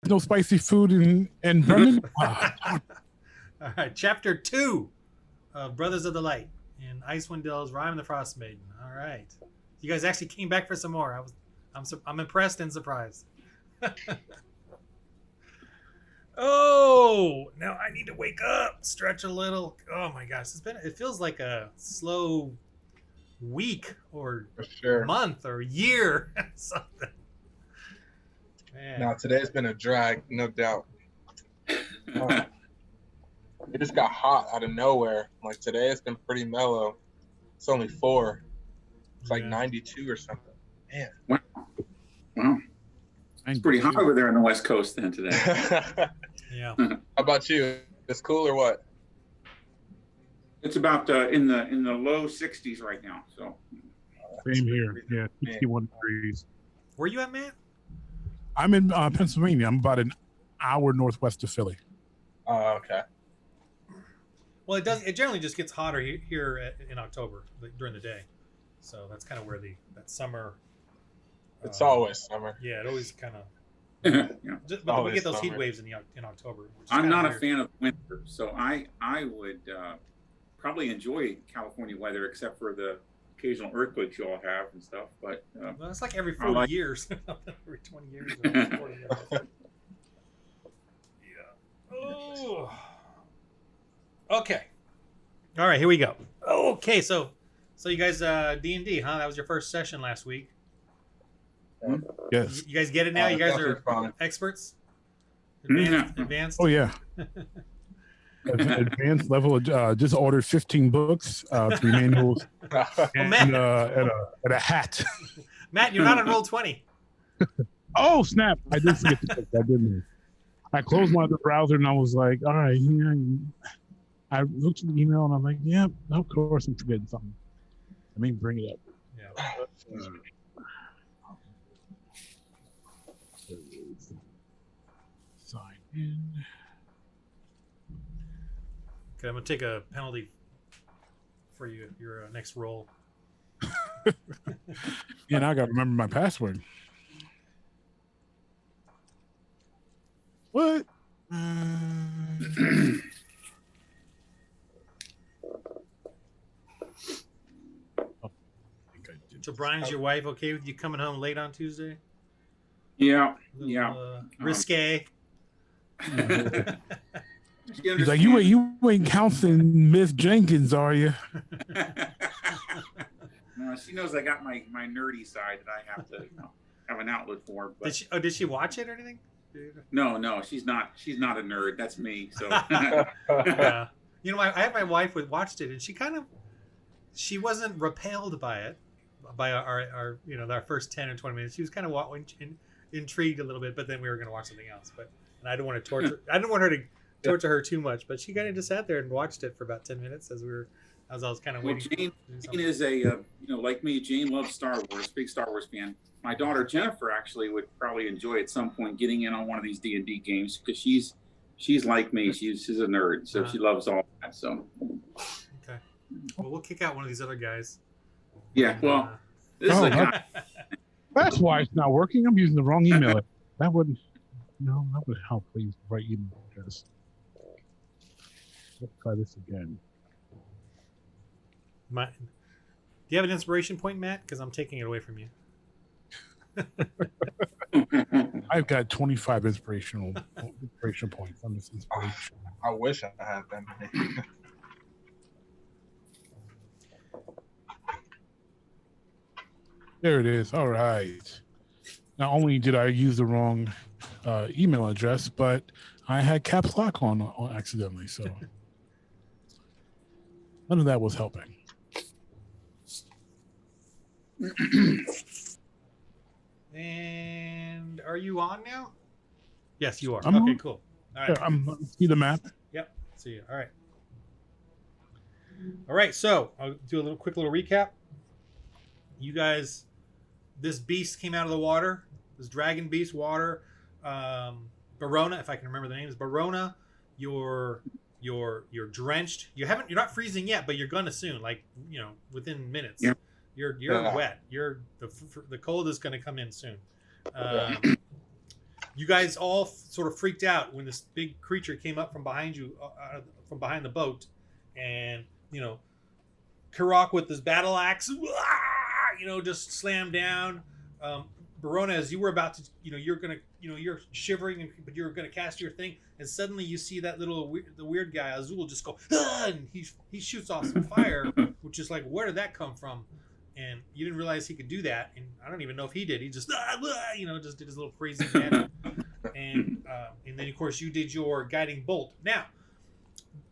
no spicy food in Bremen. All right, chapter 2 of Brothers of the Light in Icewind Dale's Rime and the Frostmaiden. All right, you guys actually came back for some more. I'm impressed and surprised. Oh, now I need to wake up, stretch a little. Oh my gosh, it feels like a slow week or month or year something. Man. No, today's been a drag, no doubt. It just got hot out of nowhere. Like today, it's been pretty mellow. It's only 4. It's like 92 or something. Man. Wow. It's pretty hot over there on the West Coast then today. Yeah. How about you? It's cool or what? It's about in the low 60s right now. So. Same here. Yeah, 61 degrees. Where you at, Matt? I'm in Pennsylvania. I'm about an hour northwest of Philly. Oh, okay. Well, it does. It generally just gets hotter here in October during the day, so that's kind of where that summer. It's always summer. Yeah, it always kind of. Yeah. But we get those heat waves in October. I'm not a fan of winter, so I would probably enjoy California weather, except for the occasional earthquakes you all have and stuff. But well, it's like every 40 years, every 20 years, or 40 years. Yeah. Oh. Okay. All right, here we go. Okay, so you guys D&D, huh? That was your first session last week. Yes. You guys get it now? You guys are experts? Advanced? Oh, yeah. Advanced level. Just ordered 15 books, 3 manuals, and a hat. Matt, you're not on roll 20. Oh, snap. I did forget the book. I didn't. I closed my other browser and I was like, all right. I looked at the email and I'm like, yeah, of course I'm forgetting something. Let me bring it up. Yeah. Sign in. Okay, I'm gonna take a penalty for your next roll. Yeah, now I gotta remember my password. What? So Brian, is your wife okay with you coming home late on Tuesday? Yeah. Risque. He's like, you ain't counting Miss Jenkins, are you? No, she knows I got my nerdy side that I have to have an outlet for. But did she watch it or anything? No, she's not a nerd. That's me. So yeah. You know, I had my wife who watched it, and she wasn't repelled by it, by our our first 10 or 20 minutes. She was kind of intrigued a little bit, but then we were going to watch something else. And I didn't want to torture. I didn't want her to torture her too much, but she kind of just sat there and watched it for about 10 minutes as I was kind of waiting. Jane is a like me. Jane loves Star Wars, big Star Wars fan. My daughter Jennifer actually would probably enjoy at some point getting in on one of these D&D games because she's like me. She's a nerd, so she loves all that. So okay, well we'll kick out one of these other guys. Yeah, well, this is a guy. That's why it's not working. I'm using the wrong email. That would help. Please write email address. Let's try this again. Do you have an inspiration point, Matt? Because I'm taking it away from you. I've got 25 inspiration points on this inspiration. I wish I had them. There it is. All right. Not only did I use the wrong email address, but I had caps lock on accidentally. So none of that was helping. And are you on now? Yes, you are. I'm okay, on. cool. All right. Yeah, I'm see the map. Yep. See you. All right. All right. So I'll do a quick little recap. You guys, this beast came out of the water. This dragon beast, water. Barona, if I can remember the names. Barona, you're drenched. You're not freezing yet, but you're gonna soon. Like within minutes. Yeah. You're wet. The cold is gonna come in soon. You guys all sort of freaked out when this big creature came up from behind you, from behind the boat, and Kirock with his battle axe, just slammed down. Verona, as you were about to, you're shivering, but you're gonna cast your thing, and suddenly you see that the weird guy Azul just go, and he shoots off some fire, which is like, where did that come from? And you didn't realize he could do that, and I don't even know if he did. He just, just did his little crazy magic, and then of course you did your guiding bolt. Now,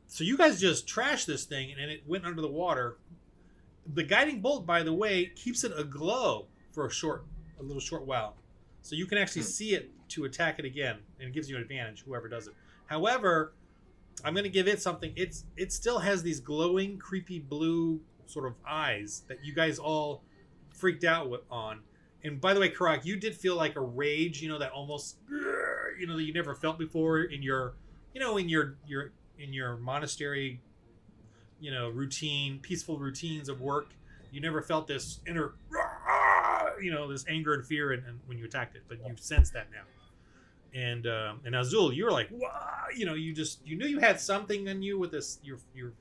so you guys just trashed this thing, and it went under the water. The guiding bolt, by the way, keeps it aglow for a little short while, so you can actually see it to attack it again, and it gives you an advantage, whoever does it. However, I'm going to give it something. It still has these glowing, creepy blue sort of eyes that you guys all freaked out on. And by the way, Kirock, you did feel like a rage, that almost, that you never felt before in your monastery, routine, peaceful routines of work. You never felt this inner, this anger and fear, and when you attacked it, but you sense that now. And Azul, you were like, wow, you knew you had something in you with this, your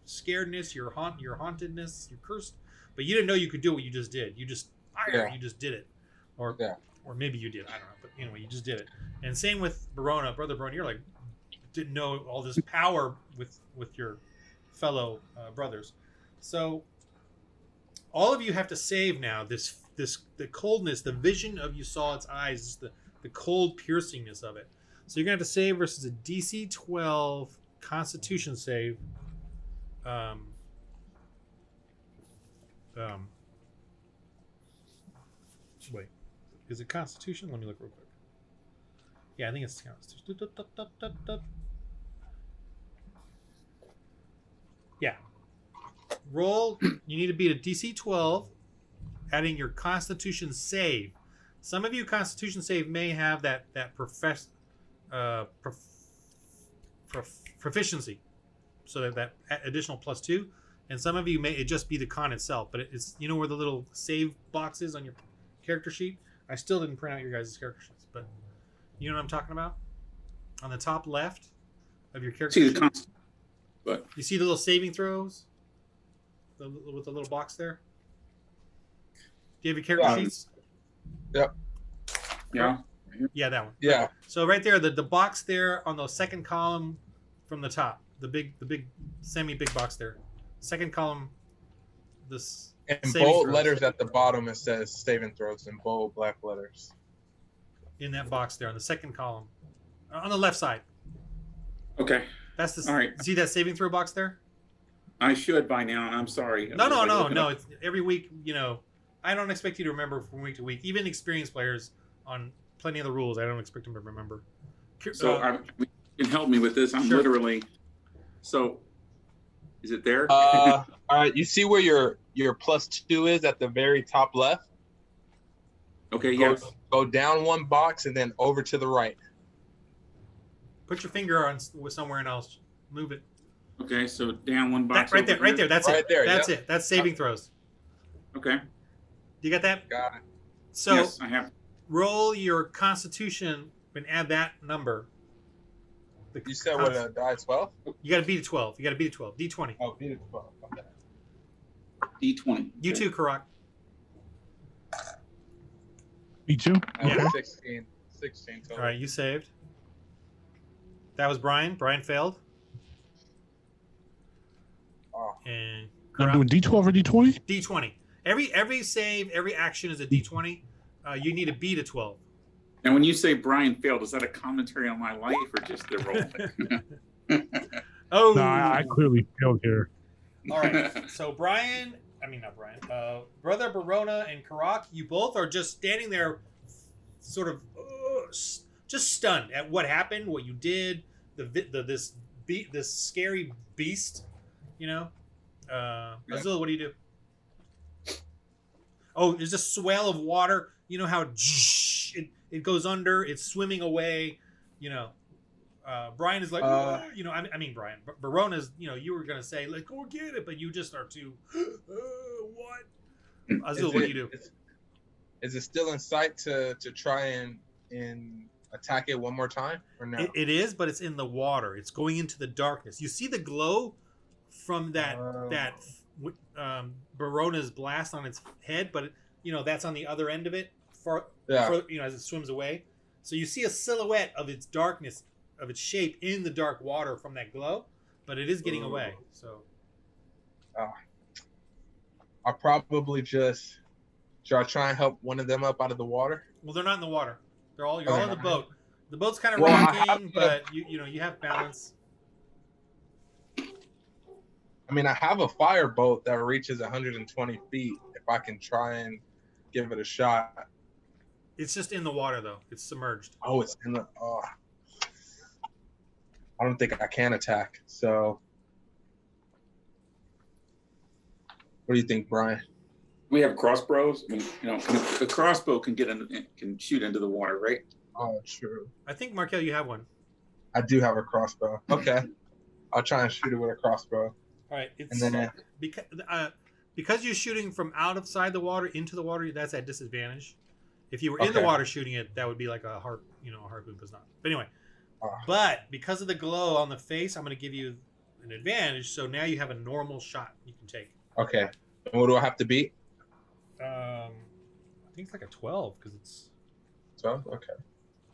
scaredness, your hauntedness, your cursed, but you didn't know you could do what you just did. You just you just did it, or maybe you did, I don't know, but anyway, you just did it. And same with Brother Verona, you're like, didn't know all this power with your fellow brothers. So all of you have to save now. The coldness, the vision of you saw its eyes, the cold piercingness of it. So you're gonna have to save versus a DC 12 Constitution save. Wait, is it Constitution? Let me look real quick. Yeah, I think it's Constitution. Yeah. Roll. You need to beat a DC 12, adding your Constitution save. Some of you Constitution save may have that proficiency, so that additional +2, and some of you may it just be the con itself. But it's where the little save box is on your character sheet. I still didn't print out your guys' character sheets, but you know what I'm talking about. On the top left of your character sheet, but you see the little saving throws, with the little box there. Do you have your character sheets? Yep. Yeah. Yeah, that one. Yeah. So right there, the box there on the second column from the top, the big semi-big box there. Second column, this In saving bold throws. letters at the bottom, it says saving throws in bold black letters. In that box there on the second column, on the left side. Okay. That's the. All right. See that saving throw box there? I should by now, and I'm sorry. No. It's every week. I don't expect you to remember from week to week. Even experienced players on plenty of the rules, I don't expect them to remember. So you can help me with this. I'm Sure. literally. So, is it there? All right. You see where your +2 is at the very top left? Okay. Yes. Go down one box and then over to the right. Put your finger on somewhere else. Move it. Okay. So down one box. Right there. That's Right it. there, That's yep. it. That's saving throws. Okay. You got that? Got it. So Yes, I have. roll your Constitution and add that number. You said what a die 12? You got to beat a 12. You got to beat a 12. D20. Oh, beat it 12. Okay. D20. You too, Kirock. Me too. Yeah. 16 total. All right, you saved. That was Brian. Brian failed. Oh. And I'm doing D12 or D20? D20. Every save, every action is a D20. You need to beat a 12. And when you say Brian failed, is that a commentary on my life or just the role? Oh, No, I clearly failed here. all right. So Brother Verona and Kirock, you both are just standing there, sort of just stunned at what happened, what you did, this scary beast. Azul, what do you do? Oh, there's a swell of water. You know how it goes under. It's swimming away. Brian is like, Brian. Verona's, you were gonna say like, go get it, but you just are too. What? Azul, what do you do? Is it still in sight to try and attack it one more time or no? It is, but it's in the water. It's going into the darkness. You see the glow from that Barona's blast on its head, but that's on the other end of it. As it swims away. So you see a silhouette of its darkness, of its shape in the dark water from that glow, but it is getting away. So I'll probably just. Should I try and help one of them up out of the water? Well, they're not in the water. You're all in the boat. The boat's kind of Well, rocking, but you have balance. I mean, I have a fireboat that reaches 120 feet. If I can try and give it a shot. It's just in the water though. It's submerged. Oh, it's in the. Oh. I don't think I can attack. So, what do you think, Brian? We have crossbows. I mean, the crossbow can can shoot into the water, right? Oh, true. I think Markel, you have one. I do have a crossbow. Okay, I'll try and shoot it with a crossbow. All right, and then because you're shooting from outside the water into the water, that's at disadvantage. If you were in the water shooting it, that would be like a harpoon, but not. But anyway, but because of the glow on the face, I'm going to give you an advantage. So now you have a normal shot you can take. Okay, and what do I have to beat? I think it's like a 12 because it's 12. Okay.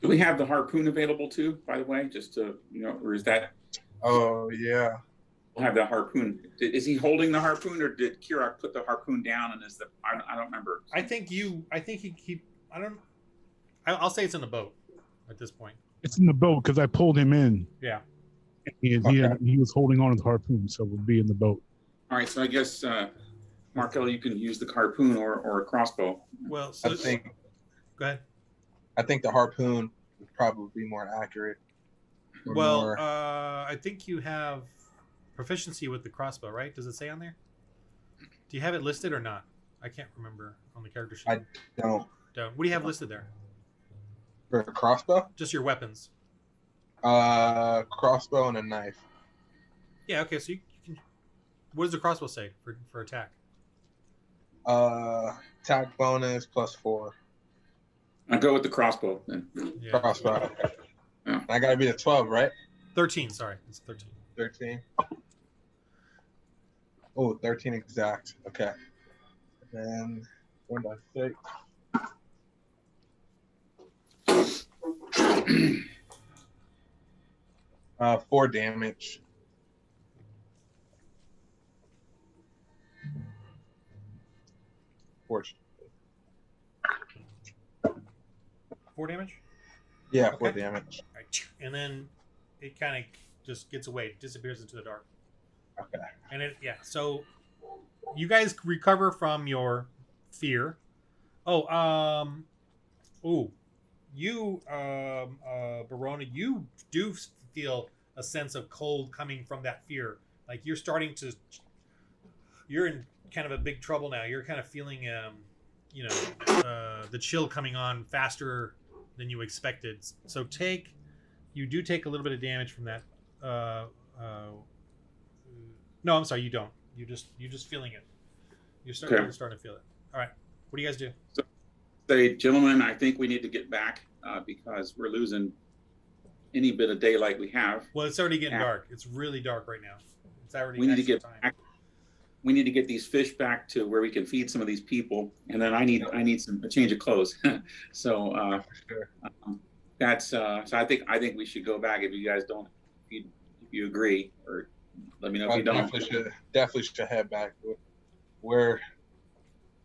Do we have the harpoon available too? By the way, just to or is that? Oh yeah. We'll have the harpoon. Is he holding the harpoon, or did Kirock put the harpoon down? And I don't remember. I think he I don't. I'll say it's in the boat at this point. It's in the boat because I pulled him in. Yeah. He was holding on to the harpoon, so it would be in the boat. All right, so I guess Markel, you can use the harpoon or a crossbow. Well, so go ahead. I think the harpoon would probably be more accurate. Well, I think you have proficiency with the crossbow, right? Does it say on there? Do you have it listed or not? I can't remember on the character sheet. I don't. What do you have listed there? For a crossbow? Just your weapons. Crossbow and a knife. Yeah. Okay. So you can. What does the crossbow say for attack? Attack bonus +4. I'll go with the crossbow then. Yeah. Crossbow. Yeah. I gotta be a 12, right? 13. Sorry, it's 13. 13. Oh, 13 exact. Okay. And 1 by 6. 4 damage. Fortunately. 4 damage. Yeah, Okay. 4 damage. All right. And then it kind of just gets away, disappears into the dark. Okay. And so you guys recover from your fear. You, Barona, you do feel a sense of cold coming from that fear. Like you're in kind of a big trouble now. You're kind of feeling, the chill coming on faster than you expected. So you do take a little bit of damage from that. No, I'm sorry, you don't. You're just feeling it. You're starting to feel it. All right. What do you guys do? So, gentlemen, I think we need to get back because we're losing any bit of daylight we have. Well, it's already getting dark. It's really dark right now. It's already. We need to get back. We need to get these fish back to where we can feed some of these people, and then I need a change of clothes. So that's so I think we should go back if you guys don't. If you agree, or let me know if you don't. Definitely should head back. We're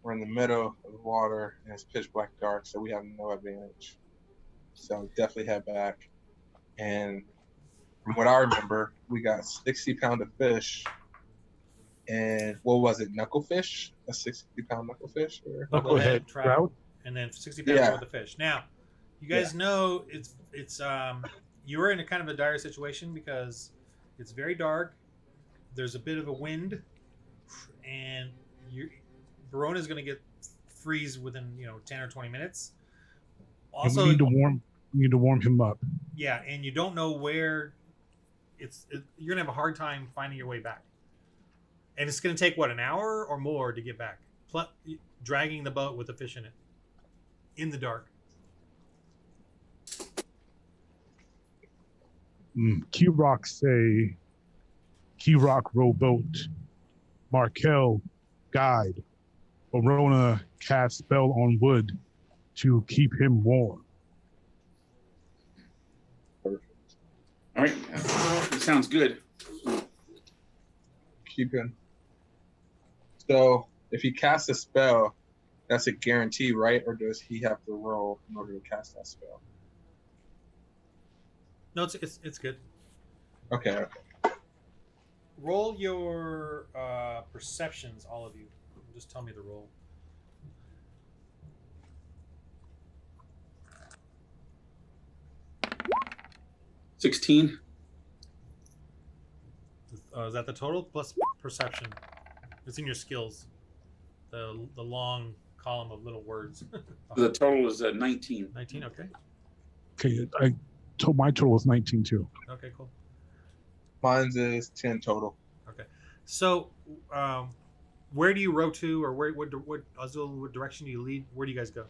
in the middle of the water and it's pitch black dark, so we have no advantage. So definitely head back. And from what I remember, we got 60 pound of fish. And what was it? Knucklefish? A 60-pound knucklefish? Or Knucklehead trout? And then 60 pounds worth of fish. Now, you guys know it's you were in a kind of a dire situation because it's very dark. There's a bit of a wind, and Barona's going to freeze within 10 or 20 minutes. Also, and we need to warm him up. Yeah, and you don't know where you're going to have a hard time finding your way back. And it's going to take, an hour or more to get back. Dragging the boat with the fish in it. In the dark. Kirock say, Kirock rowboat, Markel guide, Verona cast spell on wood to keep him warm. Perfect. All right, that sounds good. Keep him. So if he casts a spell, that's a guarantee, right? Or does he have to roll in order to cast that spell? No, it's good. Okay. Roll your perceptions, all of you. Just tell me the roll. 16. Is that the total plus perception? It's in your skills. The long column of little words. The total is 19. 19. Okay. Okay, my total was 19 too. Okay. Cool. Mine's is 10 total. Okay. So, where do you row to, or what Azul? What direction do you lead? Where do you guys go?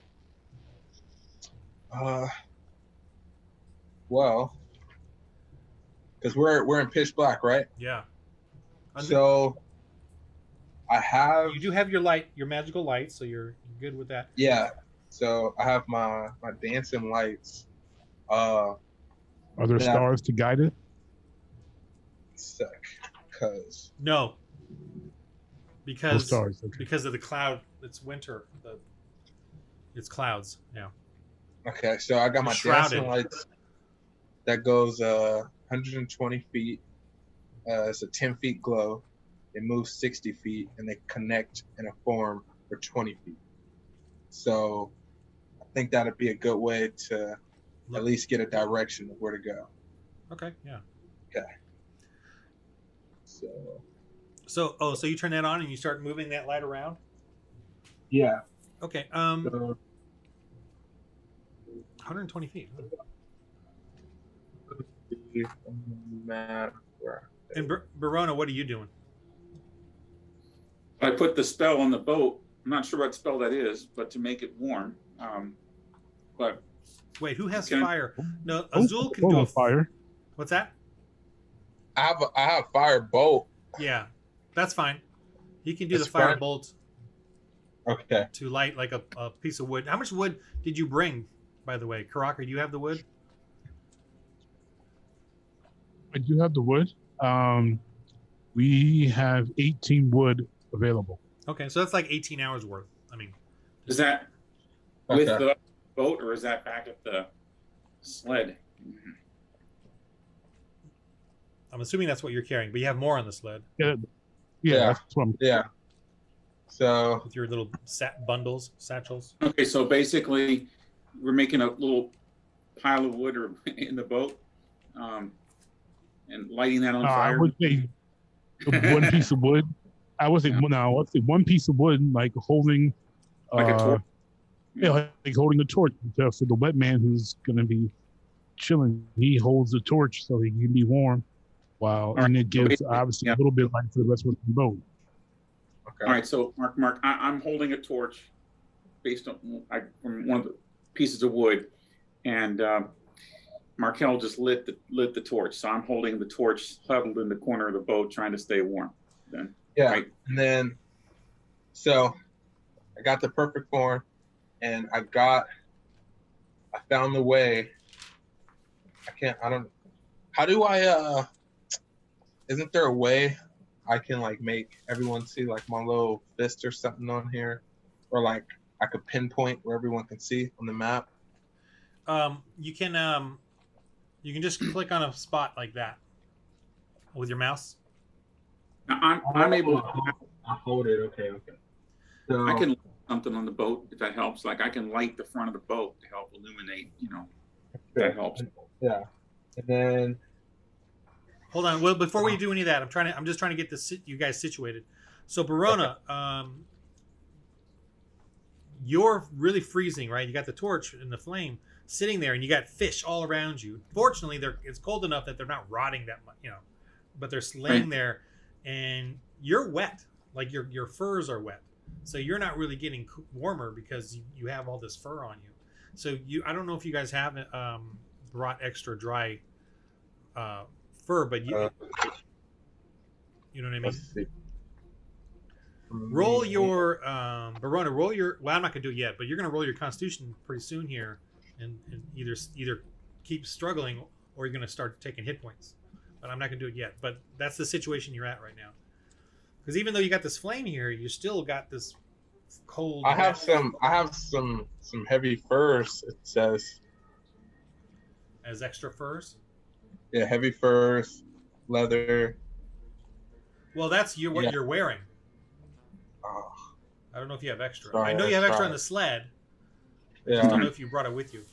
Well, because we're in pitch black, right? Yeah. So I have. You do have your light, your magical light, so you're good with that. Yeah. So I have my dancing lights. Are there stars to guide it? Sec, because No. Because stars, okay. because of the cloud. It's winter. It's clouds. Yeah. Okay, so I got my dancing lights that goes 120 feet. It's a 10 feet glow. It moves 60 feet, and they connect in a form for 20 feet. So I think that'd be a good way to at least get a direction of where to go. Okay. Yeah. Okay. So you turn that on and you start moving that light around? Yeah. Okay. 120 feet. And Verona, what are you doing? I put the spell on the boat. I'm not sure what spell that is, but to make it warm. But wait, who has fire? No, Azul can do a fire. What's that? I have fire bolt. Yeah, that's fine. He can do the fire bolt. Okay. To light like a piece of wood. How much wood did you bring, by the way? Kirock, do you have the wood? I do have the wood. We have 18 wood available. Okay, so that's like 18 hours worth. I mean, is that with the boat, or is that back at the sled? I'm assuming that's what you're carrying, but you have more on the sled. Yeah. That's what I'm. Yeah. So with your little satchels. Okay, so basically, we're making a little pile of wood in the boat, and lighting that on fire. I would say one piece of wood. I would say let's say one piece of wood, like holding, like a torch. Like holding a torch. So for the wet man who's gonna be chilling, he holds the torch so he can be warm. And it gives obviously a little bit of light for the rest of the boat. Okay. All right, so Mark, I'm holding a torch based on from one of the pieces of wood, and Markel just lit the torch. So I'm holding the torch huddled in the corner of the boat, trying to stay warm. Then and then so I got the perfect form, and I found the way. How do I isn't there a way I can like make everyone see like my little fist or something on here, or like I could pinpoint where everyone can see on the map? You can just click on a spot like that with your mouse. I'm able to hold it. Okay. So I can light something on the boat if that helps. Like I can light the front of the boat to help illuminate. That helps. Yeah, and then. Hold on. Well, before we do any of that, I'm just trying to get you guys situated. So, Verona, you're really freezing, right? You got the torch and the flame sitting there, and you got fish all around you. Fortunately, it's cold enough that they're not rotting that much, but they're laying there, and you're wet. Like your furs are wet, so you're not really getting warmer because you have all this fur on you. So I don't know if you guys have brought extra dry fur, but you know what I mean. Let's see. Roll your Barona. Roll your. Well, I'm not gonna do it yet, but you're gonna roll your Constitution pretty soon here, and either keep struggling or you're gonna start taking hit points. But I'm not gonna do it yet. But that's the situation you're at right now. Because even though you got this flame here, you still got this cold. I have some heavy furs. It says. As extra furs. Yeah, heavy furs, leather. Well, that's what you're wearing. Oh, I don't know if you have extra. Sorry, I know you have extra sorry. on the sled. I yeah. just don't know if you brought it with you.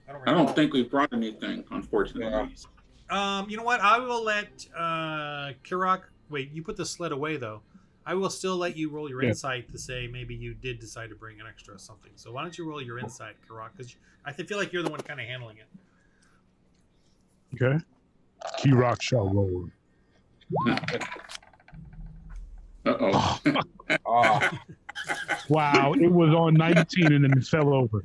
I don't think we brought anything, unfortunately. You know what? I will let Kirock. Wait, you put the sled away though. I will still let you roll your insight to say maybe you did decide to bring an extra something. So why don't you roll your insight, Kirock? Because I feel like you're the one kind of handling it. Okay. Kirock shall roll. Uh-oh. Oh, Wow, it was on 19 and then it fell over.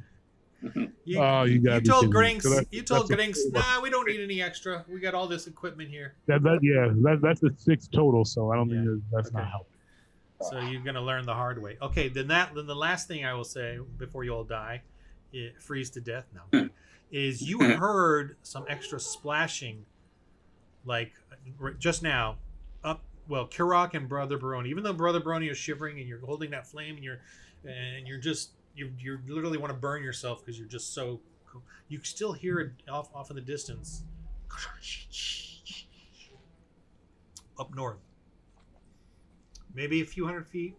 You gotta told be kidding me. Grinks. So You told that's a Grinks. Nah, we don't need any extra. We got all this equipment here. That's a 6 total, so I don't think that's Okay. not helping. So you're gonna learn the hard way. Okay, then the last thing I will say before you all die, freeze to death now, is you heard some extra splashing, like just now, up. Well, Kirock and Brother Baroni. Even though Brother Baroni is shivering and you're holding that flame and you're just you literally want to burn yourself because you're just so cool. You still hear it off in the distance, up north. Maybe a few hundred feet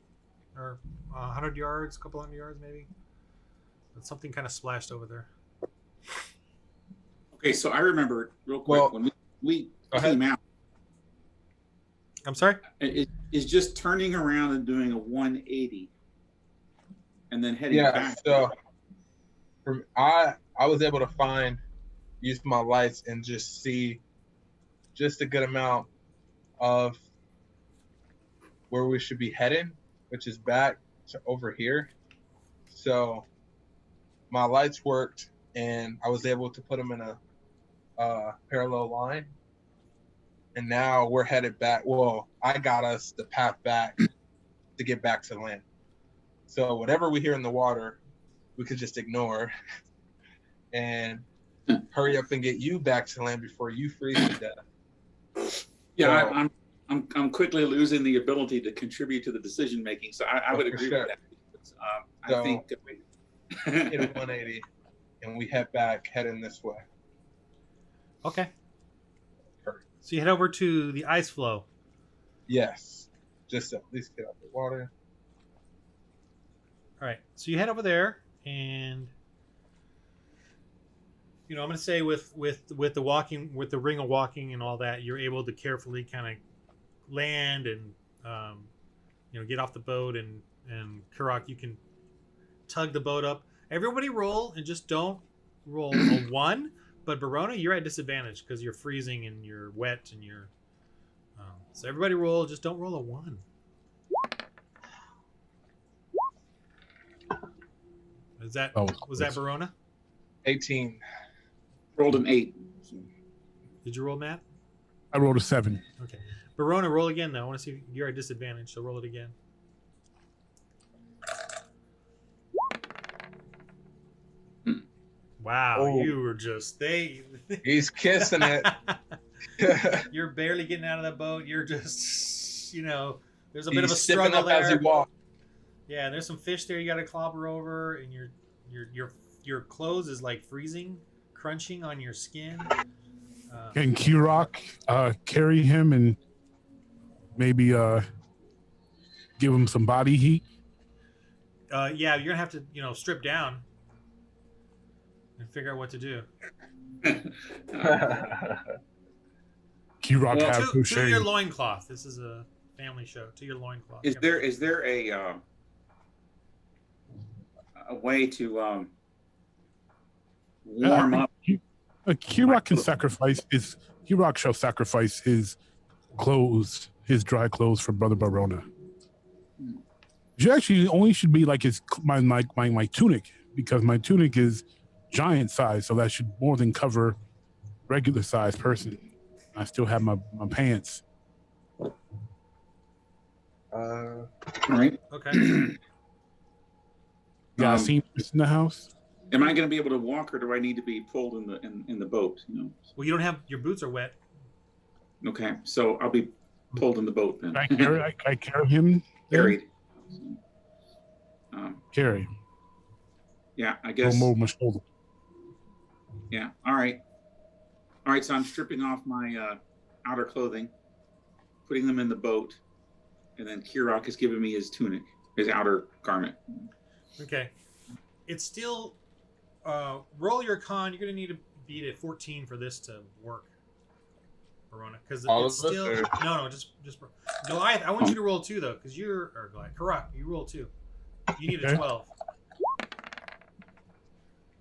or 100 yards, a couple hundred yards maybe. But something kind of splashed over there. Okay, so I remember real quick when we came out. I'm sorry? It's just turning around and doing a 180 and then heading back. So I was able to use my lights and just see just a good amount of where we should be heading, which is back to over here. So my lights worked and I was able to put them in a parallel line. And now we're headed back. Well, I got us the path back to get back to land. So whatever we hear in the water, we could just ignore and hurry up and get you back to land before you freeze to death. Yeah, so, I'm quickly losing the ability to contribute to the decision making. So I would agree with that. I think that we hit a 180 and we head back, heading this way. Okay. So you head over to the ice floe. Yes. Just to at least get out the water. All right. So you head over there, and I'm going to say with the walking, with the ring of walking and all that, you're able to carefully kind of land and get off the boat, and Kirock, you can tug the boat up. Everybody roll, and just don't roll a 1. But Barona, you're at disadvantage because you're freezing and you're wet and you're. So everybody roll. Just don't roll a 1. Was that Barona? 18. Rolled an 8. Did you roll, Matt? I rolled a 7. Okay, Barona, roll again though. I want to see if you're at disadvantage. So roll it again. Wow, you were just He's kissing it. You're barely getting out of the boat. You're just, there's a bit of a He's struggle up there. as he walks. Yeah, there's some fish there you got to clobber over, and your clothes is like freezing, crunching on your skin. Can Kirock carry him and maybe give him some body heat? Yeah, you're gonna have to, strip down and figure out what to do. Kirock have no to shame. your loincloth. This is a family show. To your loincloth. Is there a way to warm up? Kirock can sacrifice his. Kirock shall sacrifice his clothes, his dry clothes, for Brother Barona. You actually only should be like my tunic, because my tunic is giant size, so that should more than cover regular size person. I still have my pants. All right. Okay. Yeah, I seen this in the house. Am I going to be able to walk, or do I need to be pulled in the boat? You know. Well, you don't have your boots are wet. Okay, so I'll be pulled in the boat then. I carry him. Carried. Carry. Yeah, I guess. Go my shoulder. Yeah. All right. All right. So I'm stripping off my outer clothing, putting them in the boat, and then Kirock is giving me his tunic, his outer garment. Okay. It's still roll your con. You're gonna need to beat a 14 for this to work, Verona, because it's still no, just Goliath. I want you to roll 2 though, because you're or Goliath. Kirock, you roll 2. You need a 12.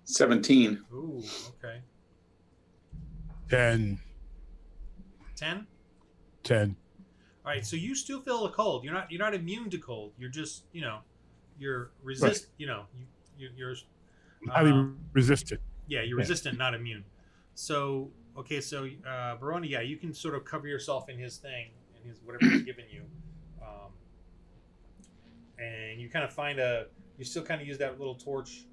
17. Ooh, okay. 10. 10. 10. All right, so you still feel a cold. You're not immune to cold. You're just you're resist. Right. You're Highly resistant. Yeah, you're resistant, not immune. So okay, so Verona, yeah, you can sort of cover yourself in his thing, in his whatever he's given you, and you kind of you still kind of use that little torch,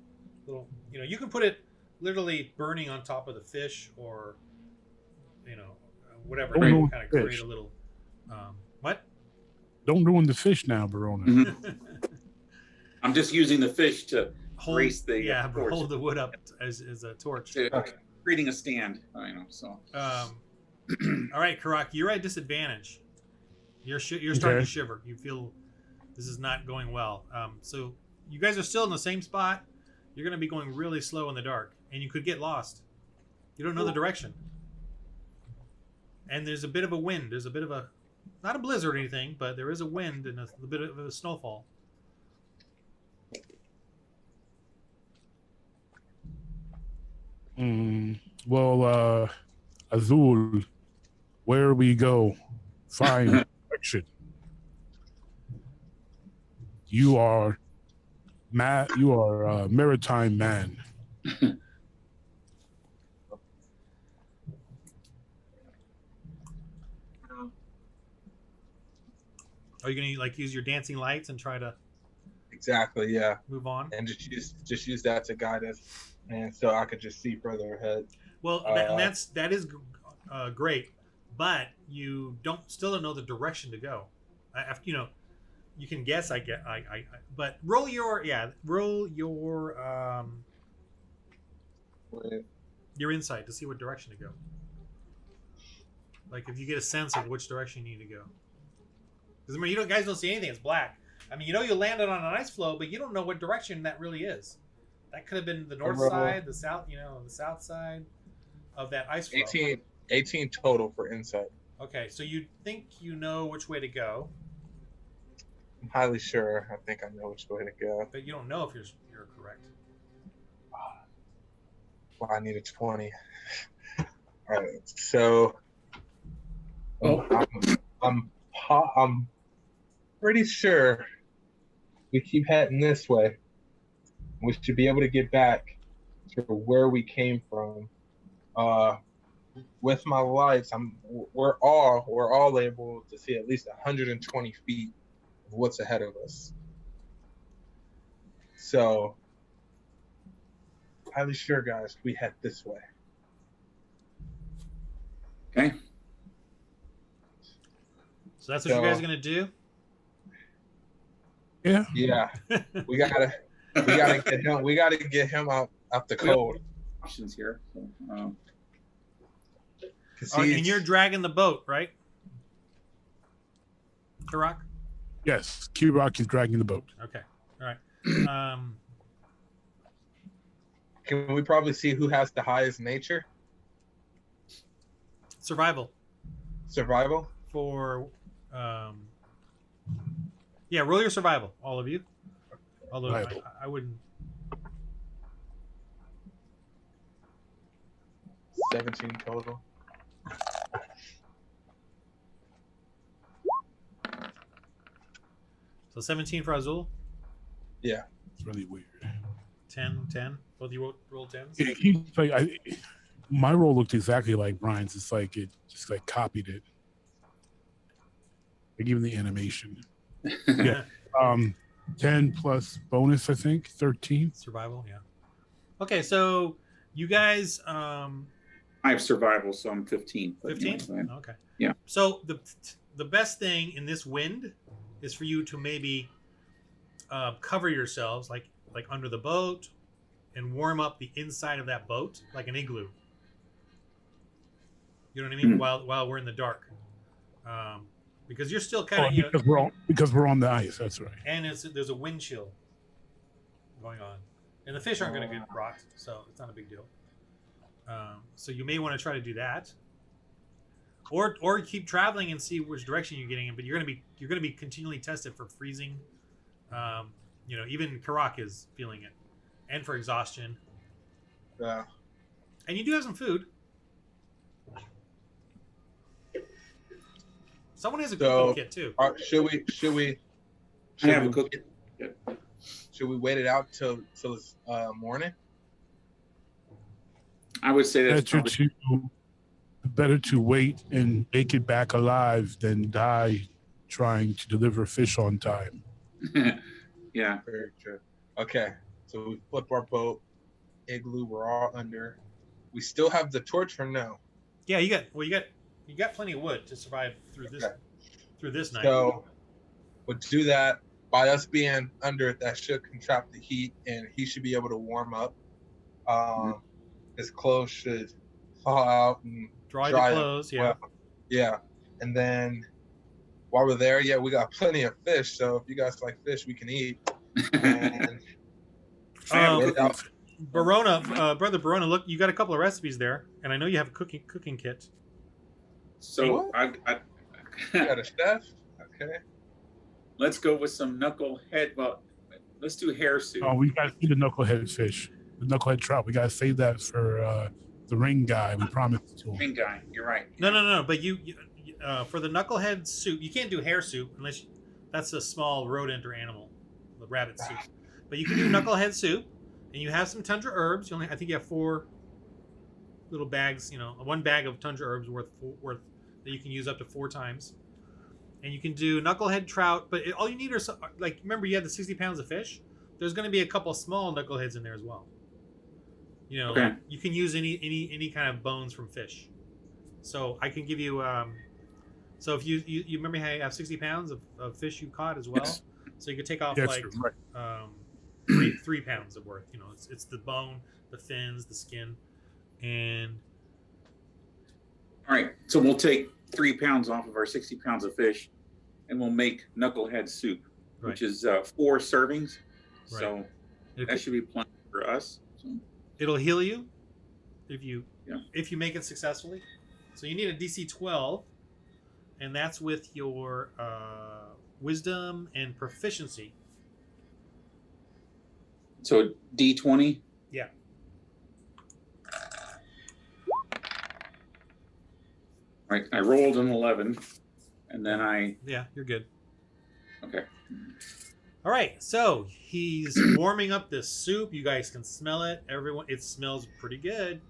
you can put it literally burning on top of the fish, or whatever, to kind of create a little. What? Don't ruin the fish now, Verona. Mm-hmm. I'm just using the fish to raise the torch. Hold the wood up as a torch. Creating a stand, so. All right, Kirock, you're at disadvantage. You're starting to shiver. You feel this is not going well. So you guys are still in the same spot. You're going to be going really slow in the dark, and you could get lost. You don't know the direction. And there's a bit of a wind. There's a bit of not a blizzard or anything, but there is a wind and a bit of a snowfall. Well, Azul, where we go, find direction. You are a maritime man. Are you gonna use your dancing lights and try to exactly move on and just use that to guide us, and so I could just see further ahead? Well, that is great, but you still don't know the direction to go. You can guess. But roll your insight to see what direction to go. Like if you get a sense of which direction you need to go. Because guys don't see anything. It's black. You landed on an ice floe, but you don't know what direction that really is. That could have been the north side, the south, the south side of that ice floe. 18 total for insight. Okay, so you think you know which way to go. I'm highly sure. I think I know which way to go. But you don't know if you're correct. Well, I need a 20. All right, so I'm pretty sure we keep heading this way. We should be able to get back to where we came from. With my lights, we're all able to see at least 120 feet of what's ahead of us. So, highly sure, guys, we head this way. Okay. So that's what you guys are gonna do? Yeah. Yeah. we gotta get him. We gotta get him out the cold. Options here. So, and you're dragging the boat, right? Kirock? Yes, Kirock is dragging the boat. Okay. All right. Can we probably see who has the highest nature? Survival. For roll your survival, all of you. Although I wouldn't. 17 total. So 17 for Azul. Yeah, it's really weird. 10. Both of you roll 10s. He's like, my roll looked exactly like Brian's. It's like it just like copied it. Like even the animation. Yeah. 10 plus bonus, I think. 13. Survival, yeah. Okay, so you guys I have survival, so I'm 15. but 15? anyway, Okay. Yeah. So the best thing in this wind is for you to maybe cover yourselves like under the boat and warm up the inside of that boat like an igloo. You know what I mean? While we're in the dark, because you're still kind of because we're on the ice. That's right. and there's a wind chill going on, and the fish aren't going to get rot, so it's not a big deal. So you may want to try to do that, or keep traveling and see which direction you're getting in. But you're going to be continually tested for freezing. Even Kirock is feeling it, and for exhaustion. Yeah. And you do have some food. Someone has a cooking kit too. Should we I have a cookie. Should we wait it out till it's morning? I would say that's better to wait and make it back alive than die trying to deliver fish on time. Yeah. Very true. Okay, so we flip our boat, igloo. We're all under. We still have the torch or no? Yeah, you got plenty of wood to survive through this night. So we'll do that. By us being under it, that should contract the heat, and he should be able to warm up. His clothes should thaw out and dry the clothes. Yeah. Well, yeah, and then while we're there, we got plenty of fish. So if you guys like fish, we can eat. And Brother Barona, look, you got a couple of recipes there, and I know you have a cooking kit. So I got a chef. Okay. Let's go with some knucklehead. Well, let's do hair soup. Oh, we got to see the knucklehead fish, the knucklehead trout. We got to save that for the ring guy. We promised to him. Ring guy, you're right. No. But you for the knucklehead soup, you can't do hair soup unless that's a small rodent or animal, the rabbit soup. But you can do knucklehead soup, and you have some tundra herbs. I think you have 4 little bags. 1 bag of tundra herbs worth that you can use up to 4 times. And you can do knucklehead trout, but all you need are remember you had the 60 pounds of fish. There's going to be a couple small knuckleheads in there as well. Okay. You can use any kind of bones from fish. So I can give you. So if you remember how you have 60 pounds of fish you caught as well. Yes. So you could take off 3 pounds of worth. It's the bone, the fins, the skin, and. All right, so we'll take 3 pounds off of our 60 pounds of fish, and we'll make knucklehead soup, which is 4 servings. Right. So that should be plenty for us. So. It'll heal you if you make it successfully. So you need a DC 12, and that's with your wisdom and proficiency. So D20. Yeah. Right, I rolled an 11, and then you're good. Okay. All right, so he's warming up this soup. You guys can smell it. It smells pretty good.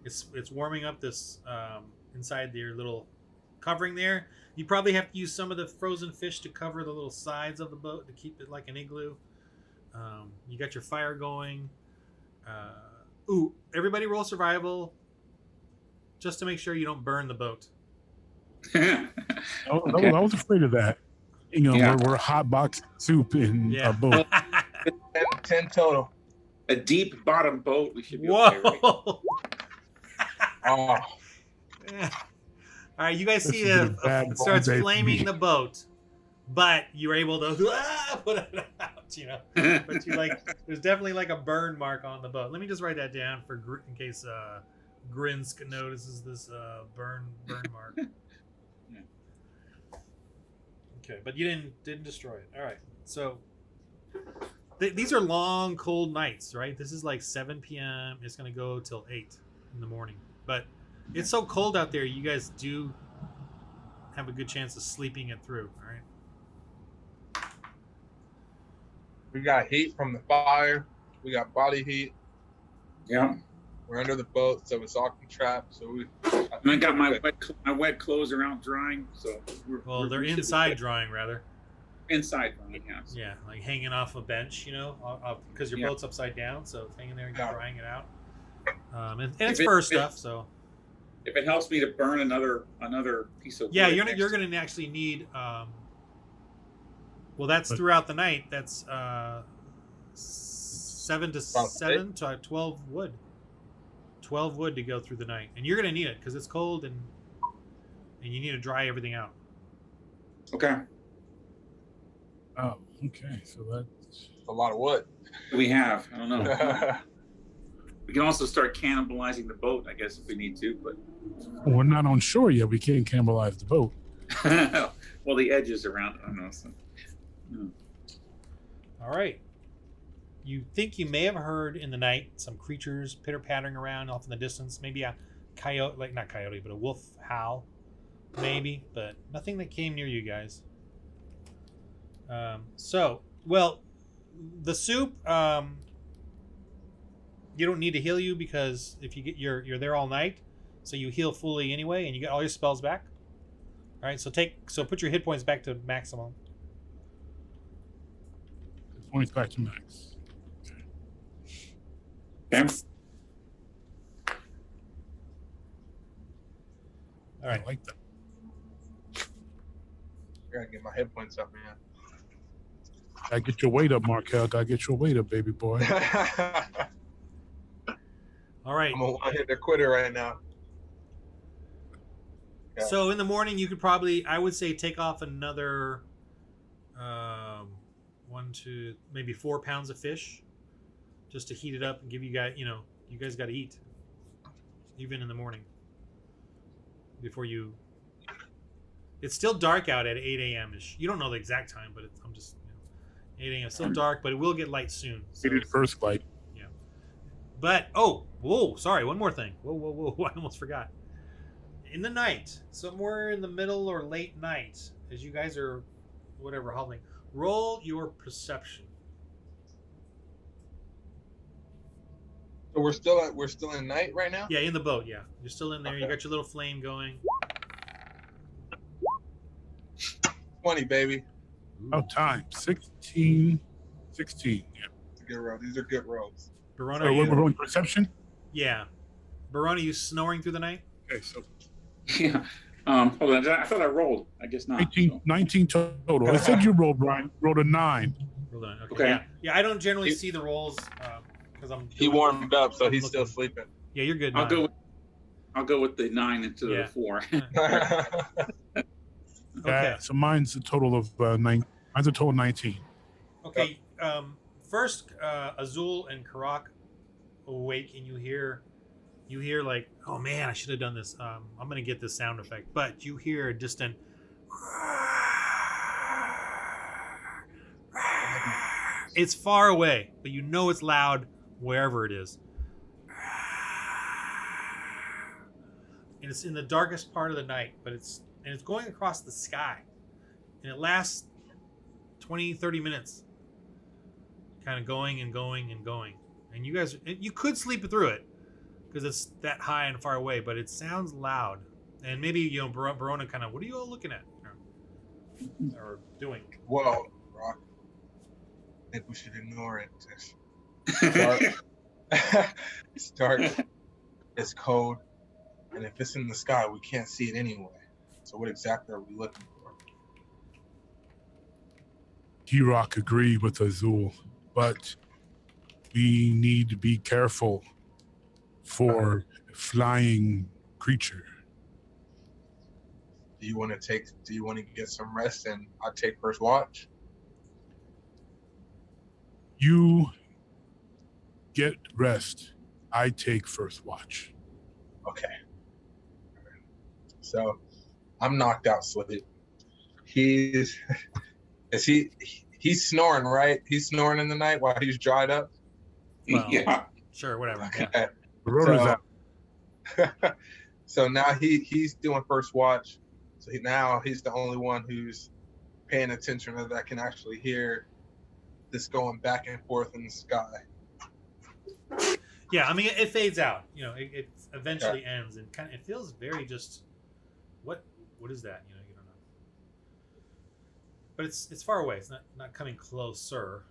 It's warming up this inside your little covering there. You probably have to use some of the frozen fish to cover the little sides of the boat to keep it like an igloo. You got your fire going. Everybody roll survival just to make sure you don't burn the boat. I was afraid of that. We're hot box soup in a boat. 10 total. A deep bottom boat. We should be Whoa. okay, right? Oh. All right, you guys see it starts flaming the boat, but you're able to put it out. But there's definitely like a burn mark on the boat. Let me just write that down in case Grinsk notices this burn mark. Okay, but you didn't destroy it. All right, so these are long, cold nights, right? This is like 7 p.m. It's going to go till 8 in the morning. But it's so cold out there, you guys do have a good chance of sleeping it through, all right? We got heat from the fire. We got body heat. Yeah. We're under the boat, so it's all trapped. So we. And I got my wet clothes are out drying, so They're we should be inside good. drying rather. Inside drying, yes. Yeah, like hanging off a bench, because your boat's upside down, so it's hanging there and you're drying it out. And it's fur stuff, so. If it helps me to burn another piece of wood. Yeah, you're gonna actually need. That's throughout the night. That's 7 to 7 to 12 wood. 12 wood to go through the night, and you're gonna need it because it's cold and you need to dry everything out. Okay. Oh, okay. So that's a lot of wood. We have. I don't know. We can also start cannibalizing the boat, I guess, if we need to. But we're not on shore yet. We can't cannibalize the boat. Well, the edges around. I don't know. So. All right. You think you may have heard in the night some creatures pitter-pattering around off in the distance. Maybe a coyote, not coyote, but a wolf howl, maybe, but nothing that came near you guys. The soup, you don't need to heal you because if you get you're there all night, so you heal fully anyway, and you get all your spells back. All right, so put your hit points back to maximum. Points back to max. Okay. All right. I like that. I gotta get my hit points up, man. Gotta get your weight up, Markel. Gotta get your weight up, baby boy. All right. I'm a one-hitter quitter right now. Yeah. So in the morning, you could probably, I would say, take off another 1, 2, maybe 4 pounds of fish, just to heat it up and give you guys, you guys got to eat, even in the morning. Before you, it's still dark out at 8 a.m. ish. You don't know the exact time, but I'm just 8 a.m. It's still dark, but it will get light soon. So, it is first light. Yeah. But sorry, one more thing. Whoa! I almost forgot. In the night, somewhere in the middle or late night, as you guys are, whatever, hovering, roll your perception. So we're still in night right now? Yeah, in the boat. Yeah, you're still in there. Okay. You got your little flame going. 20, baby. Oh, time. 16. Yeah. Good roll. These are good rolls. Barona, So we're rolling perception? yeah. Barona, you snoring through the night? Okay, so Yeah. Hold on. I thought I rolled. I guess not. 19 total. I said you rolled, Brian. Rolled a 9. Roll on. Okay. Yeah, I don't generally see the rolls because I'm. He warmed up, so he's looking. still sleeping. Yeah, you're good. I'll go with the 9 into the 4. Okay. So mine's a total of 9. Mine's a total of 19. Okay. First, Azul and Kirock awake, and you hear like, oh man, I should have done this. I'm gonna get this sound effect, but you hear a distant. It's far away, but you know it's loud wherever it is. And it's in the darkest part of the night, but it's going across the sky. And it lasts 20, 30 minutes. Kind of going and going and going. And you could sleep through it because it's that high and far away, but it sounds loud. And maybe, Barona kind of, what are you all looking at? Or doing? Whoa, Rock. I think we should ignore it. It's dark. It's dark. It's cold. And if it's in the sky, we can't see it anyway. So what exactly are we looking for? Kirock agreed with Azul, but we need to be careful for flying creature. Do you want to get some rest and I'll take first watch? You get rest. I take first watch. Okay. So I'm knocked out sleep. He's snoring, right? He's snoring in the night while he's dried up. Well, Yeah. Sure, whatever. Okay. Barona's out. So now he's doing first watch. So now he's the only one who's paying attention that can actually hear this going back and forth in the sky. Yeah, I mean, it fades out. You know, it eventually ends, and kind of it feels very just what is that? You know, you don't know. But it's far away. It's not coming closer.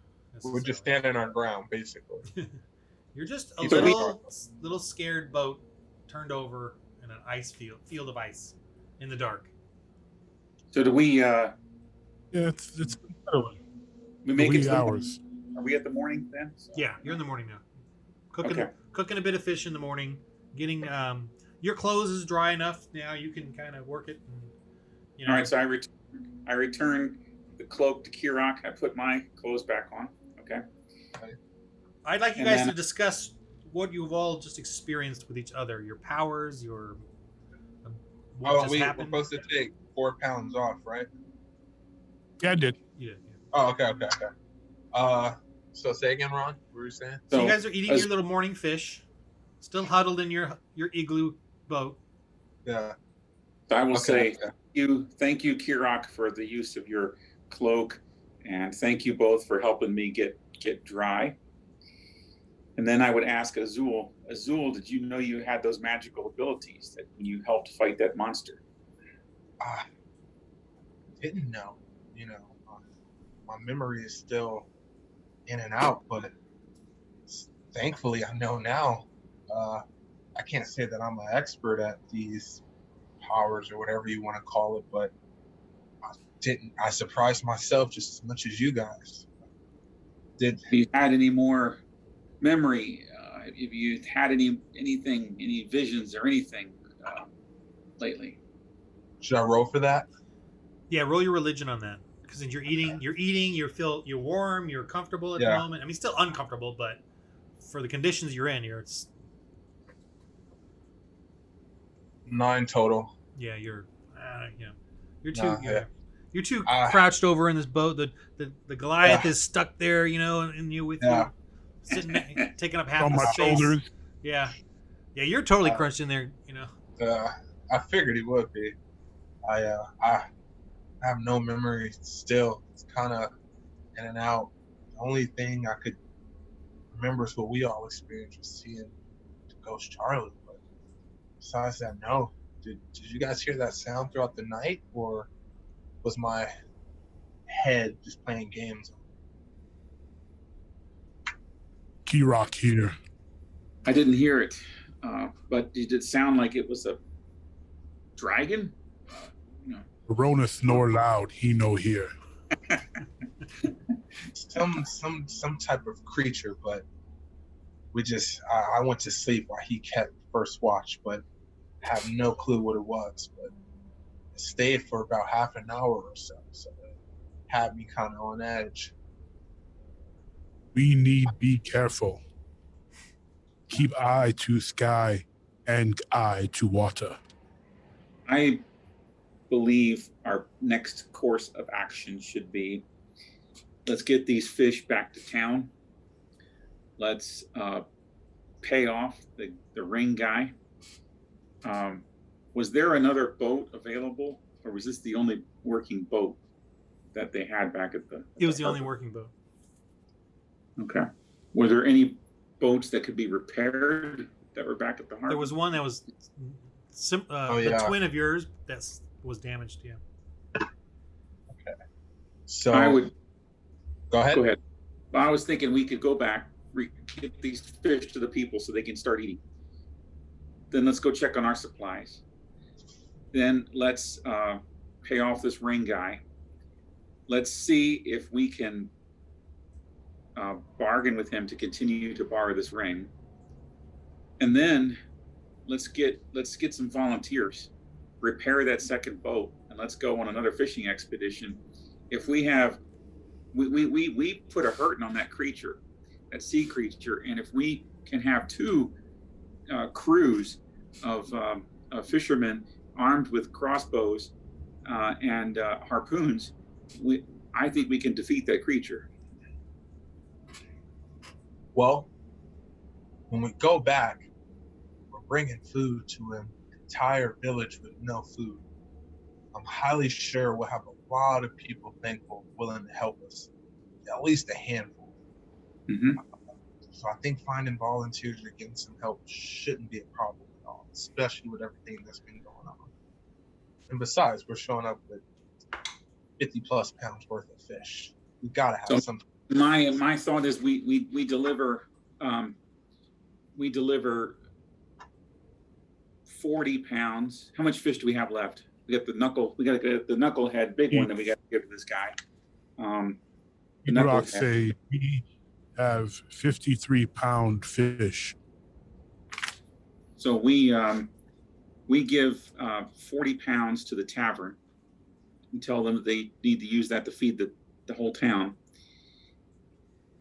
We're just standing our ground, basically. You're just a So we- little scared boat turned over in an ice field of ice in the dark. So do we? Yeah, it's We make it wee to the hours. Are we at the morning then? So- Yeah, you're in the morning now. Okay. Cooking a bit of fish in the morning. Getting your clothes is dry enough now. You can kind of work it. And, you know, All right. So I return the cloak to Kirock. I put my clothes back on. Okay. I'd like you And guys then- to discuss what you've all just experienced with each other. Your powers. Your what just we're happened. supposed to take 4 pounds off, right? Yeah, I did. Yeah. Oh, okay. So say again, Ron. What were you saying? So you guys are eating as- your little morning fish, still huddled in your igloo boat. Yeah. So I will say okay. thank you, Kirock, for the use of your cloak, and thank you both for helping me get dry. And then I would ask Azul, did you know you had those magical abilities that when you helped fight that monster? Didn't know. You know, my memory is still in and out, but thankfully I know now. I can't say that I'm an expert at these powers or whatever you want to call it, but I surprised myself just as much as you guys did. Have you had any more memory? Have you had any visions or anything lately? Should I roll for that? Yeah, roll your religion on that because you're eating, you're warm, you're comfortable at the moment. I mean, still uncomfortable, but for the conditions you're in, it's 9 total. Yeah, you're too Ah. crouched over in this boat. The Goliath is stuck there, you know, and you with you sitting taking up half On the my space. shoulders. Yeah, you're totally crunched in there, you know. I figured he would be. I have no memory still. It's kind of in and out. The only thing I could remember is what we all experienced was seeing the ghost Charlie. But besides that, no. Did you guys hear that sound throughout the night, or was my head just playing games? Kirock here. I didn't hear it, but did it sound like it was a dragon? Verona snore loud. He no hear. Some type of creature, but I went to sleep while he kept first watch, but have no clue what it was. But it stayed for about half an hour or so it had me kind of on edge. We need be careful. Keep eye to sky and eye to water. I believe our next course of action should be, let's get these fish back to town. Let's pay off the ring guy. Was there another boat available, or was this the only working boat that they had back at the? It was the only working boat. Okay. Were there any boats that could be repaired that were back at the harbor? There was one that was the twin of yours that was damaged. Yeah. Okay. So I would go ahead. Go ahead. I was thinking we could go back, get these fish to the people so they can start eating. Then let's go check on our supplies. Then let's pay off this ring guy. Let's see if we can bargain with him to continue to borrow this ring. And then let's get some volunteers, repair that second boat, and let's go on another fishing expedition. If we have, we put a hurting on that creature, that sea creature, and if we can have 2 crews of fishermen armed with crossbows and harpoons, I think we can defeat that creature. Well, when we go back, we're bringing food to an entire village with no food. I'm highly sure we'll have a lot of people thankful, willing to help us, at least a handful. Mm-hmm. So I think finding volunteers or getting some help shouldn't be a problem at all, especially with everything that's been going on. And besides, we're showing up with 50 plus pounds worth of fish. We gotta have So something. my thought is we deliver 40 pounds. How much fish do we have left? We got the knucklehead big one that we got to give to this guy. The Kirock knucklehead. say we have 53-pound fish. So we give 40 pounds to the tavern and tell them that they need to use that to feed the whole town.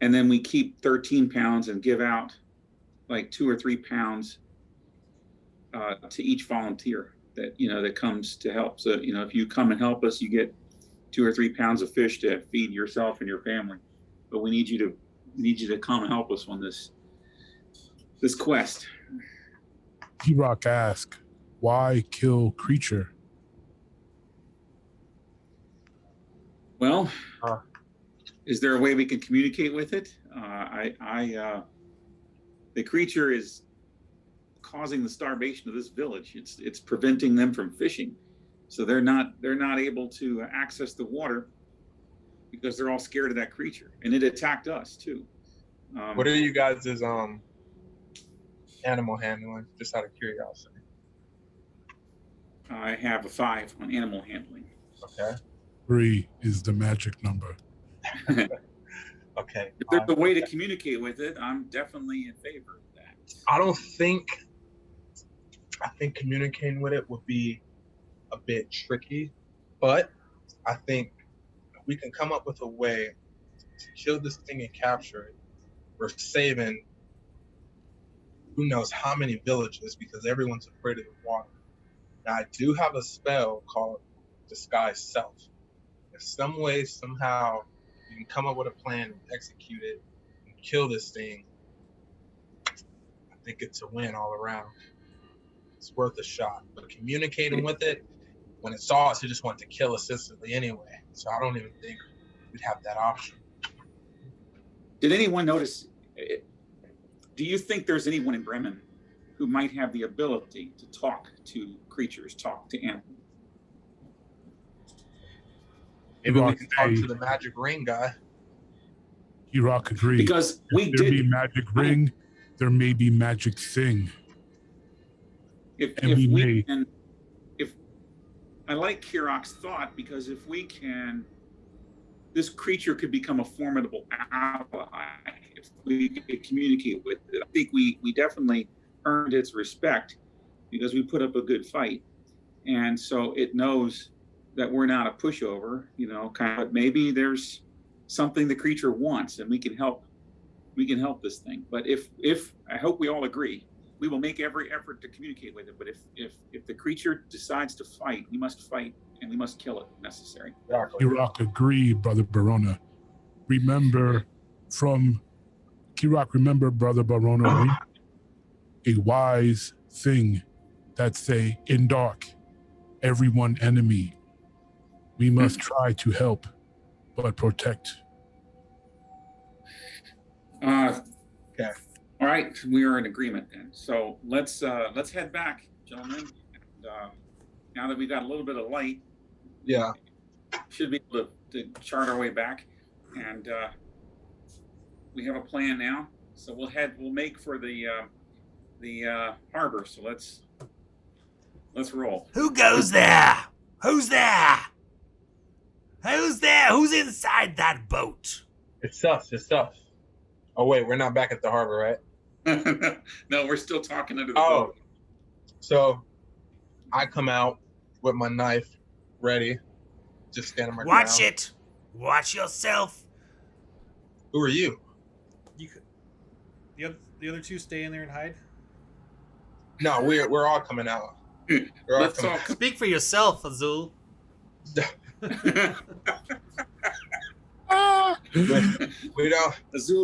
And then we keep 13 pounds and give out like 2 or 3 pounds to each volunteer that comes to help. So, if you come and help us, you get 2 or 3 pounds of fish to feed yourself and your family. But we need you to come and help us on this quest. Kirock ask, why kill creature? Well, is there a way we can communicate with it? The creature is causing the starvation of this village. It's preventing them from fishing, so they're not able to access the water because they're all scared of that creature, and it attacked us too. What are you guys' animal handling? Just out of curiosity. I have a 5 on animal handling. Okay. 3 is the magic number. Okay. If there's a way to communicate with it, I'm definitely in favor of that. I think communicating with it would be a bit tricky, but I think we can come up with a way to kill this thing and capture it. We're saving who knows how many villages because everyone's afraid of the water. Now, I do have a spell called Disguise Self. If some way, somehow, you can come up with a plan and execute it and kill this thing, I think it's a win all around. It's worth a shot. But communicating with it, when it saw us, it just wanted to kill us instantly anyway. So I don't even think we'd have that option. Did anyone notice? Do you think there's anyone in Bremen who might have the ability to talk to creatures, talk to animals? Maybe we can talk to the magic ring guy. Kirock agreed. Because if there be magic ring, there may be magic thing. If I like Kirock's thought, because if we can, this creature could become a formidable ally if we could communicate with it. I think we definitely earned its respect because we put up a good fight, and so it knows that we're not a pushover. Kind of maybe there's something the creature wants, and we can help this thing. But if I hope we all agree, we will make every effort to communicate with it. But if the creature decides to fight, we must fight, and we must kill it if necessary. Kirock agreed, Brother Barona. Remember, Brother Barona, a wise thing that say, in dark, everyone enemy. We must try to help, but protect. Okay. All right, we are in agreement then. So let's head back, gentlemen. And, now that we've got a little bit of light, yeah, should be able to chart our way back, and we have a plan now. So we'll make for the harbor. So let's roll. Who goes there? Who's there? Who's there? Who's inside that boat? It's us. Oh wait, we're not back at the harbor, right? No, we're still talking under the boat. So I come out with my knife ready, just standing my ground. Watch it. Watch yourself. Who are you? The other two stay in there and hide. No, we're all coming out. Let's all Speak for yourself, Azul. we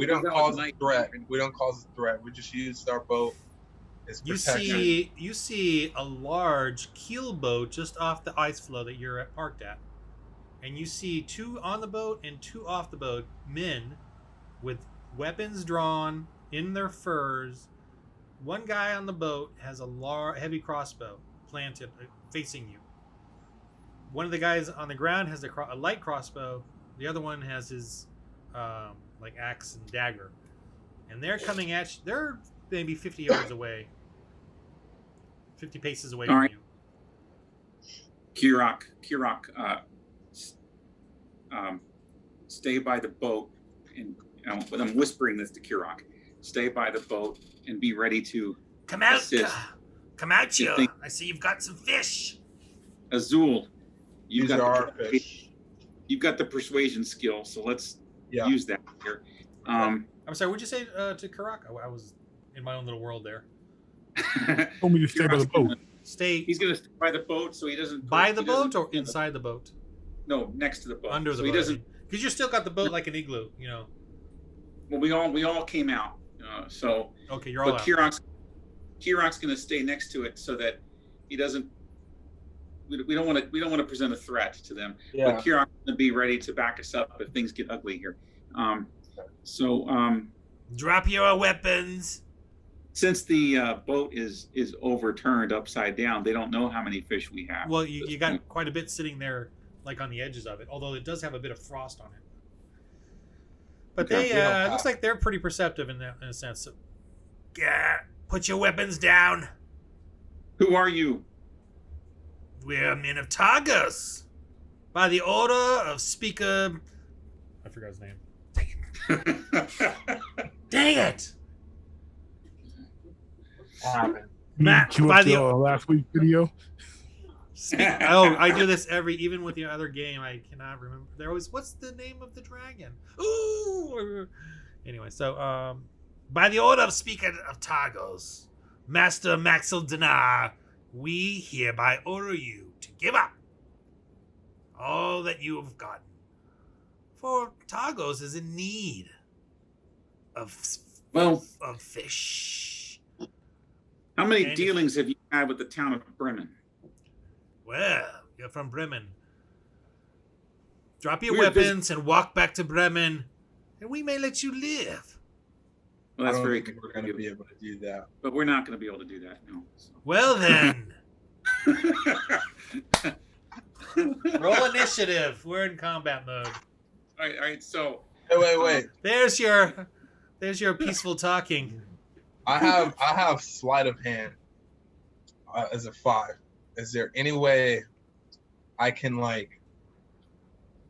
don't cause a threat. Knife. We don't cause a threat. We just use our boat as protection. You see a large keel boat just off the ice floe that you're parked at, and you see 2 on the boat and 2 off the boat, men with weapons drawn in their furs. One guy on the boat has a heavy crossbow planted facing you. One of the guys on the ground has a light crossbow. The other one has his like axe and dagger, and they're coming at you. They're maybe 50 yards away, 50 paces away All from right. you. Kirock, stay by the boat, and I'm whispering this to Kirock. Stay by the boat and be ready to Come out, assist. come out, You you. think- I see you've got some fish. Azul, you've These are our got fish. you've got the persuasion skill, so let's Yeah. use that here. I'm sorry. What'd you say to Karak? I was in my own little world there. Told me to stay by the boat. Stay He's gonna stay by the boat so he doesn't by the he doesn't- boat or inside the boat? No, next to the boat. Under the so boat. he doesn't. Because you still got the boat like an igloo, you know. Well, we all came out. So, Okay, you're all but out. Kirock's gonna stay next to it so that he doesn't. We don't want to present a threat to them. Yeah. But Kirock's gonna be ready to back us up if things get ugly here. Drop your weapons. Since the boat is overturned upside down, they don't know how many fish we have. Well, you got quite a bit sitting there, like on the edges of it. Although it does have a bit of frost on it. But Okay. it looks like they're pretty perceptive in a sense. So, Yeah, put your weapons down. Who are you? We're men of Targos. by the order of Speaker, I forgot his name. Dang it! Matt, You by up the- to last week's video? Oh, I do this even with the other game. I cannot remember. There was, what's the name of the dragon? Ooh. Anyway, so By the order of Speaker of Targos, Master Maxil Dinar, we hereby order you to give up all that you have gotten. For Targos is in need of fish. How many And- dealings have you had with the town of Bremen? Well, you're from Bremen. drop your We're busy- weapons and walk back to Bremen, and we may let you live. Well, that's I don't very think good. we're going to be able to do that. But we're not going to be able to do that. No. Well then, Roll initiative. We're in combat mode. All right. So Hey, wait. There's your peaceful talking. I have sleight of hand as a 5. Is there any way I can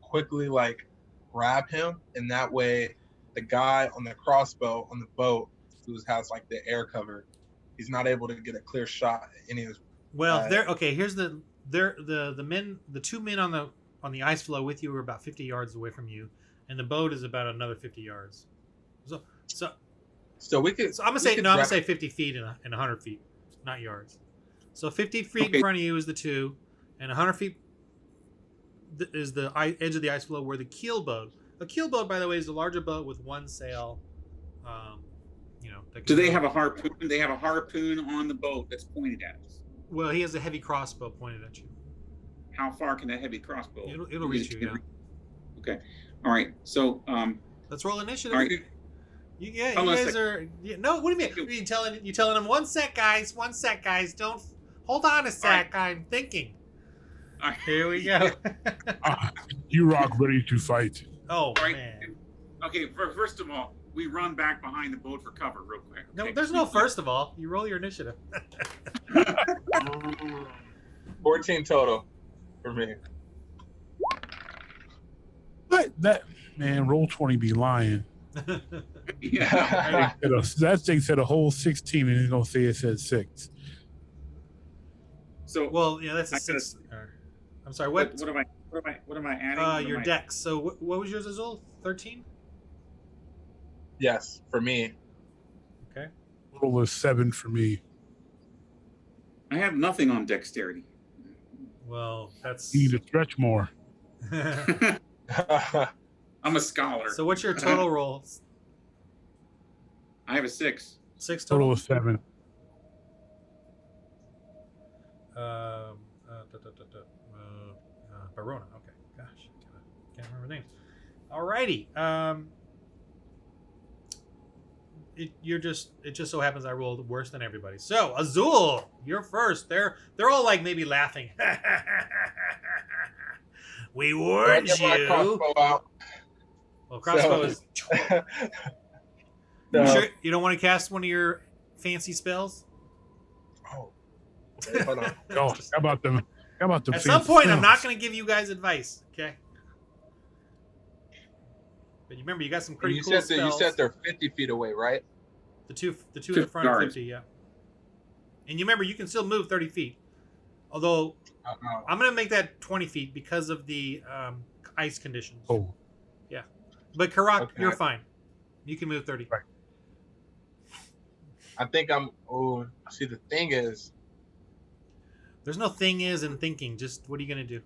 quickly grab him, and that way the guy on the crossbow on the boat who has the air cover, he's not able to get a clear shot at any of his. Well, there. Okay, here's the two men on the ice floe with you are about 50 yards away from you, and the boat is about another 50 yards. So we could. So I'm gonna we say could no. I'm gonna grab- say 50 feet and 100 feet, not yards. So 50 feet Okay. in front of you is the two, and 100 feet is the edge of the ice floe where the keel boat. A keel boat, by the way, is a larger boat with one sail. That do can they go- have a harpoon? They have a harpoon on the boat that's pointed at us. Well, he has a heavy crossbow pointed at you. How far can that heavy crossbow? It'll reach you. Yeah. Okay. All right. So Let's roll initiative. all right. You Hold on a guys sec. are. No, what do you mean? You telling them 1 sec, guys. 1 sec, guys. Don't hold on a sec. I'm thinking. All right. Here we go. You rock ready to fight. Oh All right. man. Okay. First of all, we run back behind the boat for cover real quick. No, okay? there's no first of all. You roll your initiative. 14 total for me. But that man, roll 20 be lying. Yeah. That thing said a whole 16, and he's gonna say it said 6. So Well, yeah, that's a I gotta- 6. I'm sorry. What? what am I adding? What am Your I- dex. So what was yours, Azul? 13. Yes, for me. Okay. Total is 7 for me. I have nothing on dexterity. Well, that's. You need to stretch more. I'm a scholar. So what's your total roll? I have a 6. 6 Total total. is 7. Barona. Okay. Gosh, can't remember names. Alrighty. it just so happens I rolled worse than everybody. So Azul, you're first. They're all like maybe laughing. We I warned get my you. crossbow out. Well, crossbow is. You So- sure you don't want to cast one of your fancy spells? Oh, wait, hold on. Oh, how about them? How about them? At some point, I'm not going to give you guys advice, okay? But you remember, you got some pretty You cool said that you spells. said they're 50 feet away, right? The two in the front are yards. 50, yeah. And you remember, you can still move 30 feet. Although, I'm going to make that 20 feet because of the ice conditions. Oh, But Kirock, Okay. you're fine. You can move 30. Right. I think I'm. Oh, see, the thing is, There's no thing is in thinking. Just what are you going to do?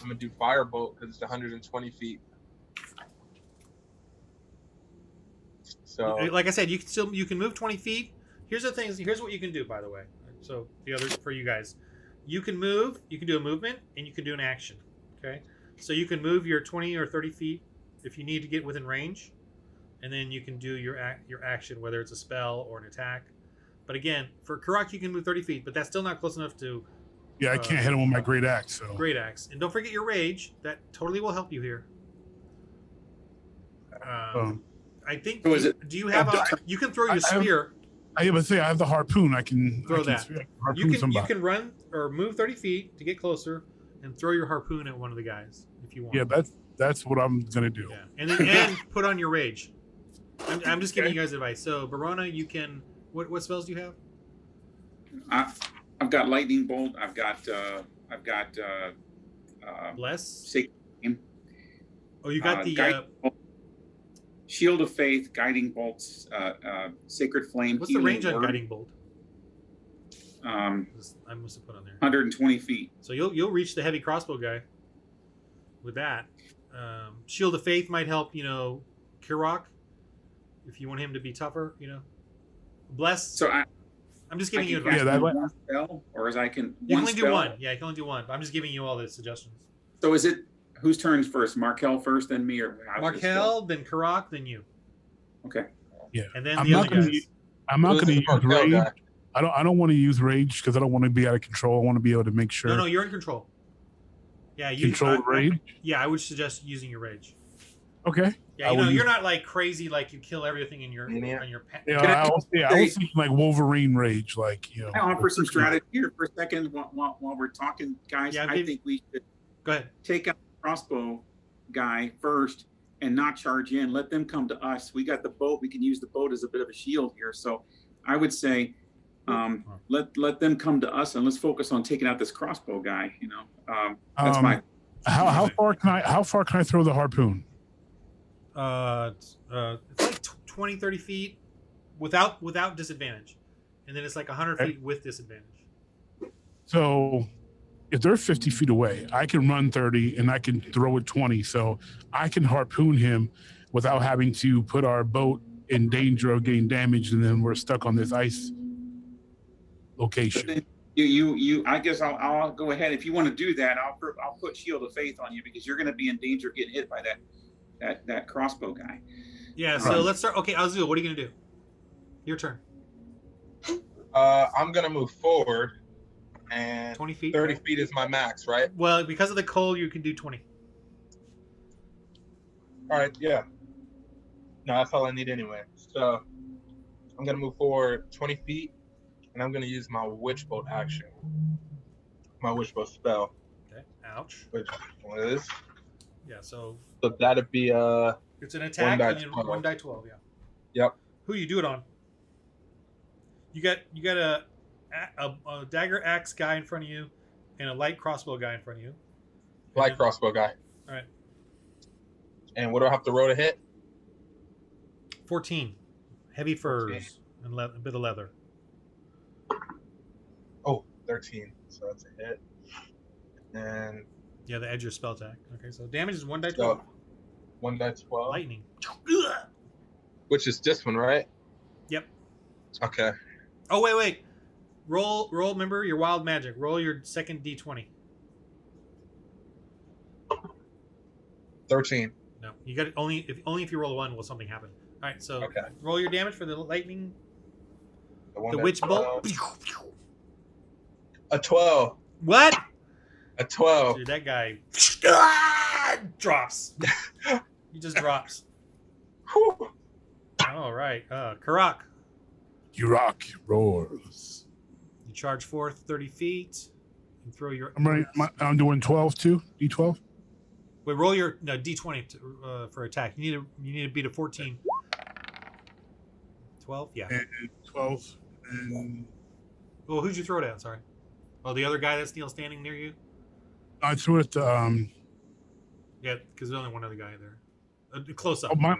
I'm gonna do firebolt because it's 120 feet. So Like I said, you can move 20 feet. Here's the things. Here's what you can do, by the way. So the other for you guys, you can move. You can do a movement, and you can do an action. Okay, so you can move your 20 or 30 feet if you need to get within range, and then you can do your action, whether it's a spell or an attack. But again, for Kirock, you can move 30 feet, but that's still not close enough to yeah, I can't hit him with my great axe. So Great Axe. And don't forget your rage. That totally will help you here. I think. So is it- Do you have you can throw your I have- spear. I even say I have the harpoon. I can Throw I can that. harpoon You can somebody. run or move 30 feet to get closer and throw your harpoon at one of the guys if you want. Yeah, that's what I'm gonna do. Yeah. And then put on your rage. I'm just giving you guys advice. So Barona, you can. What spells do you have? I've got lightning bolt. I've got Bless. sacred flame, Oh, you got the. guiding bolt, shield of faith, guiding bolts, sacred flame. What's the healing range on word, guiding bolt? I must have put on there. 120 feet. So you'll reach the heavy crossbow guy with that. Shield of Faith might help, Kirock, if you want him to be tougher, Bless. So I'm just I giving you can advice. cast Yeah, that one spell, or as I can You can one only do spell? one. Yeah, you can only do one. But I'm just giving you all the suggestions. So is it whose turns first? Markel first, then me, or how does this go? Markel, then Kirock, then you, Okay. Yeah. and then I'm the not other gonna guys. I'm not This gonna is use Markel rage. guy. I don't want to use rage because I don't want to be out of control. I want to be able to make sure No, you're in control. Yeah, you control rage. Yeah, I would suggest using your rage. Okay. Yeah, I will you're use- not like crazy, like you kill everything in your Yeah. on your. Yeah, Can I I was thinking like Wolverine rage, like I offer some strategy here for a second while we're talking, guys. Yeah, I think we should Go ahead. take out the crossbow guy first and not charge in. Let them come to us. We got the boat. We can use the boat as a bit of a shield here. So I would say let them come to us and let's focus on taking out this crossbow guy. That's my. How far can I throw the harpoon? It's like 20, 30 feet without disadvantage, and then it's like 100 Okay. feet with disadvantage. So if they're 50 feet away, I can run 30 and I can throw it 20. So I can harpoon him without having to put our boat in danger of getting damaged, and then we're stuck on this ice location. You. I guess I'll go ahead. If you want to do that, I'll put Shield of Faith on you because you're going to be in danger of getting hit by that crossbow guy. Yeah. So let's start. Okay, Azul, what are you gonna do? Your turn. I'm gonna move forward, and 20 feet. 30 feet is my max, right? Well, because of the cold, you can do 20. All right, yeah. No, that's all I need anyway. So I'm gonna move forward 20 feet, and I'm gonna use my witch bolt action, my witch bolt spell, Okay. Ouch. which one is. Yeah. So So that'd be it's an attack die and then 12. 1 die 12. Yeah. Yep. Who you do it on? You got a dagger axe guy in front of you, and a light crossbow guy in front of you. light crossbow guy. All right. And what do I have to roll to hit? 14. Heavy furs and a bit of leather. Oh, 13. So that's a hit. And Yeah, the edge of your spell attack. Okay, so damage is 1 die so 12. 1 die 12, Lightning. which is this one, right? Yep. Okay. Oh wait. Roll. Remember your wild magic. Roll your second d20. 13. No, you got it. Only if you roll a 1 will something happen. right, so Okay. roll your damage for the lightning, one the that- witch bolt. A 12. What? A 12. Dude, that guy drops. He just drops. Whew. All right, Kirock. Kirock roars. You charge forth 30 feet. And throw your. I'm doing 12 too. D12. Wait, roll your D20 for attack. You need to beat a 14. 12, yeah. And 12 and Well, who'd you throw it at? Sorry. Oh, the other guy that's still standing near you. I threw it. Yeah, because there's only one other guy there. Close up. Oh, my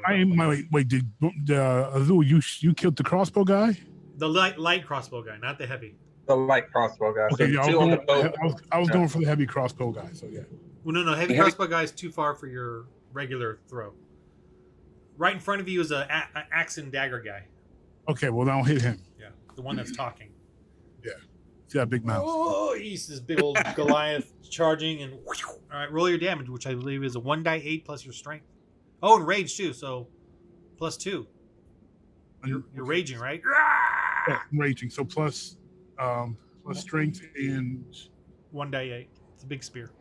wait. Did Azul? You killed the crossbow guy? The light crossbow guy, not the heavy. The light crossbow guy. Okay, So yeah, two on the boat. I was going for the heavy crossbow guy. So yeah. Well, no, heavy crossbow guy is too far for your regular throw. Right in front of you is a axe and dagger guy. Okay, well, I'll hit him. Yeah, the one that's talking. See that big mouth. Oh, he's this big old Goliath charging and. All right, roll your damage, which I believe is a 1d8 plus your strength. Oh, and rage too, so +2. You're raging, right? Yeah, I'm raging. So plus strength and 1d8. It's a big spear.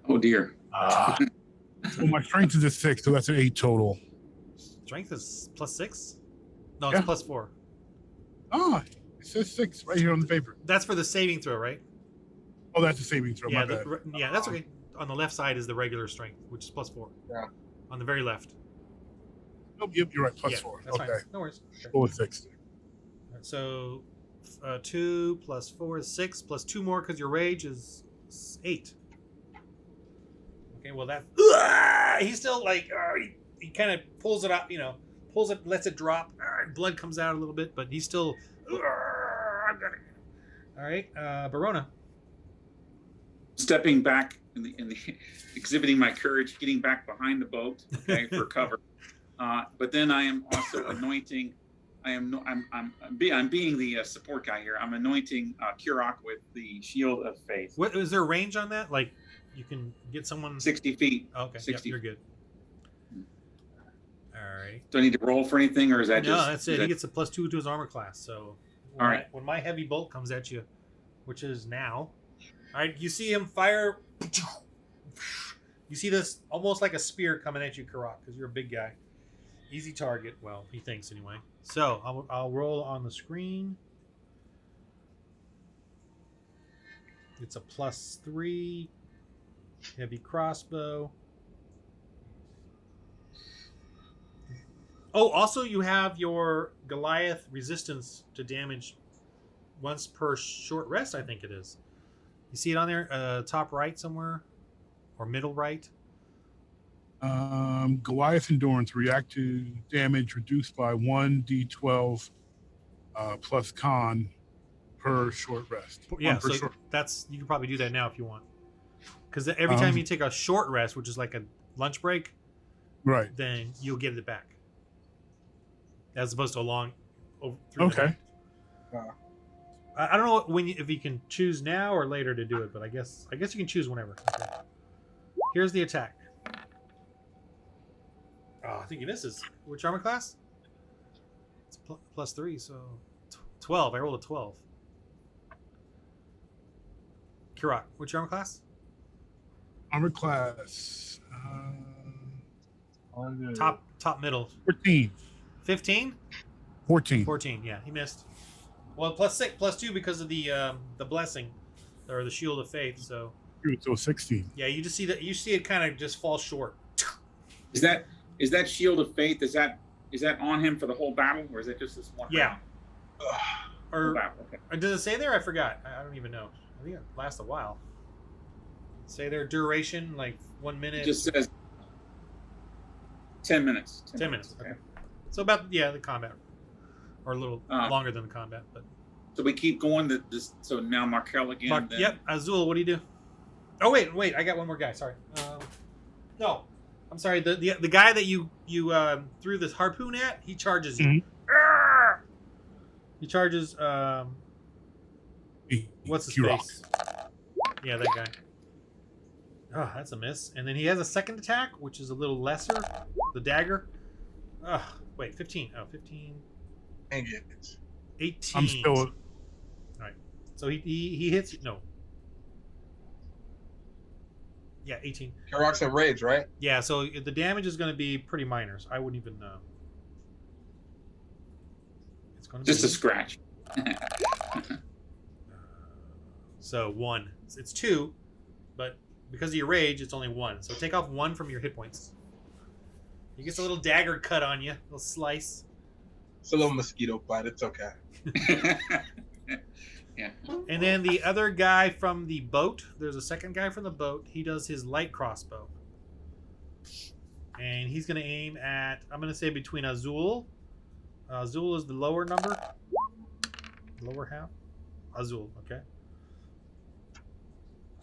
Oh dear. well, my strength is a 6, so that's an 8 total. Strength is +6? No, it's Yeah. +4. It says 6 right here on the paper. That's for the saving throw, right? Oh, that's a saving throw. Yeah, My bad. yeah, that's okay. On the left side is the regular strength, which is +4. Yeah. On the very left. Oh, yep, you're right. Plus Yeah, 4. that's Okay. fine. No worries. Sure. Go with 6. So 2 plus 4 is 6, plus 2 more because your rage is 8. Okay, well that he's still like he kind of pulls it up, pulls it, lets it drop. Blood comes out a little bit, but he's still. All right, Barona. Stepping back in the exhibiting my courage, getting back behind the boat, okay, for cover. But then I am also anointing. I'm being the support guy here. I'm anointing Kirock with the shield of faith. What is there a range on that? Like, you can get someone 60 feet. Okay, 60. Yep, you're good. All right. Do I need to roll for anything, or is that No, just? that's it. He gets a +2 to his armor class. So, All right. when my heavy bolt comes at you, which is now, all right, you see him fire. You see this almost like a spear coming at you, Kirock, because you're a big guy. Easy target. Well, he thinks anyway. So I'll roll on the screen. It's a +3. Heavy crossbow. Oh, also you have your Goliath resistance to damage once per short rest, I think it is. You see it on there, top right somewhere? Or middle right? Goliath endurance react to damage reduced by 1d12 plus con per short rest. Yeah, One per so short. that's you can probably do that now if you want. Because every time you take a short rest, which is like a lunch break, Right. then you'll get it back. As opposed to a long. Okay. I don't know if you can choose now or later to do it, but I guess you can choose whenever. Okay. Here's the attack. Oh, I think he misses. Which armor class? It's +3, so 12. I rolled a 12. Kirock, which armor class? Armor class. Top middle. 14. 15? 14. 14, yeah, he missed. Well, +2 because of the blessing, or the shield of faith. So So 16. yeah, you just see that. You see it kind of just fall short. Is that shield of faith? Is that on him for the whole battle, or is it just this one? Yeah. Round? Or, Whole battle, okay. or does it say there? I forgot. I don't even know. I think it lasts a while. Say their duration, like 1 minute. It just says 10 minutes. 10 minutes. Okay. So about the combat, or a little longer than the combat, but. So we keep going. So now Markel again. Then... Yep. Azul, what do you do? Oh wait! I got one more guy. Sorry. No, I'm sorry. The guy that you threw this harpoon at, he charges you. Mhm. He charges. What's his Kirock. face? Yeah, that guy. Oh, that's a miss. And then he has a second attack, which is a little lesser. The dagger. Wait, 15. Oh, 15. Dang it. 18. I'm still. All right. So he hits. No. Yeah, 18. Kirock's in rage, right? Yeah, so the damage is going to be pretty minor. So I wouldn't even know. It's going to Just be a scratch. so 1. It's 2, but because of your rage, it's only 1. So take off 1 from your hit points. He gets a little dagger cut on you, a little slice. It's a little mosquito bite. It's okay. Yeah. And then the other guy from the boat, there's a second guy from the boat. He does his light crossbow. And he's going to aim at, I'm going to say between Azul. Azul is the lower number. Lower half. Azul, okay.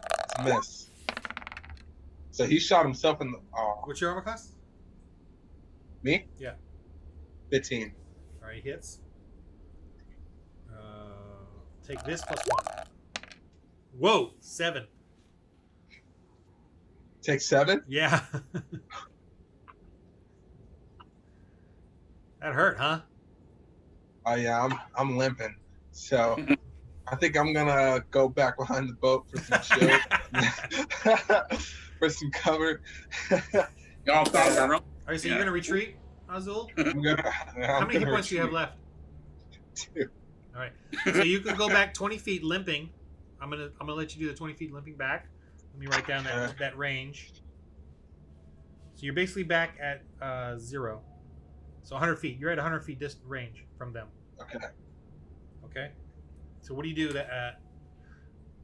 It's a miss. So he shot himself in the. Oh, What's your armor class? me? Yeah. 15. All right, hits. Take this plus 1. Whoa, 7. Take 7? Yeah. That hurt, huh? Oh yeah, I'm limping. So I think I'm gonna go back behind the boat for some shield, for some cover. Y'all thought All right, so Yeah. you're gonna retreat, Azul? I'm gonna, How many hit points do you have left? 2. All right, so you could go back 20 feet limping. I'm gonna let you do the 20 feet limping back. Let me write down that range. So you're basically back at 0. So 100 feet. You're at 100 feet distant range from them. Okay. Okay. So what do you do?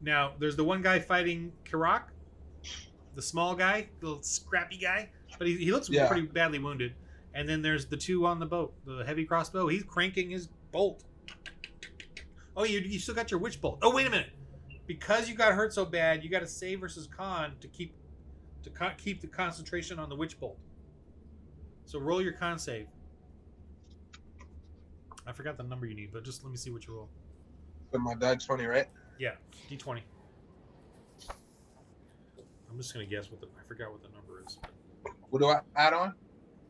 Now there's the one guy fighting Kirock, the small guy, the little scrappy guy, but he looks pretty badly wounded. And then there's the 2 on the boat, the heavy crossbow. He's cranking his bolt. Oh, you still got your witch bolt. Oh, wait a minute. Because you got hurt so bad, you got to save versus con to keep the concentration on the witch bolt. So roll your con save. I forgot the number you need, but just let me see what you roll. So my die 20, right? Yeah, D20. I'm just gonna guess I forgot what the number is. What do I add on?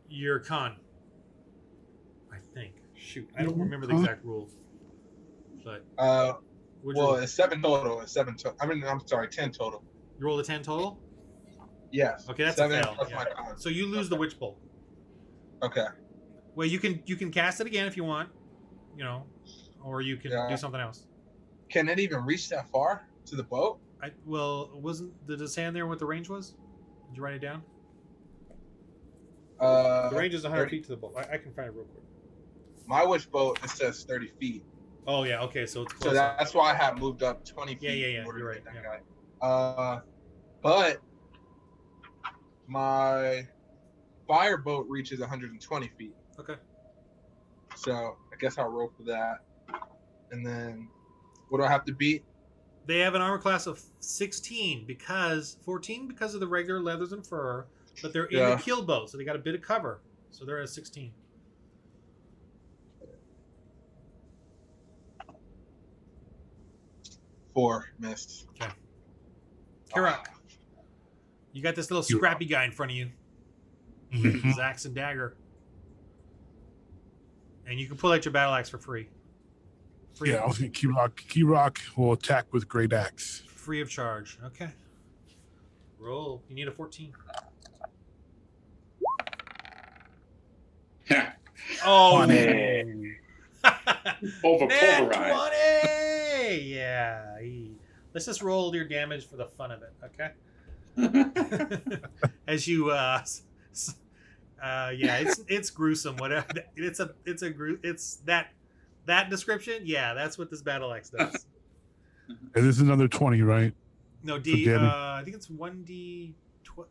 Your con. I think. Shoot, I don't remember the exact rule. But Well, it's 7 total. It's 7 total. I mean, I'm sorry, 10 total. you rolled a 10 total. Yes. Okay, that's 7 a fail. plus Yeah. my con. So you lose the witch bolt. Okay. Well, you can cast it again if you want, or you can do something else. Can it even reach that far to the boat? Did it say on there what the range was? Did you write it down? The The range is 100 feet to the boat. I can find it real quick. My witch boat, it says 30 feet. Oh yeah, okay, so it's close. So that's why I have moved up 20 feet. Yeah, in order you're to right, get that guy. But my fire boat reaches 120 feet. Okay. So I guess I'll roll for that. And then what do I have to beat? They have an armor class of 16 14 because of the regular leathers and fur, but they're in the kill boat, so they got a bit of cover. So they're at 16. Four missed. Okay. Kirock, you got this little scrappy guy in front of you. Mhm. His axe and dagger. And you can pull out your battle axe for free. Yeah, I was going to Kirock will attack with Great Axe. Free of charge. Okay. Roll. You need a 14. Oh, Man. Nat Pulverized. 20! Yeah. Let's just roll your damage for the fun of it, okay? As you, it's gruesome. Whatever. It's that description. Yeah, that's what this battle axe does. And this is another 20, right? No, For D. damage. I think it's 1d12.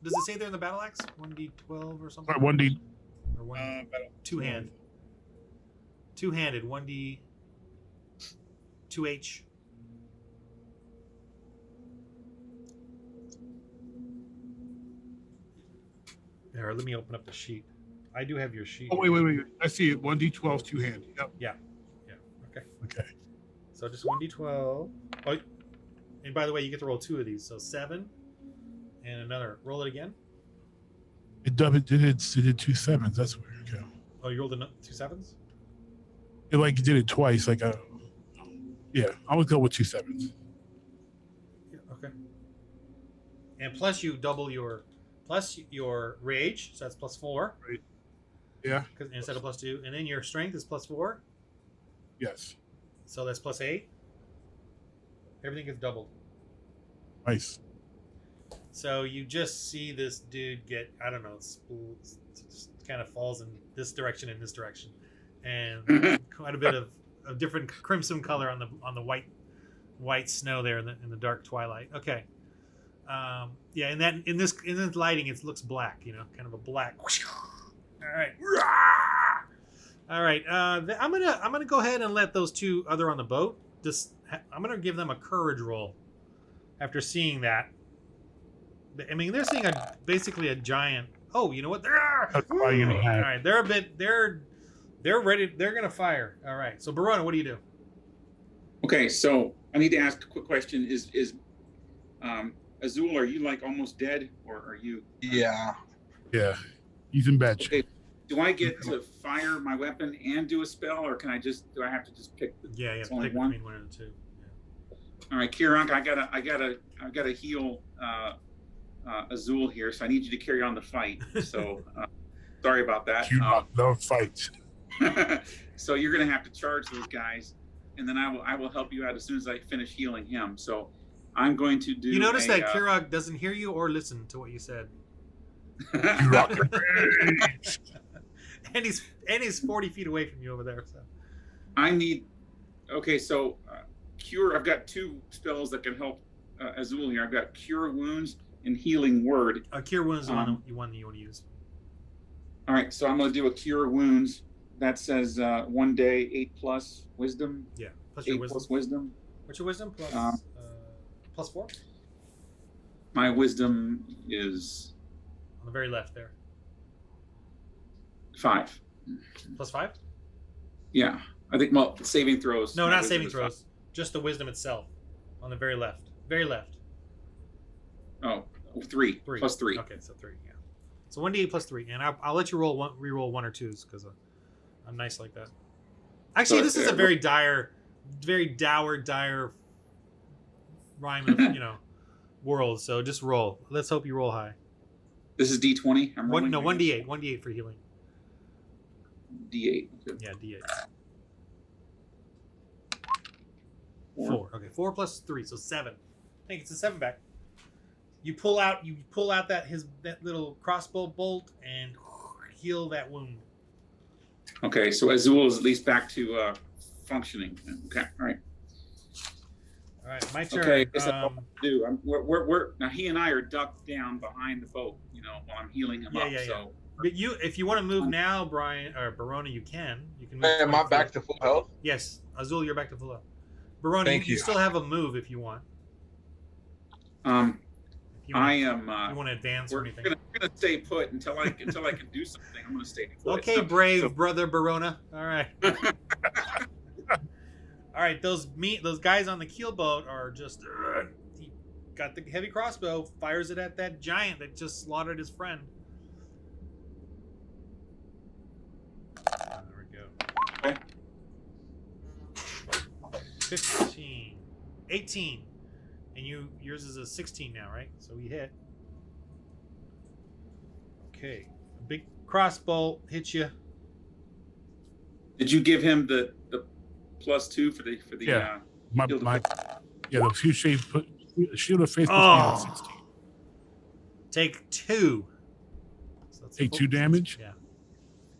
Does it say there in the battle axe? 1d12 or something? Right, 1D. Or one two-hand. Two-handed. 1d. 2h. There, let me open up the sheet. I do have your sheet. Oh, wait. I see it. 1D12 two-handed. Yep. Yeah. Okay. Okay. So just 1d12. Oh, and by the way, you get to roll 2 of these. So 7 And another. Roll it again. It did 2 7s. That's weird. Okay. Oh, you rolled a 2 7s? It like did it twice. Like yeah, I would go with 2 7s. Yeah, okay. And plus you double your rage, so that's +4. Right. Yeah. Instead of +2, and then your strength is +4, Yes. so that's +8. Everything gets doubled. Nice. So you just see this dude get, I don't know, it's just kind of falls in this direction and this direction, and quite a bit of a different crimson color on the white snow there in the dark twilight. Okay. Yeah, and in this lighting, it looks black. Kind of a black. All right. All right. I'm gonna go ahead and let those two other on the boat. I'm gonna give them a courage roll. After seeing that, I mean, they're seeing basically a giant. Oh, you know what? All right. They're a bit. They're ready. They're gonna fire. All right. So Barona, what do you do? Okay, so I need to ask a quick question. Is Azul, are you like almost dead, or are you? Yeah. Yeah. He's in bed. Okay. Do I get to fire my weapon and do a spell, or do I have to just pick? Yeah. Only Pick one. between one of the two. Yeah. All right, Kirock, I gotta heal Azul here, so I need you to carry on the kight. So sorry about that. No fight. So you're gonna have to charge those guys, and then I will help you out as soon as I finish healing him. So I'm going to do. You notice that Kirock doesn't hear you or listen to what you said. and he's 40 feet away from you over there. So I need. Okay, so cure. I've got 2 spells that can help Azul here. I've got Cure Wounds and Healing Word. Cure Wounds is the one you want to use. All right, so I'm going to do a Cure Wounds. That says 1 day 8+ Wisdom. Yeah, plus your 8 wisdom. plus Wisdom. What's your wisdom? Plus 4? My Wisdom is On the very left there. 5. Plus 5? Yeah, I think. Well, saving throws. No, my not wisdom saving is throws. Just the wisdom itself. On the very left. Very left. 5. Oh, 3. 3. Plus 3. Okay, so 3. Yeah. So 1d8 plus 3, and I'll let you re-roll 1 or 2s because I'm nice like that. Actually, this is a very dour rhyme of world. So just roll. Let's hope you roll high. This is D20. I'm rolling. 1d8. 1d8 for healing. D8. Okay. Yeah, d8. 4. Okay, 4 plus 3, so 7. I think it's a 7 back. You pull out that little crossbow bolt and heal that wound. Okay, so Azul is at least back to functioning. Okay, all right. All right, my turn. Okay, guess that's what I'm gonna do. We're now. He and I are ducked down behind the boat, while I'm healing him up. Yeah. So, But if you want to move now, Brian or Barona, you can. You can move. Am I 20 back feet. to full health? Yes, Azul, you're back to full health. Barona, Thank you you. still have a move if you want. If you want I am. you want to advance or We're anything? gonna stay put until I can do something. I'm gonna stay put. Okay, brave brother Barona. All right. All right, those guys on the keelboat are just. He got the heavy crossbow, fires it at that giant that just slaughtered his friend. There we go. Okay. 15, 18, and yours is a 16 now, right? So we hit. Okay, a big crossbow hits you. Did you give him the +2 for the? Yeah. Shield The shield of faith Oh. 16. Take 2. So that's Take 2 damage. Yeah,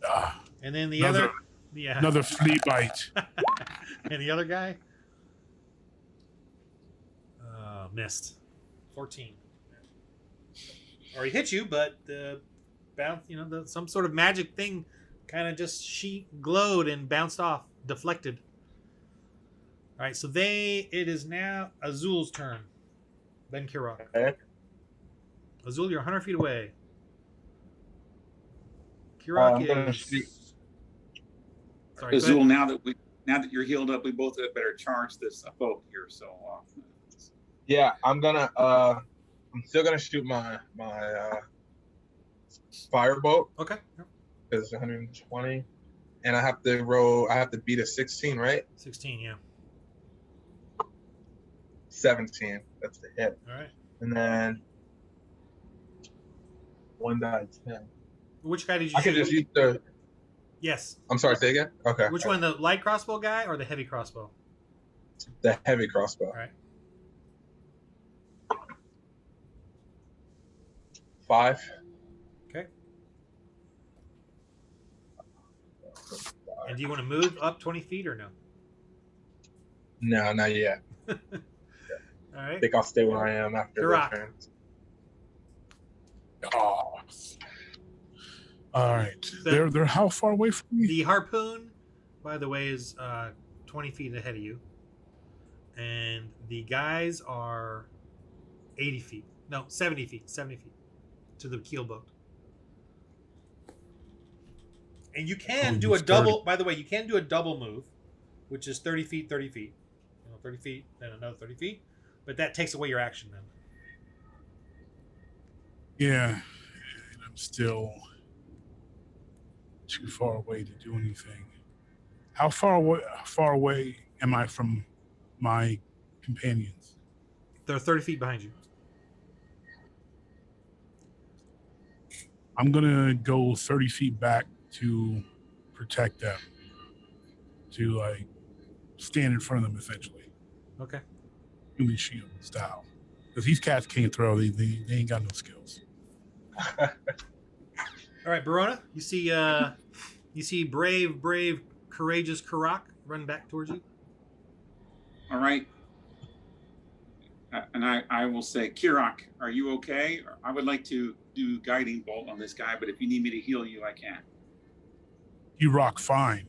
Ah, and then the Another- other, yeah, another flea bite. and the other guy, missed. 14. Or he hit you, but the bounce, some sort of magic thing, kind of just glowed and bounced off, deflected. All right, so it is now Azul's turn. Then Kirock. Okay. Azul, you're 100 feet away. I'm Kirock gonna is. shoot. Sorry, go Azul, ahead. now that you're healed up, we both better charge this boat here. So. Yeah, I'm gonna I'm still gonna shoot my firebolt Okay. Yep. because it's 120, and I have to roll. I have to beat a 16, right? 16. Yeah. 17. That's the hit, All right. and then 1 die 10. Which guy did you I shoot? can just use the. Yes. I'm sorry, say again. Okay. Which one, the light crossbow guy or the heavy crossbow? The heavy crossbow. All right. 5. Okay. And do you want to move up 20 feet or no? No, not yet. All right. I think I'll stay where I am after Kirock. the turn. Oh. All right. They're how far away from me? The harpoon, by the way, is 20 feet ahead of you. And the guys are 80 feet. No, 70 feet. 70 feet to the keel boat. And you can do a double, by the way, you can do a double move, which is 30 feet, 30 feet. 30 feet, then another 30 feet. But that takes away your action then. Yeah. And I'm still too far away to do anything. How far away am I from my companions? They're 30 feet behind you. I'm gonna go 30 feet back to protect them. To like stand in front of them essentially. Okay. Human shield style. Because these cats can't throw, they ain't got no skills. All right, Barona, you see brave, courageous Kirock run back towards you. All right. And I will say, Kirock, are you okay? I would like to do guiding bolt on this guy, but if you need me to heal you, I can. You rock fine.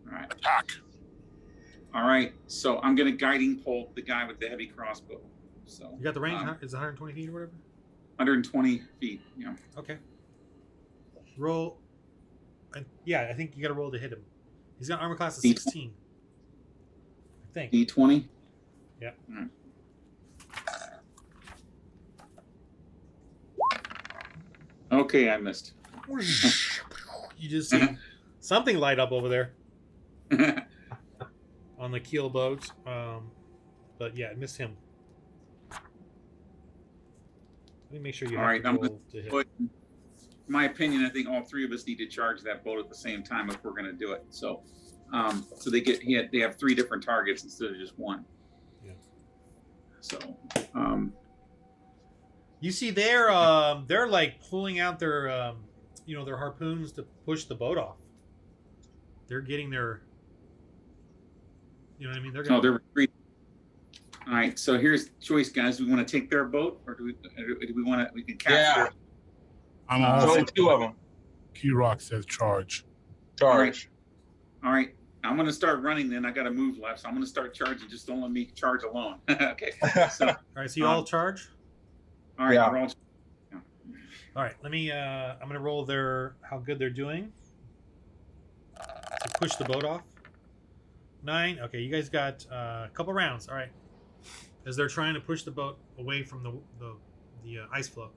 All right. Attack. All right. So I'm going to guiding bolt the guy with the heavy crossbow. So You got the range? It's 120 feet or whatever? 120 feet. Yeah. Okay. Roll. Yeah, I think you got to roll to hit him. He's got armor class of 16. I think. D20. Yeah. All right. Okay, I missed. You just see something light up over there on the keel boat. But yeah, I missed him. Let me make sure you All have right, to I'm roll to hit. But in my opinion, I think all three of us need to charge that boat at the same time if we're going to do it. So, so they have 3 different targets instead of just 1. Yeah. So, You see, they're like pulling out their their harpoons to push the boat off. They're getting their, you know what I mean? they're retreating. All right. So here's the choice, guys. Do we want to take their boat, or do we want to? We can capture. Yeah. it? I'm There's also only 2 of them. Kirock says charge. Charge. All right. I'm going to start running. Then I got to move left, so I'm going to start charging. Just don't let me charge alone. Okay. So, All right, so you all charge. all right. Yeah. We're all, All right, let me. I'm gonna roll how good they're doing to push the boat off. 9. Okay, you guys got a couple rounds. All right, as they're trying to push the boat away from the ice floe.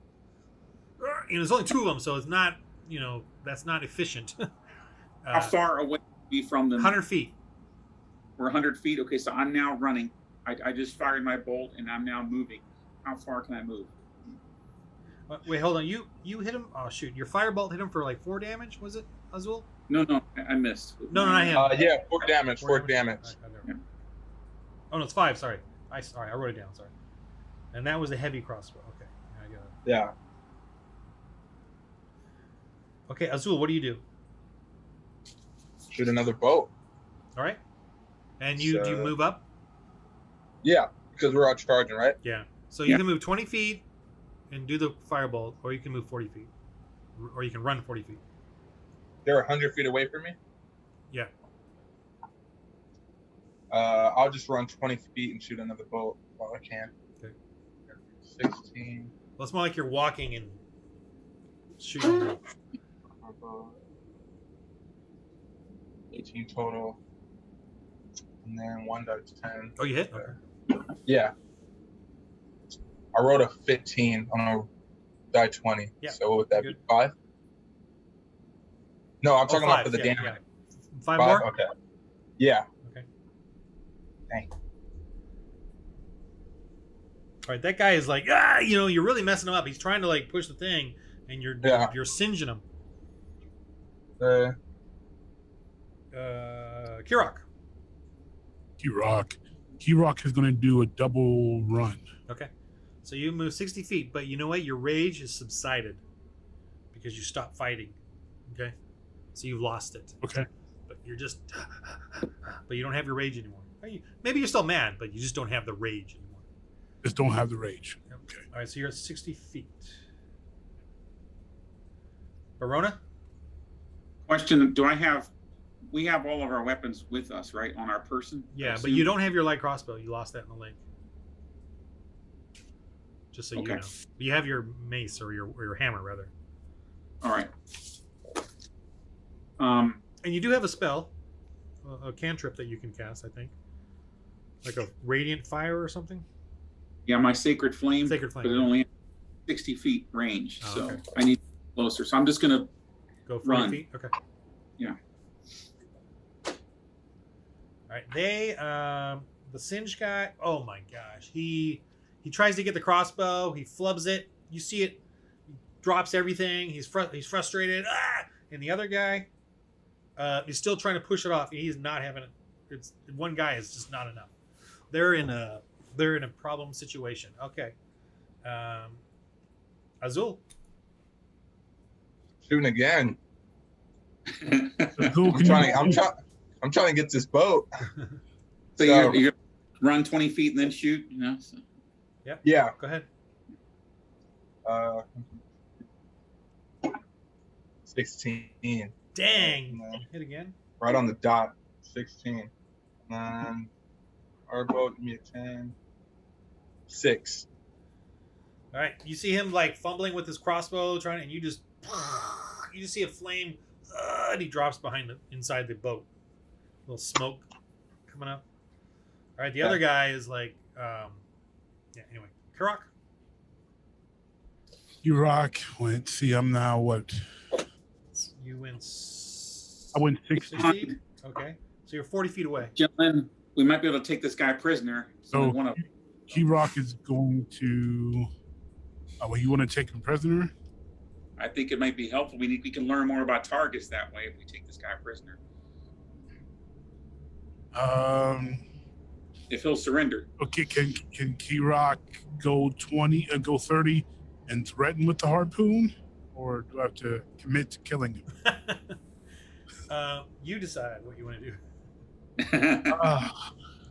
There's only 2 of them, so it's not that's not efficient. how far away are we from them? 100 feet. We're 100 feet. Okay, so I'm now running. I just fired my bolt, and I'm now moving. How far can I move? Wait, hold on. You hit him. Oh shoot! Your firebolt hit him for like 4 damage. Was it, Azul? No, I missed. No, not him. Yeah, 4 damage. 4 damage. All right, oh no, it's 5. Sorry. I wrote it down. Sorry. And that was a heavy crossbow. Okay, I got it. Yeah. Okay, Azul, what do you do? Shoot another boat. All right. And do you move up? Yeah, because we're out charging, right? Yeah. So you can move 20 feet and do the firebolt, or you can move 40 feet, or you can run 40 feet. They're 100 feet away from me. Yeah. I'll just run 20 feet and shoot another boat while I can. Okay. 16. Well, it's more like you're walking and shooting. 18 total. And then 1 dice 10. Oh, you hit? Okay. Yeah. I rolled a 15 on a die 20. Yeah, So what would that good. be? 5? No, I'm Oh, talking about for the yeah, damage. yeah. 5 more? Okay. Yeah. Okay. Dang. All right, that guy is like, you're really messing him up. He's trying to like push the thing, and you're singeing him. Kirock. Kirock is going to do a double run. Okay. So you move 60 feet, but you know what? Your rage has subsided because you stopped fighting. Okay. So you've lost it. Okay. But you're just, but you don't have your rage anymore. Maybe you're still mad, but you just don't have the rage anymore. Just don't have the rage. Yep. Okay. All right. So you're at 60 feet. Verona? Question: we have all of our weapons with us, right, on our person? Yeah, but you don't have your light crossbow. You lost that in the lake. Just so you Okay. know. You have your mace or your hammer, rather. All right. And you do have a spell, a cantrip that you can cast, I think. Like a radiant fire or something? Yeah, my sacred flame. Sacred flame. But it only has 60 feet range, Oh, so okay. I need closer. So I'm just gonna Go 40 run. feet? Okay. Yeah. All right. The Singe guy, oh my gosh. He tries to get the crossbow. He flubs it. You see it. He drops everything. He's frustrated. And the other guy is still trying to push it off. He's not having it. It's one guy is just not enough. They're in a problem situation. Okay. Azul. Shooting again. Who I'm can trying. you- I'm trying to get this boat. So you're run 20 feet and then shoot. So. Yeah. Go ahead. 16. Dang. No. Hit again. Right on the dot. 16. And our boat, give me a 10. 6. All right. You see him like fumbling with his crossbow, and you just see a flame, and he drops behind inside the boat. A little smoke coming up. All right. The other guy is like, anyway, Kirock. Kirock went. See, I'm now what? You went. I went 60. 60? Okay. So you're 40 feet away. Gentlemen, we might be able to take this guy prisoner. So one of Kirock is going to. You want to take him prisoner? I think it might be helpful. We can learn more about Targos that way if we take this guy prisoner. If he'll surrender. Okay. Can Kirock go 20? Go 30 and threaten with the harpoon, or do I have to commit to killing him? You decide what you want to do. Uh,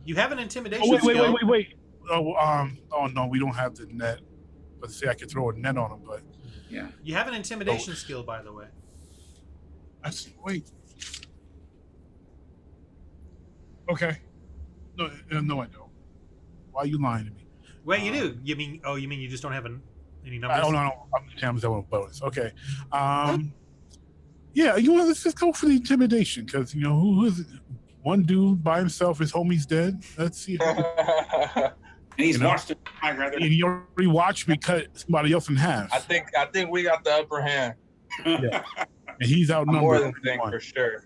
You have an intimidation Oh, skill. wait. Oh no, we don't have the net. Let's say I could throw a net on him, but Yeah. You have an intimidation skill, by the way. wait. Okay. No, I don't. Why are you lying to me? Wait, you do. You mean you just don't have any numbers? I don't know. I'm telling you bonus. Okay. Yeah, let's just go for the intimidation because who is it? One dude by himself. His homie's dead. Let's see. And he's watched it. I'd rather. And he already watched me cut somebody else in half. I think we got the upper hand. Yeah. And he's I'm outnumbered. more than think for sure.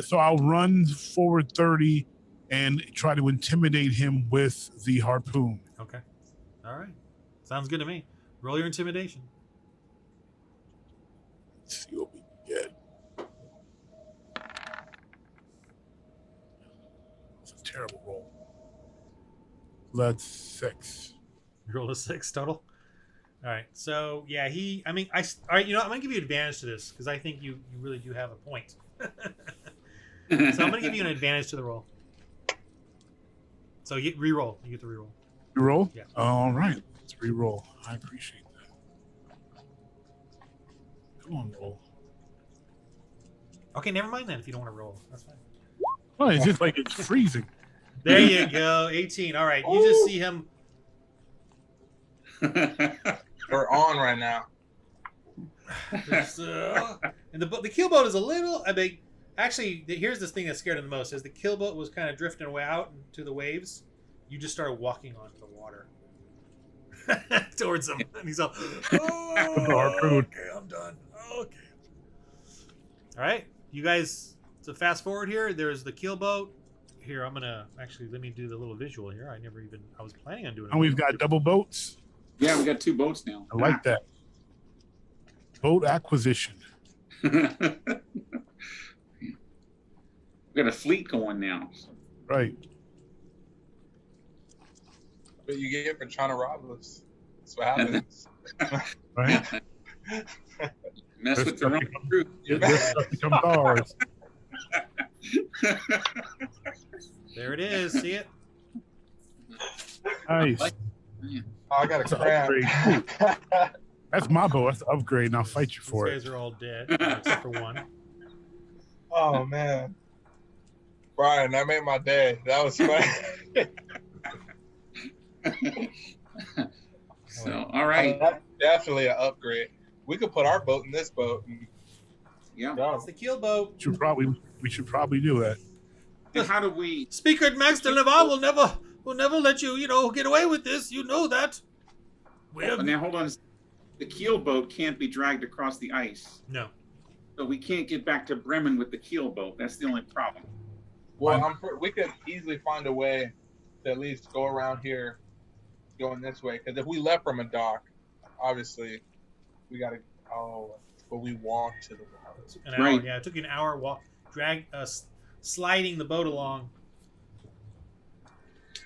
So I'll run forward 30 and try to intimidate him with the harpoon. Okay. All right. Sounds good to me. Roll your intimidation. Let's see what we can get. It's a terrible roll. That's 6. You rolled a 6 total. All right. So yeah, all right. I'm gonna give you advantage to this because I think you really do have a point. So I'm gonna give you an advantage to the roll. So you re-roll. You get to re-roll. Reroll? Yeah. All right. Let's re-roll. I appreciate that. Come on, roll. Okay, never mind then. If you don't want to roll, that's fine. Oh, it's just like it's freezing. There you go. 18. All right. You just see him. We're on right now. And the keelboat is a little. Actually, here's this thing that scared him the most: as the keelboat was kind of drifting away out into the waves, you just started walking onto the water. towards him, and he's all, the oh, harpoon. okay, I'm done. Okay. All right, you guys. So fast forward here. There's the keel boat. Here, I'm gonna actually let me do the little visual here. I was planning on doing it. And we've got double boats. Yeah, we got 2 boats now. I like that. Boat acquisition. We got a fleet going now. Right. But you get for trying to rob us. That's what happens. Right. Mess with the wrong crew. This stuff becomes ours. There it is. See it? Nice. Oh, I got That's a an crab. That's my boat. That's an upgrade, and I'll fight you These for guys it. are all dead except for one. Oh man, Brian, that made my day. That was funny. So, all right. That's definitely an upgrade. We could put our boat in this boat. And Yeah. go. It's the keel boat. We should probably do that. And how do we? Speaker Max de Navarre will never let you, get away with this. You know that. Now hold on. The keel boat can't be dragged across the ice, No. so we can't get back to Bremen with the keel boat. That's the only problem. Well, we could easily find a way to at least go around here, going this way. Because if we left from a dock, obviously, we got to. Oh, but we walked to the water. An hour. Right. Yeah, it took you an hour sliding the boat along.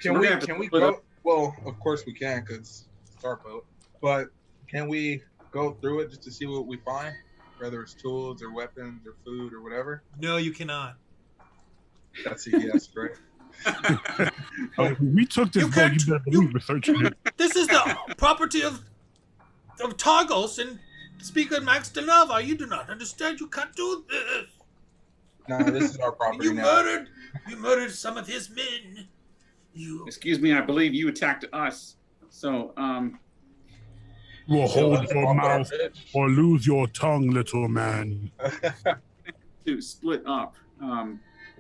Can we're we? gonna have to Can we split go? up. Well, of course we can, because it's our boat. But can we go through it just to see what we find, whether it's tools or weapons or food or whatever? No, you cannot. That's a yes, right? We took this You boat. can't- You better believe we're searching it. This is the property of Targos and Speaker Max de Navarre. You do not understand. You can't do this. No, this is our property You now. murdered some of his men. You Excuse me, I believe you attacked us. So, You will So hold let's your walk our mouth bitch. or lose your tongue, little man. to split up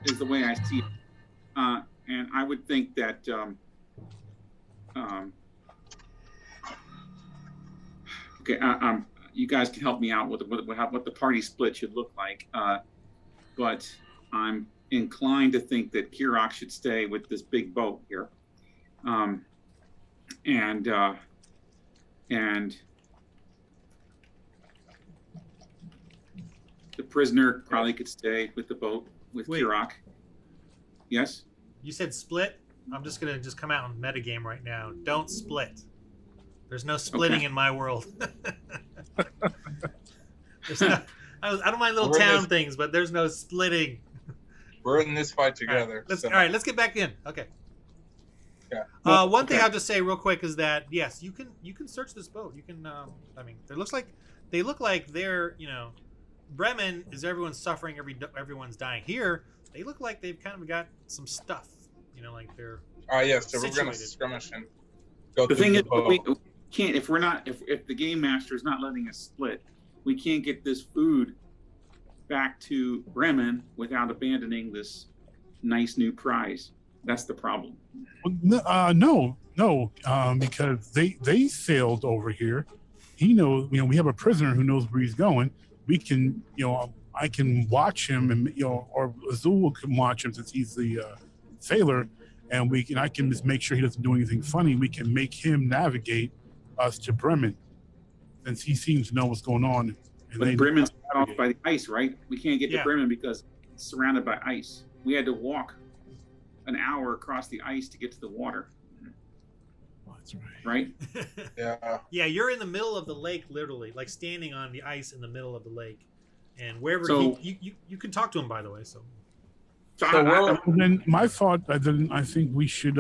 is the way I see it. And I would think that okay, you guys can help me out with what the party split should look like. But I'm inclined to think that Kirock should stay with this big boat here, and the prisoner probably could stay with the boat with Wait. Kirock. Yes. You said split? I'm just gonna come out and metagame right now. Don't split. There's no splitting in my world. There's no, I don't mind little We're town just- things, but there's no splitting. We're in this fight All right, together. all right, let's get back in. Okay. Yeah. One thing Okay. I'll just say real quick is that yes, you can search this boat. You can. I mean, they look like they're Bremen is everyone's suffering, everyone's dying. Here, they look like they've kind of got some stuff. Like they're. All right, yes. So we're gonna situated. skirmish and go The through thing the is, boat. we can't if the game master is not letting us split, we can't get this food back to Bremen without abandoning this nice new prize. That's the problem. No, because they sailed over here. He knows, we have a prisoner who knows where he's going. We can, I can watch him, and or Azul can watch him since he's the sailor, and I can just make sure he doesn't do anything funny. We can make him navigate us to Bremen, since he seems to know what's going on. And But Bremen's cut off by the ice, right? We can't get to Yeah. Bremen because it's surrounded by ice. We had to walk an hour across the ice to get to the water, That's right. right? Yeah. Yeah, you're in the middle of the lake, literally, like standing on the ice in the middle of the lake, and wherever So- you can talk to him, by the way. So So So I- we're- Well, then my thought, I think we should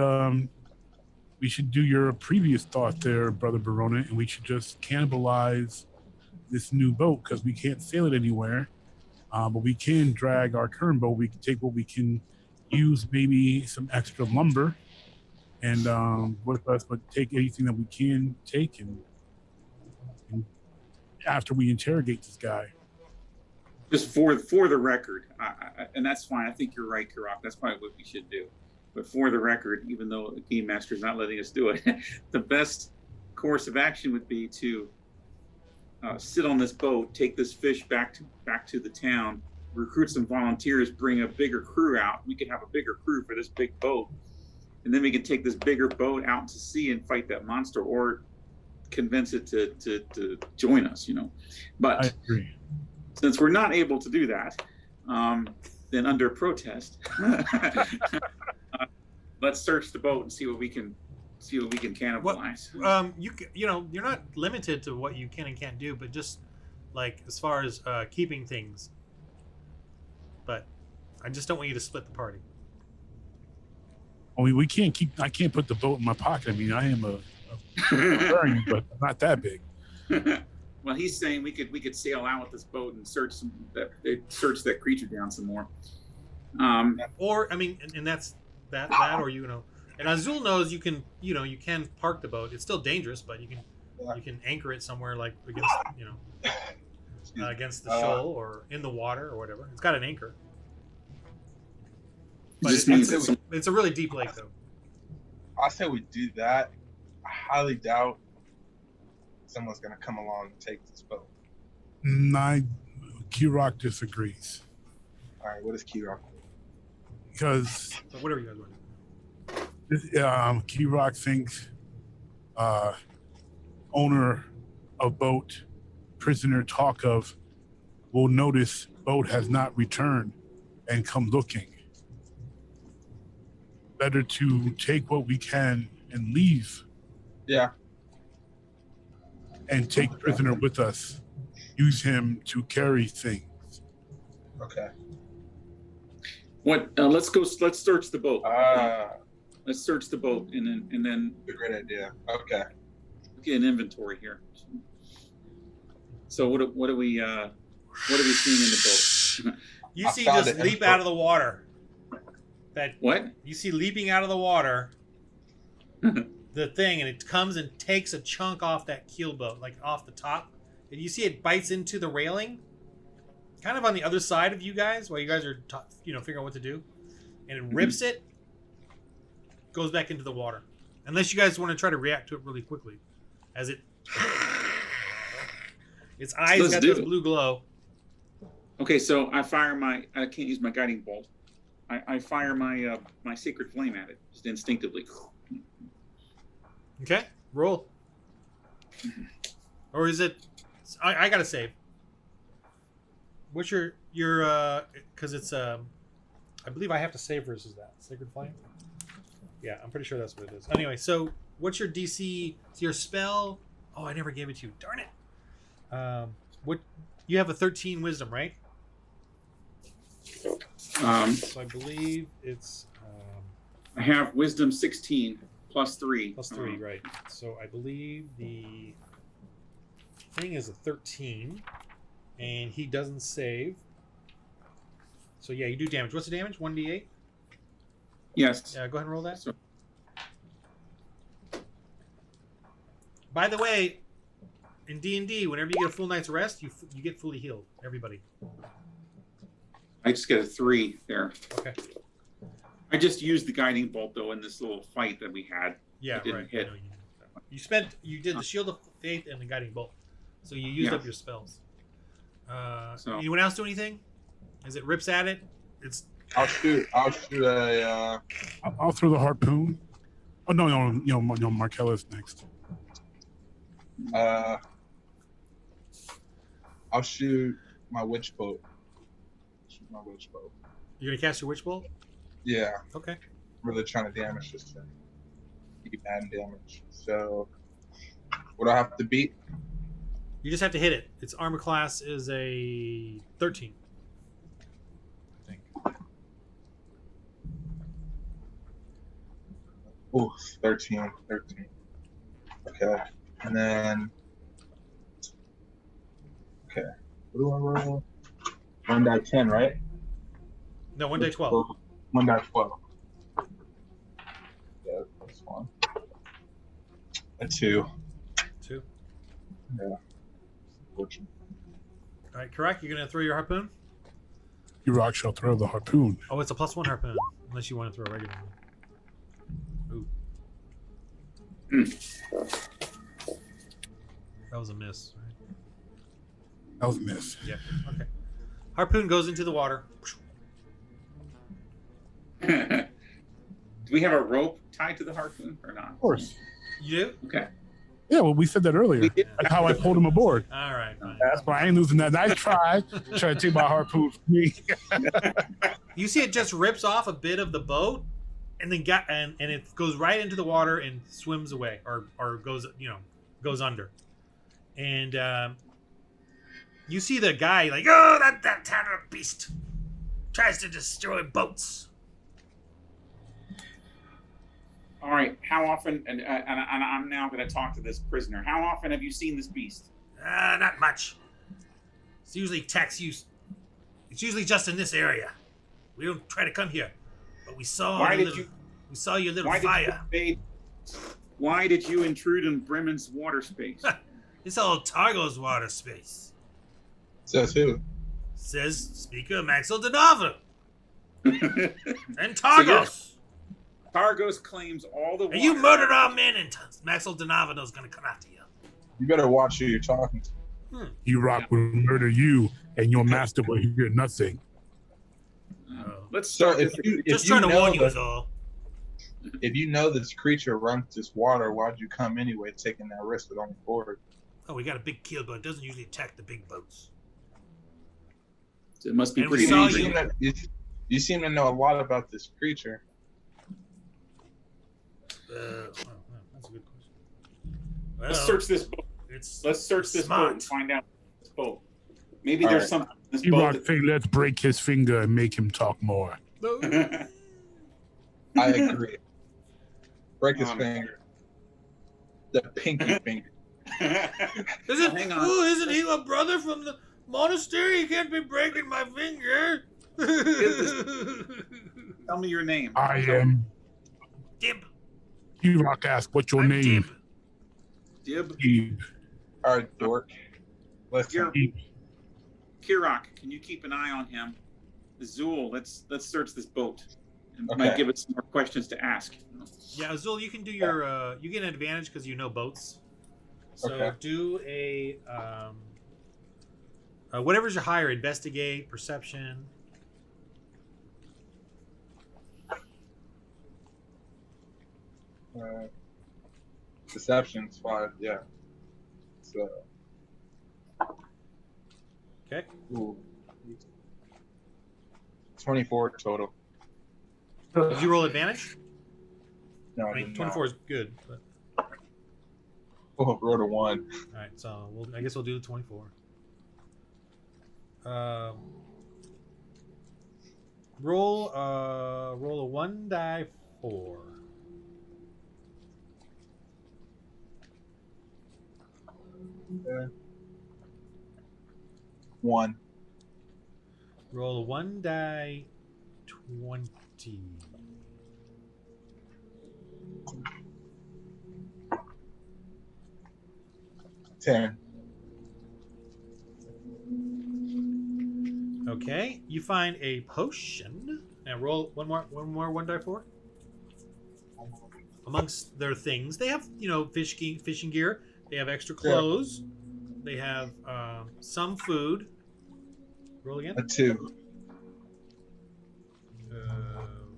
do your previous thought there, Brother Barona, and we should just cannibalize this new boat because we can't sail it anywhere. But we can drag our current boat. We can take what we can use, maybe some extra lumber, and with us, but take anything that we can take, and after we interrogate this guy. just for the record, and that's fine. I think you're right, Kirock. That's probably what we should do. But for the record, even though the game master is not letting us do it, the best course of action would be to sit on this boat, take this fish back to the town, recruit some volunteers, bring a bigger crew out. We could have a bigger crew for this big boat, and then we could take this bigger boat out to sea and fight that monster, or convince it to join us. I But agree. since we're not able to do that, then under protest, let's search the boat and see what we can cannibalize. You're not limited to what you can and can't do, but just like as far as keeping things. But I just don't want you to split the party. I mean, I can't put the boat in my pocket. I mean, I am a barbarian, but not that big. Well, he's saying we could sail out with this boat and search that creature down some more. Or I mean, and that's that, or and Azul knows you can park the boat. It's still dangerous, but you can anchor it somewhere like against against the shoal or in the water or whatever. It's got an anchor. But it's a really deep lake, though. I say we do that. I highly doubt someone's gonna come along and take this boat. Kirock disagrees. All right, what is Kirock? Because So whatever you guys want. Kirock thinks owner of boat, prisoner talk of, will notice boat has not returned and come looking. Better to take what we can and leave. Yeah. And take prisoner with us. Use him to carry things. Okay. What? Let's search the boat. Let's search the boat and then A great idea. Okay. get an inventory here. So what are we seeing in the boat? You I see found just it. leap out of the water. What? You see leaping out of the water the thing, and it comes and takes a chunk off that keel boat, like off the top, and you see it bites into the railing, kind of on the other side of you guys, while you guys are figuring out what to do, and it rips it, goes back into the water. Unless you guys want to try to react to it really quickly, as its eyes Let's got do this it. blue glow. Okay, so I can't use my guiding bolt. I fire my my sacred flame at it, just instinctively. Okay, roll. Or is it? I gotta save. What's your because it's I believe I have to save versus that sacred flame. Yeah, I'm pretty sure that's what it is. Anyway, so what's your DC? It's your spell. Oh, I never gave it to you. Darn it. What you have a 13 wisdom, right? So I believe it's I have wisdom 16 plus 3. plus 3, right? So I believe the thing is a 13, and he doesn't save. So yeah, you do damage. What's the damage? 1d8. Yes. Yeah, go ahead and roll that. So- By the way, in D&D, whenever you get a full night's rest, you get fully healed. Everybody. I just get a 3 there. Okay. I just used the guiding bolt though in this little fight that we had. Yeah, It didn't right. hit. I know you did the Shield of Faith and the Guiding Bolt, so you used Yeah. up your spells. So- Anyone else do anything? As it rips at it, it's I'll shoot a. I'll throw the harpoon. Oh no, Markella's next. I'll shoot my witch bolt. you're gonna cast your Witch Bolt. Yeah, Okay. really trying to damage this thing. Keep adding damage. So, what do I have to beat? You just have to hit it. Its armor class is a 13. I think. Oh, 13. Okay. And then. Okay. What do I roll? 1d10, right? No, 1d12. 1d12. Yeah, that's fine. A 2. 2. Yeah. Fortunate. All right, correct. You're gonna throw your harpoon. Kirock shall throw the harpoon. Oh, it's a +1 harpoon, unless you want to throw a regular one. Ooh. That was a miss, right? That was a miss. Yeah. Okay. Harpoon goes into the water. Do we have a rope tied to the harpoon or not? Of course. You do? Okay. Yeah, well, we said that earlier. We did. That's how I pulled him aboard. All right. Fine. That's why I ain't losing that. Nice try. Try to take my harpoon from me. You see, it just rips off a bit of the boat, and then and it goes right into the water and swims away, or goes under. And you see the guy like, oh, that terror beast tries to destroy boats. All right. How often? And I'm now going to talk to this prisoner. How often have you seen this beast? Not much. It's usually tax use. It's usually just in this area. We don't try to come here, but we saw we saw your little fire. Why did you intrude in Bremen's water space? It's all Targos water space. Says who? Says Speaker Maxwell Denava. And Targos. Targos claims all the water. And you murdered our men, and Maxwell Denava is going to come after you. You better watch who you're talking to. Kirock will murder you, and your master will hear nothing. Let's So start if this. you Just trying to know warn you, that- is all. if you know this creature runs this water, why'd you come anyway, taking that risk with only 4? Oh, we got a big keel, but it doesn't usually attack the big boats. It must be And we pretty saw dangerous. You seem to know a lot about this creature. That's a good question. Well, Let's search this boat. Let's search this boat and find out this boat. Maybe All there's right. something in this Kirock boat. think, let's break his finger and make him talk more. That... I agree. Break his Um, finger. The pinky finger. Hang on. Oh, isn't he a brother from the monastery? He can't be breaking my finger. Tell me your name. I am. Dib. Kirock asked, what's your I'm name? Dib. Dib. Dib. All right, dork. Listen. Dib. Kirock, can you keep an eye on him? Azul, let's search this boat. It Okay. might give us some more questions to ask. Yeah, Azul, you can do your. You get an advantage because you know boats. So Okay. do a. Whatever's your higher, investigate, perception. Deception's 5, yeah. So. Okay. Ooh. 24 total. Did you roll advantage? No, I I mean, did 24 not. is good. But, Oh, rolled a 1. all right, so I guess we'll do the 24. Roll a 1 die 4. Okay. 1. Roll a 1 die 20. 10. Okay, you find a potion. Now roll one more 1 die 4. Amongst their things, they have fishing gear. They have extra clothes. They have some food. Roll again. A 2.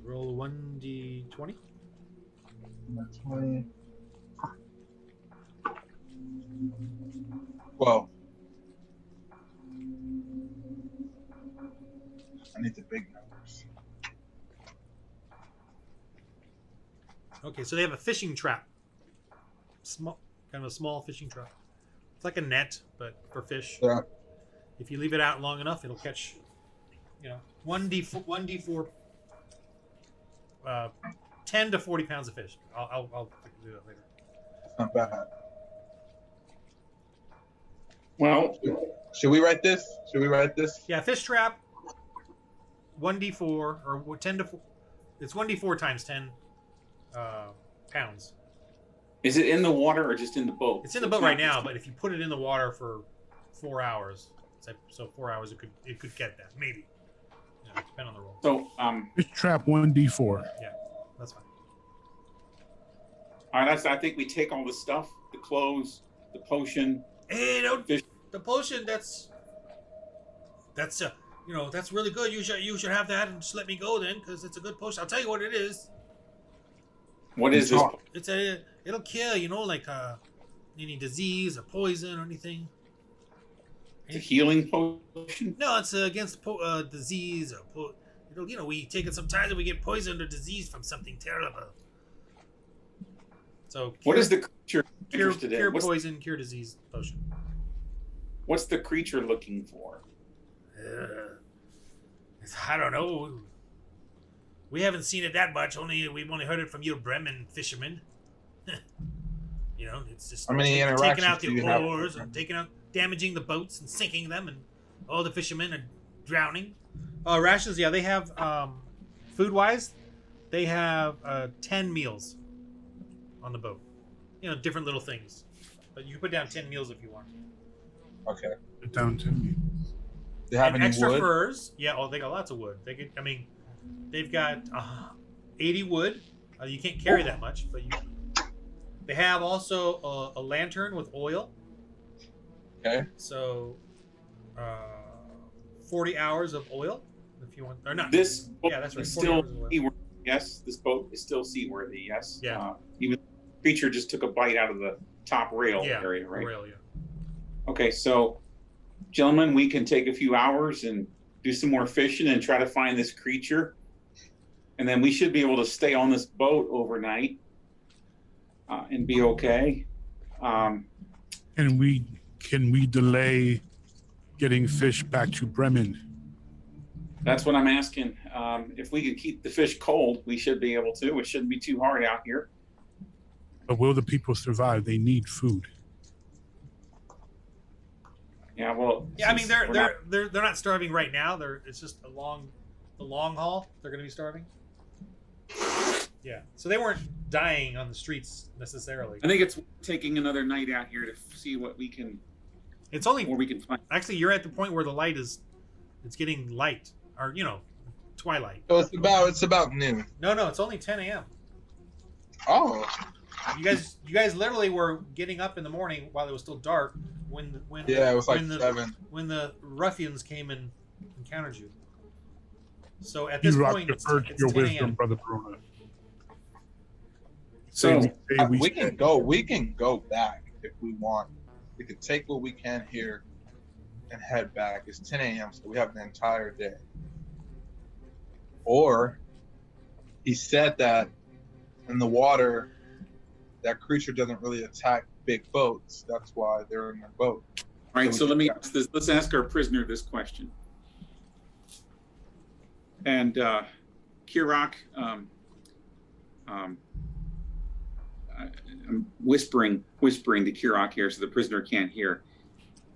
Roll 1d20. 20. 12. I need the big numbers. Okay, so they have a fishing trap. Kind of a small fishing trap. It's like a net, but for fish. Yeah. If you leave it out long enough, it'll catch, 1d4, 10 to 40 pounds of fish. I'll do that later. Not bad. Well, Should we write this? Yeah, fish trap. 1d4 or 10 to 4. It's 1d4 times 10 pounds. is it in the water or just in the boat? It's in the boat right now, but if you put it in the water for 4 hours, so 4 hours, it could get that maybe. Depending on the roll. So, Fish trap 1d4. Yeah, that's fine. all right, I think we take all the stuff, the clothes, the potion, Hey, don't Fish. the potion. That's you know, that's really good. You should have that and just let me go then, because it's a good potion. I'll tell you what it is. What is this? It'll kill, you know, like any disease or poison or anything. It's a healing potion. No, it's against disease or you know, we take it sometimes and we get poisoned or diseased from something terrible. So What is the creature cure interested in? poison, cure disease potion? What's the creature looking for? I don't know. We haven't seen it that much. We've only heard it from you Bremen fishermen. You know, it's just How many taking interactions out do you the have oars with and damaging the boats and sinking them, and all the fishermen are drowning. Rations, yeah, they have food wise, they have 10 meals on the boat. You know, different little things, but you can put down 10 meals if you want. Okay. Put down to me. Do you have And any extra wood? furs. Yeah, oh, they got lots of wood. They've got 80 wood. You can't carry that much, but they have also a lantern with oil. Okay. So 40 hours of oil, if you want. Or not. This boat Yeah, that's right. is 40 still hours of oil. seaworthy. Yes, this boat is still seaworthy. Yes. Yeah. Even the creature just took a bite out of the top rail Yeah, area, right? rail, yeah. Okay, so gentlemen, we can take a few hours and do some more fishing and try to find this creature, and then we should be able to stay on this boat overnight and be okay. Can we delay getting fish back to Bremen? That's what I'm asking. If we can keep the fish cold, we should be able to. It shouldn't be too hard out here. But will the people survive? They need food. Yeah, well. Yeah, I mean since they're not starving right now. It's just the long haul. They're going to be starving. Yeah, so they weren't dying on the streets necessarily. I think it's taking another night out here to see what we can. It's only What we can find. actually you're at the point where it's getting light, or you know, twilight. So it's about noon. No, it's only 10 a.m. Oh. You guys literally were getting up in the morning while it was still dark when Yeah, it was like when the, 7. when the ruffians came and encountered you. So at this You rock point, it's defer to your 10 wisdom, a.m. Brother Bruna. So We can go back if we want. We can take what we can here and head back. It's 10 a.m., so we have the entire day. Or he said that in the water, that creature doesn't really attack big boats. That's why they're in their boat. All right, so let me ask this. Let's ask our prisoner this question. And Kirock, I'm whispering to Kirock here, so the prisoner can't hear.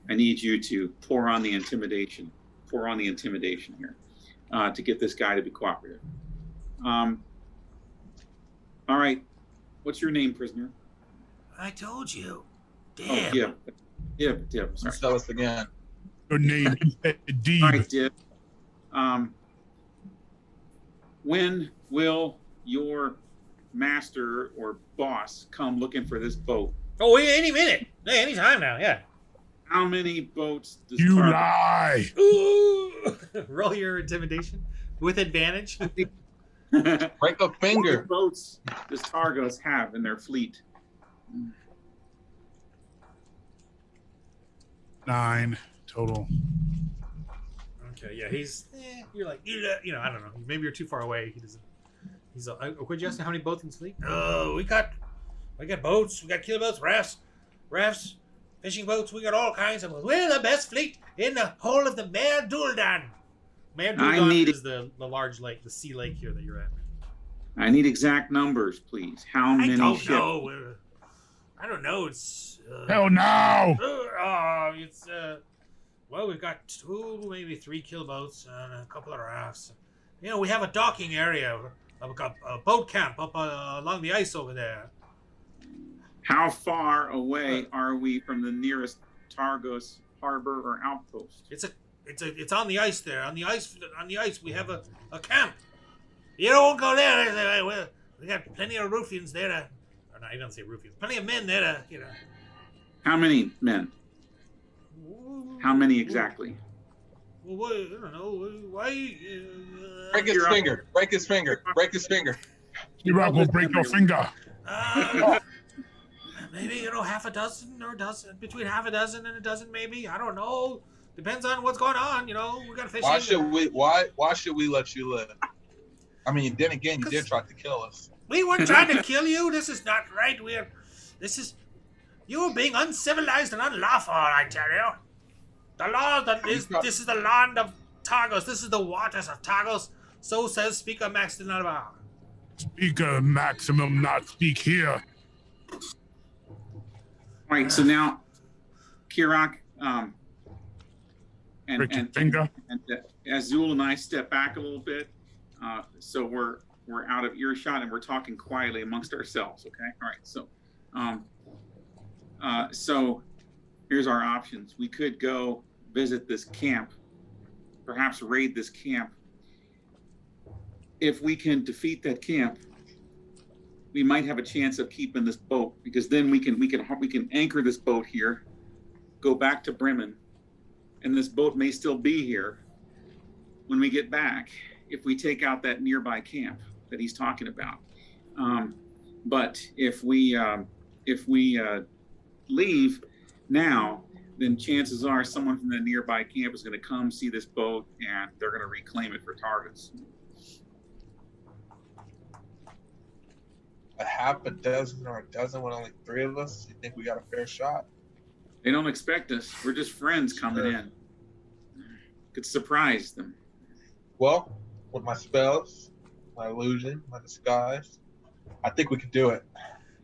I need you to pour on the intimidation here to get this guy to be cooperative. All right, what's your name, prisoner? I told you. Oh, Damn. Dib. Sorry. Let's tell us again. Your name is Deeb. All right, Dib. When will your master or boss come looking for this boat? Oh, any minute, any time now. Yeah. How many boats does You Target- lie. Ooh. Roll your intimidation with advantage. Break a How many finger. boats does Targos have in their fleet? 9 total. Okay, yeah, you're like, you know, I don't know. Maybe you're too far away. He doesn't. He's. Could you ask him how many boats in his fleet? Oh, we got boats. We got killer boats, rafts, fishing boats. We got all kinds of boats. We're the best fleet in the whole of the Maer Dualdon. Maer I Dualdon need- is the large lake, the sea lake here that you're at. I need exact numbers, please. How I many don't ships? know. I don't know. It's Hell no. it's well, we've got 2, maybe 3 kill boats and a couple of rafts. You know, we have a docking area. We've got a boat camp up along the ice over there. How far away are we from the nearest Targos harbor or outpost? It's on the ice there. On the ice, we have a camp. You don't go there. We got plenty of ruffians there to. Or no, I don't say ruffians. Plenty of men there to, you know. How many men? How many exactly? Well, what, I don't know. Why? Break his finger. Break his finger. Break his finger. Kirock will break your finger. Maybe half a dozen or a dozen, between half a dozen and a dozen, maybe. I don't know. Depends on what's going on. We got fishing. Why should we let you live? I mean, then again, you did try to kill us. We weren't trying to kill you. This is not right. You're being uncivilized and unlawful, I tell you. The law this is the land of Targos. This is the waters of Targos. So says Speaker Maximum. Speaker Maximum not speak here. All right, so now, Kirock, finger. And Azul and I step back a little bit, so we're out of earshot and we're talking quietly amongst ourselves. Okay, all right. So here's our options. We could go visit this camp, perhaps raid this camp. If we can defeat that camp, we might have a chance of keeping this boat, because then we can anchor this boat here, go back to Bremen, and this boat may still be here when we get back if we take out that nearby camp that he's talking about. But if we leave now, then chances are someone from the nearby camp is going to come see this boat and they're going to reclaim it for Targos. A half a dozen or a dozen with only 3 of us? You think we got a fair shot? They don't expect us. We're just friends coming in. Could surprise them. Well, with my spells, my illusion, my disguise, I think we could do it.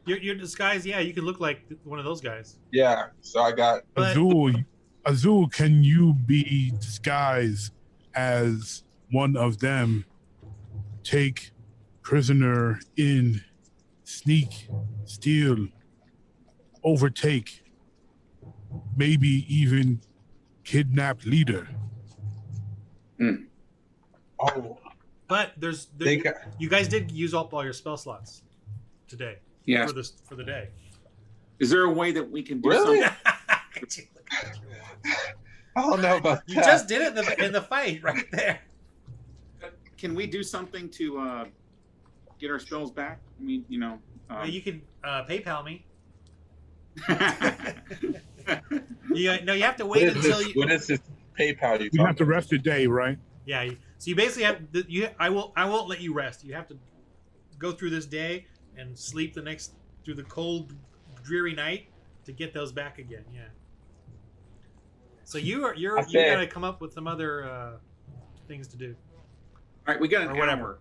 Your disguise, yeah, you can look like one of those guys. Yeah, so I got... Azul, can you be disguised as one of them? Take prisoner in, sneak, steal, overtake, maybe even kidnap leader. Oh. But you guys did use up all your spell slots today. Yeah. For the day. Is there a way that we can do Really? something? I don't know about You that. just did it in the fight right there. Can we do something to get our spells back? I mean, Well, you can PayPal me. You have to wait until you. What is this PayPal you You have to rest a day, right? Yeah. So you basically have I won't let you rest. You have to go through this day and sleep through the cold, dreary night to get those back again. Yeah. So you gotta come up with some other things to do. All right, we got an whatever. hour.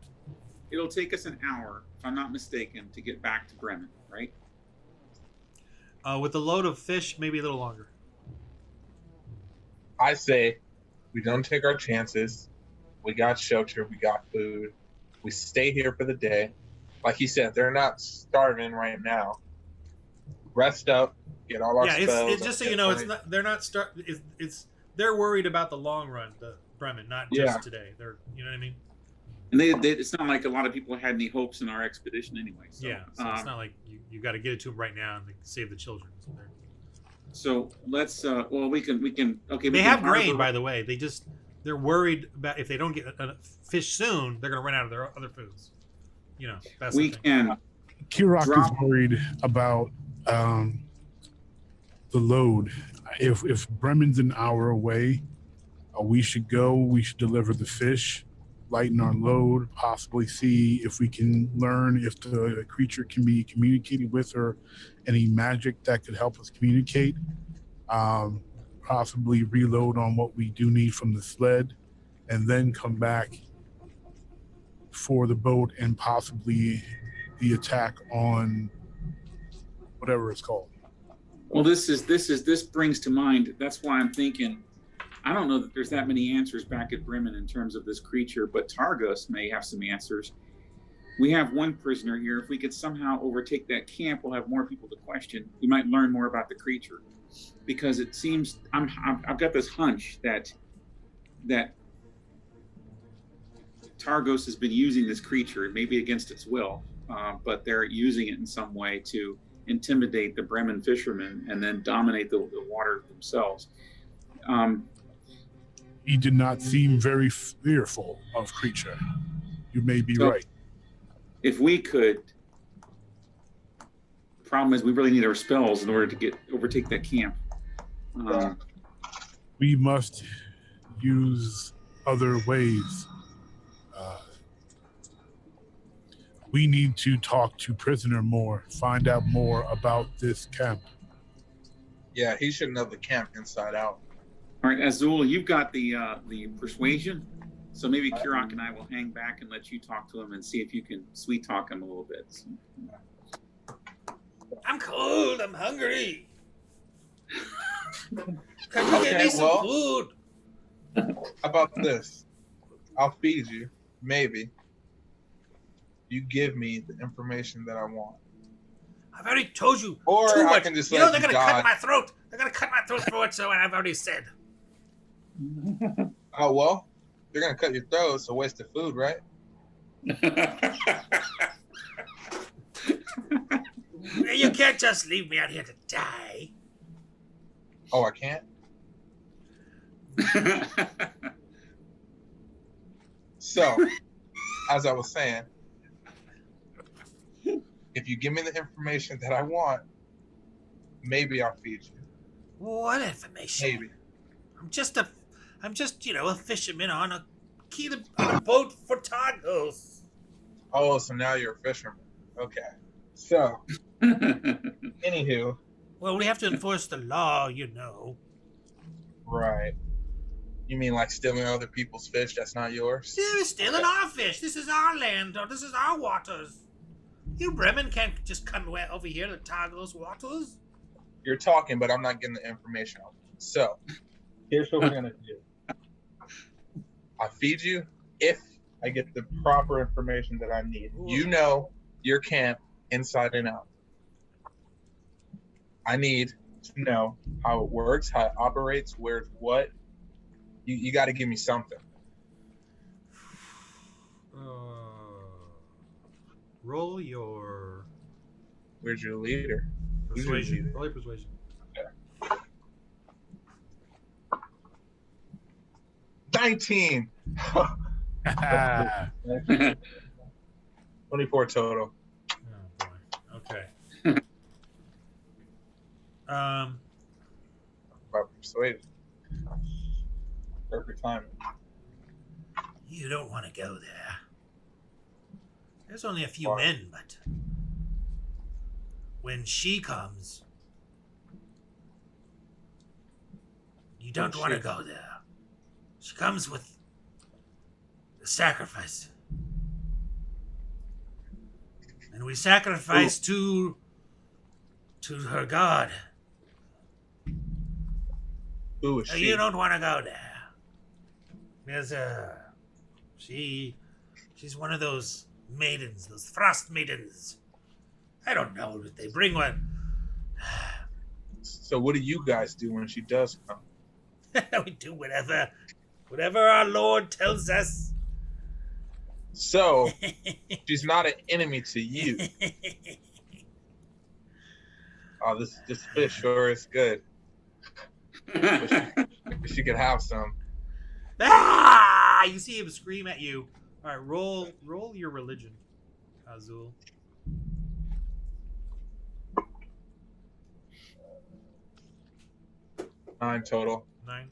It'll take us an hour, if I'm not mistaken, to get back to Bremen, right? With a load of fish, maybe a little longer. I say we don't take our chances. We got shelter. We got food. We stay here for the day. Like you said, they're not starving right now. Rest up. Get all our spells. It's just so you know, they're worried about the long run, the Bremen, not just today. You know what I mean? And it's not like a lot of people had any hopes in our expedition anyway. So, so it's not like you got to get it to them right now and save the children. So let's. We can. Okay. They have grain, by the way. They're worried about if they don't get fish soon, they're going to run out of their other foods. That's we can. Kirock is worried about the load. If Bremen's an hour away, we should go. We should deliver the fish, lighten our load, possibly see if we can learn if the creature can be communicated with or any magic that could help us communicate. Possibly reload on what we do need from the sled, and then come back for the boat and possibly the attack on whatever it's called. Well, this brings to mind. That's why I'm thinking. I don't know that there's that many answers back at Bremen in terms of this creature, but Targos may have some answers. We have one prisoner here. If we could somehow overtake that camp, we'll have more people to question. We might learn more about the creature, because it seems I've got this hunch that Targos has been using this creature, maybe against its will, but they're using it in some way to intimidate the Bremen fishermen and then dominate the water themselves. He did not seem very fearful of creature. You may be So- right. If we could, the problem is we really need our spells in order to overtake that camp. We must use other ways. We need to talk to prisoner more, find out more about this camp. Yeah, he should know the camp inside out. All right, Azul, you've got the persuasion, so maybe Kirock and I will hang back and let you talk to him and see if you can sweet talk him a little bit. So. I'm cold. I'm hungry. Can you get me some well- food? How about this? I'll feed you, maybe. You give me the information that I want. I've already told you Or too I much. can just You know let they're you gonna die. cut my throat. They're gonna cut my throat for what so I've already said. Oh, well, they're going to cut your throat. It's a waste of food, right? You can't just leave me out here to die. Oh, I can't? So, as I was saying, if you give me the information that I want, maybe I'll feed you. What information? Maybe. I'm just a fisherman on a boat for Targos. Oh, so now you're a fisherman. Okay. So, anywho, Well, we have to enforce the law, you know. right. You mean like stealing other people's fish that's not yours? They're stealing our fish. This is our land. Or this is our waters. You Bremen can't just come over here to Targos waters. You're talking, but I'm not getting the information out. So, here's what we're going to do. I feed you if I get the proper information that I need. You know your camp inside and out. I need to know how it works, how it operates, where's what. You got to give me something. Roll your Where's your leader? Who's your persuasion. leader? Roll your persuasion. 19. 24 total. Oh boy. Okay. About persuaded. Perfect timing. You don't want to go there. There's only a few Why? men, but when she comes, you don't When want to she- go there. She comes with the sacrifice. And we sacrifice to her god. Who is So she? you don't want to go there. There's she's one of those maidens, those Frostmaidens. I don't know what they bring one. So what do you guys do when she does come? We do whatever our Lord tells us. So she's not an enemy to you. Oh, this fish sure is good. Wish you could have some. Ah! You see him scream at you. All right, roll your religion, Azul. Nine total. 9.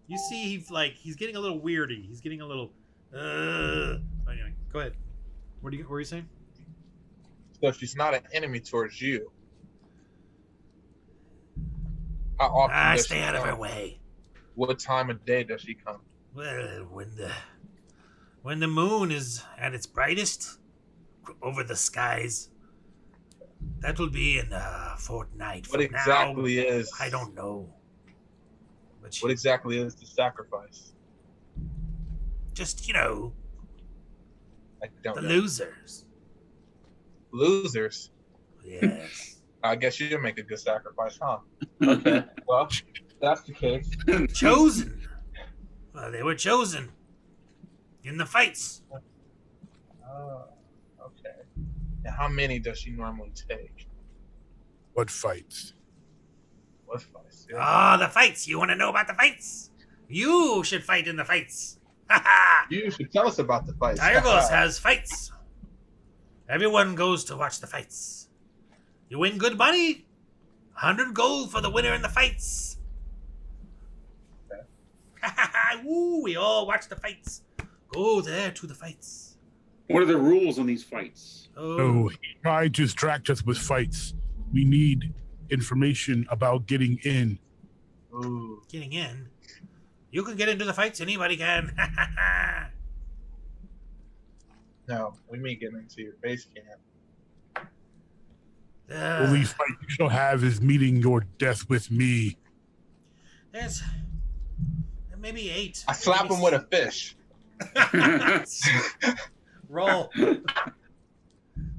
You see he's getting a little weirdy. He's getting a little. Anyway, go ahead. What were you saying? So she's not an enemy towards you. How often does Stay she out of come? her way. What time of day does she come? Well, when the moon is at its brightest over the skies, that will be in a fortnight. What From exactly now, is? I don't know. But What exactly is the sacrifice? just I don't the know. losers. Losers. Yes. I guess you did make a good sacrifice, huh? Okay. Well, if that's the case. Chosen. Well, they were chosen in the fights. Okay. And how many does she normally take? What fights? What fights? Yeah. Ah, the fights. You want to know about the fights? You should fight in the fights. Ha ha! You should tell us about the fights. Targos has fights. Everyone goes to watch the fights. You win good money. 100 gold for the winner in the fights. Ha ha ha! Woo! We all watch the fights. Go there to the fights. What are the rules on these fights? No, he tried to distract us with fights. We need information about getting in. Ooh. Getting in. You can get into the fights. Anybody can. Ha ha ha! No, we mean getting into your base camp. Only fight you shall have is meeting your death with me. There's maybe 8. I slap maybe him with a fish. Roll.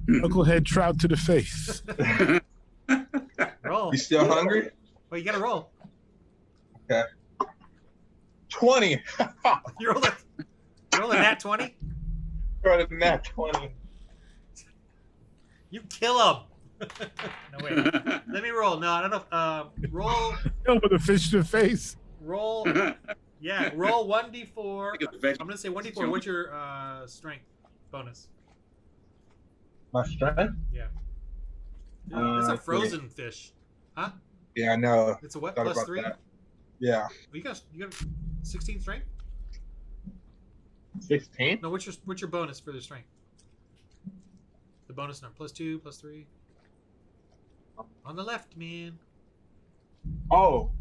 Knucklehead trout to the face. Roll. You still hungry? Well, you gotta roll. 20. You roll a nat 20. Rather than that, 20. You kill him. No wait. Let me roll. No, I don't know. Roll. Kill with a fish to the face. Roll. Yeah. Roll 1d4. I'm gonna say 1d4. What's your strength bonus? My strength? Yeah. It's a frozen fish. Huh? Yeah, I know. It's a what? Thought Plus about 3. that. Yeah. You got 16 strength? 16? No. What's your bonus for the strength? The bonus number. Plus 2. Plus 3. On the left, man. Oh.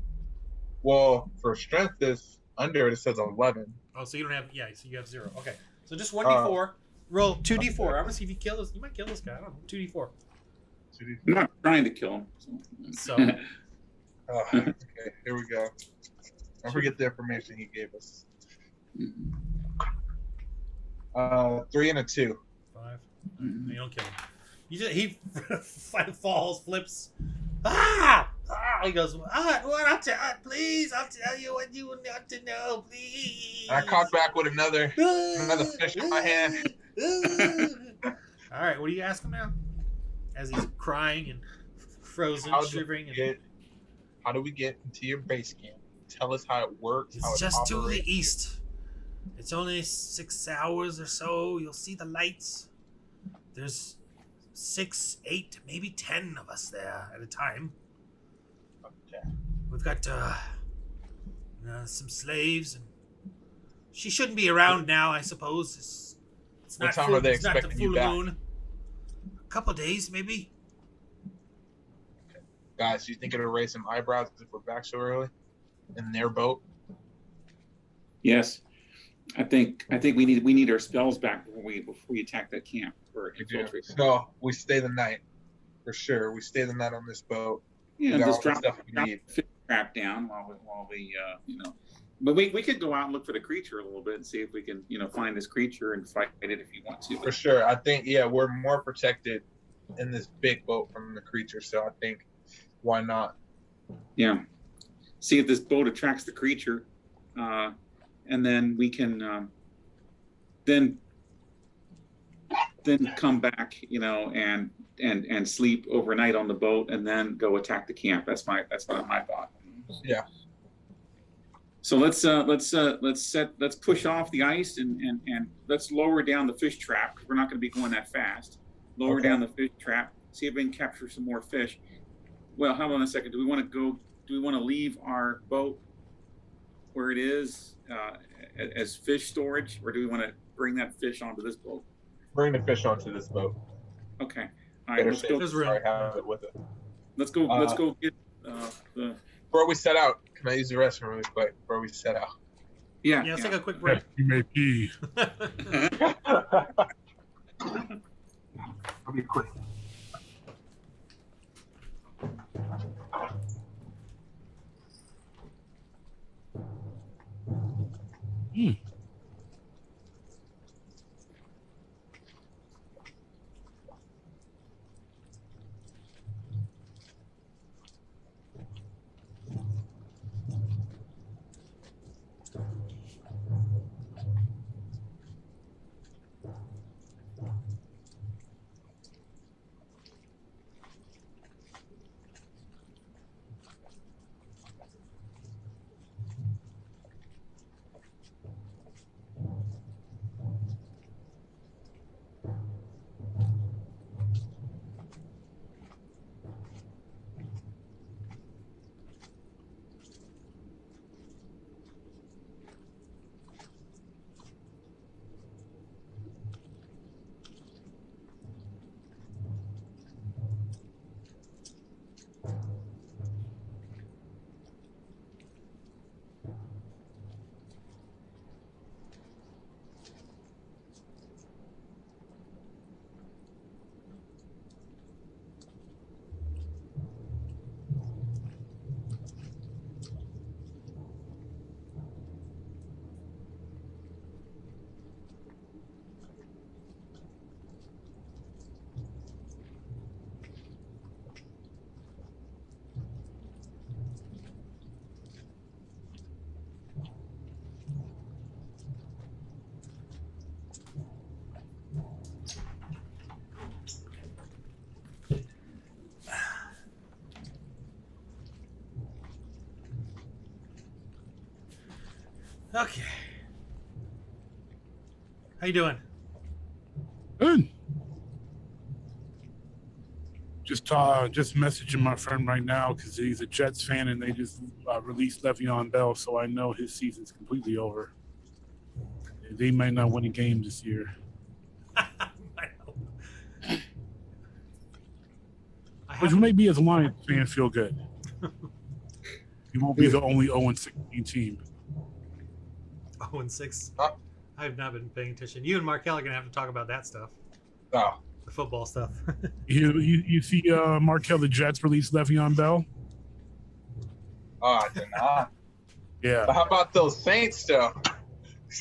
Well, for strength is under it says 11. Oh, so you don't have. Yeah. So you have 0. Okay. So just 1d4. Roll 2d4. I'm gonna see if you kill this. You might kill this guy. I don't know. 2d4. I'm not trying to kill him. So. Oh, okay, here we go. Don't forget the information he gave us. 3 and a 2. 5. You don't kill him. He falls, flips. Ah! He goes. Please, I'll tell you what you want to know, please. And I cock back with another fish in my hand. All right, what do you ask him now? As he's crying and frozen, shivering. How do we get into your base camp? Tell us how it works. How It's it just to operates. the east. It's only 6 hours or so. You'll see the lights. There's 6, 8, maybe 10 of us there at a time. Okay. We've got some slaves, and she shouldn't be around now. I suppose it's What not. time are they it's not the expecting you full back? moon. A couple days, maybe. Guys, do you think it'll raise some eyebrows if we're back so early in their boat? Yes, I think we need our spells back before we attack that camp or infiltrate. So we stay the night for sure. We stay the night on this boat. Yeah, We got just all the drop stuff we the need. fish trap down while we But we could go out and look for the creature a little bit and see if we can find this creature and fight it if you want to. For sure. I think we're more protected in this big boat from the creature. So I think why not? Yeah. See if this boat attracts the creature, and then we can then come back, and sleep overnight on the boat, and then go attack the camp. That's my thought. Yeah. So let's push off the ice and let's lower down the fish trap because we're not going to be going that fast. Lower down the fish trap. See if we can capture some more fish. Well, hold on a second. Do we want to leave our boat where it is as fish storage, or do we want to bring that fish onto this boat? Bring the fish onto this boat. Okay. All right. Let's go. There's room. Have it with it. Let's go. Let's go get the. Before we set out, can I use the restroom really quick before we set out? Yeah. Yeah, let's take a quick break. You may pee. I'll be quick. Okay. How you doing? Good. Just messaging my friend right now because he's a Jets fan and they just released Le'Veon Bell, so I know his season's completely over. They might not win a game this year. Which will make me as a Lions fan feel good. He won't be the only 0-16 team. 0-6. Huh? I've not been paying attention. You and Markel are gonna have to talk about that stuff, Oh, the football stuff. You see Markel, the Jets released Le'Veon Bell? I did not. Yeah. But how about those Saints, though?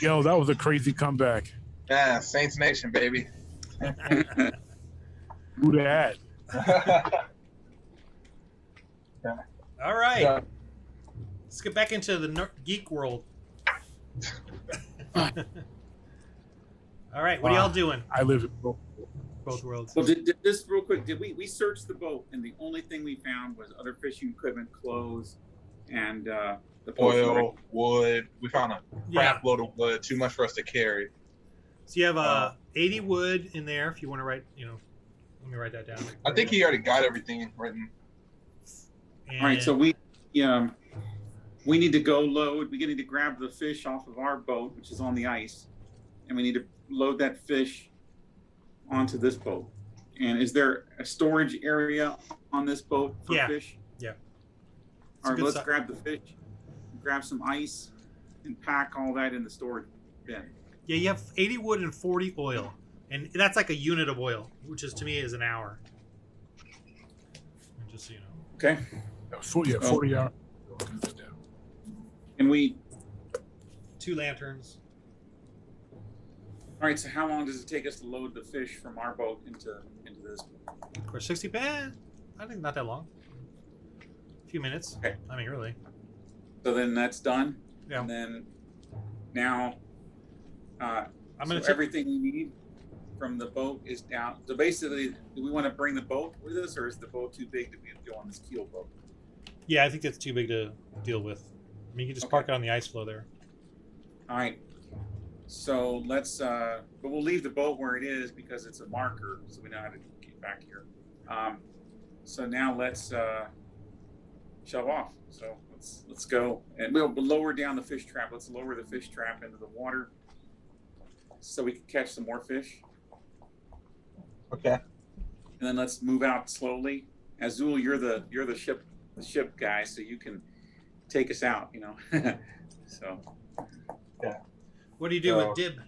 Yo, that was a crazy comeback. Yeah, Saints Nation, baby. Who that? All right, Yeah. let's get back into the geek world. All right, what are y'all doing? I live in Both worlds. Well, did this real quick? Did we searched the boat and the only thing we found was other fishing equipment, clothes, and the Oil, wood. We found a Yeah. crap load of wood. Too much for us to carry. So you have 80 wood in there. If you want to write, let me write that down. I think he already got everything written. And, All right, so we need to go load. We need to grab the fish off of our boat, which is on the ice, and we need to load that fish onto this boat. And is there a storage area on this boat for fish? Yeah. All right, let's grab the fish, grab some ice, and pack all that in the storage bin. Yeah, you have 80 wood and 40 oil, and that's like a unit of oil, which is to me is an hour. And just so you know. Okay. 40 hours. And we. 2 lanterns. All right. So how long does it take us to load the fish from our boat into this? Of course, 60 pen. I think not that long. A few minutes. Okay. I mean, really. So then that's done. Yeah. And then now, I'm gonna so everything we need from the boat is down. So basically, do we want to bring the boat with us, or is the boat too big to go on this keel boat? Yeah, I think that's too big to deal with. I mean, you can just park it on the ice floe there. All right. So let's, but we'll leave the boat where it is because it's a marker, so we know how to get back here. So now let's shove off. So let's go, and we'll lower down the fish trap. Let's lower the fish trap into the water so we can catch some more fish. Okay. And then let's move out slowly. Azul, you're the ship guy, so you can take us out. So. Yeah. What do you do with Dib?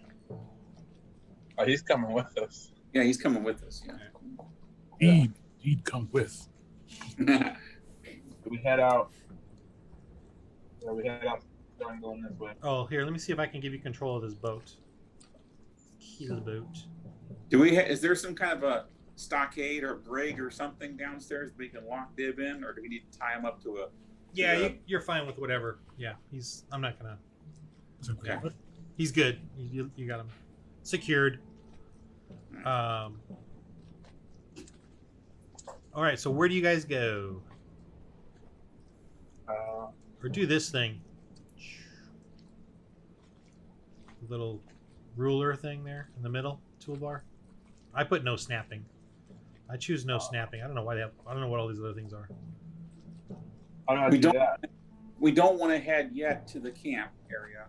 Oh, he's coming with us. Yeah, he's coming with us. Yeah. He'd come with. We head out. Yeah, we head out. Starting going this way. Oh, here, let me see if I can give you control of this boat. Key to the boat. Is there some kind of a stockade or brig or something downstairs we can lock Dib in, or do we need to tie him up to a? Yeah, you're fine with whatever. Yeah, I'm not gonna. Okay. He's good. You got him secured. All right. So where do you guys go? Or do this thing. Little ruler thing there in the middle toolbar. I put no snapping. I choose no snapping. I don't know why I don't know what all these other things are. We don't want to head yet to the camp area,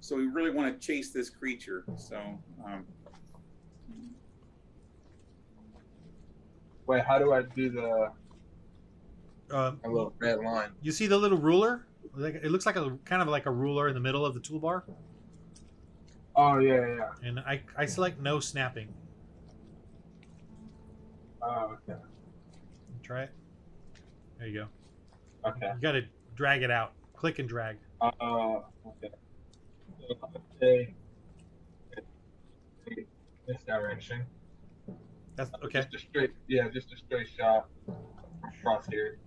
so we really want to chase this creature. So. Wait, how do I do the A little red line? You see the little ruler? It looks like kind of like a ruler in the middle of the toolbar. Oh yeah. And I select no snapping. Oh, okay. Try it. There you go. Okay. You got to drag it out. Click and drag. Okay. So if I say this direction. That's okay. Just a straight shot across here.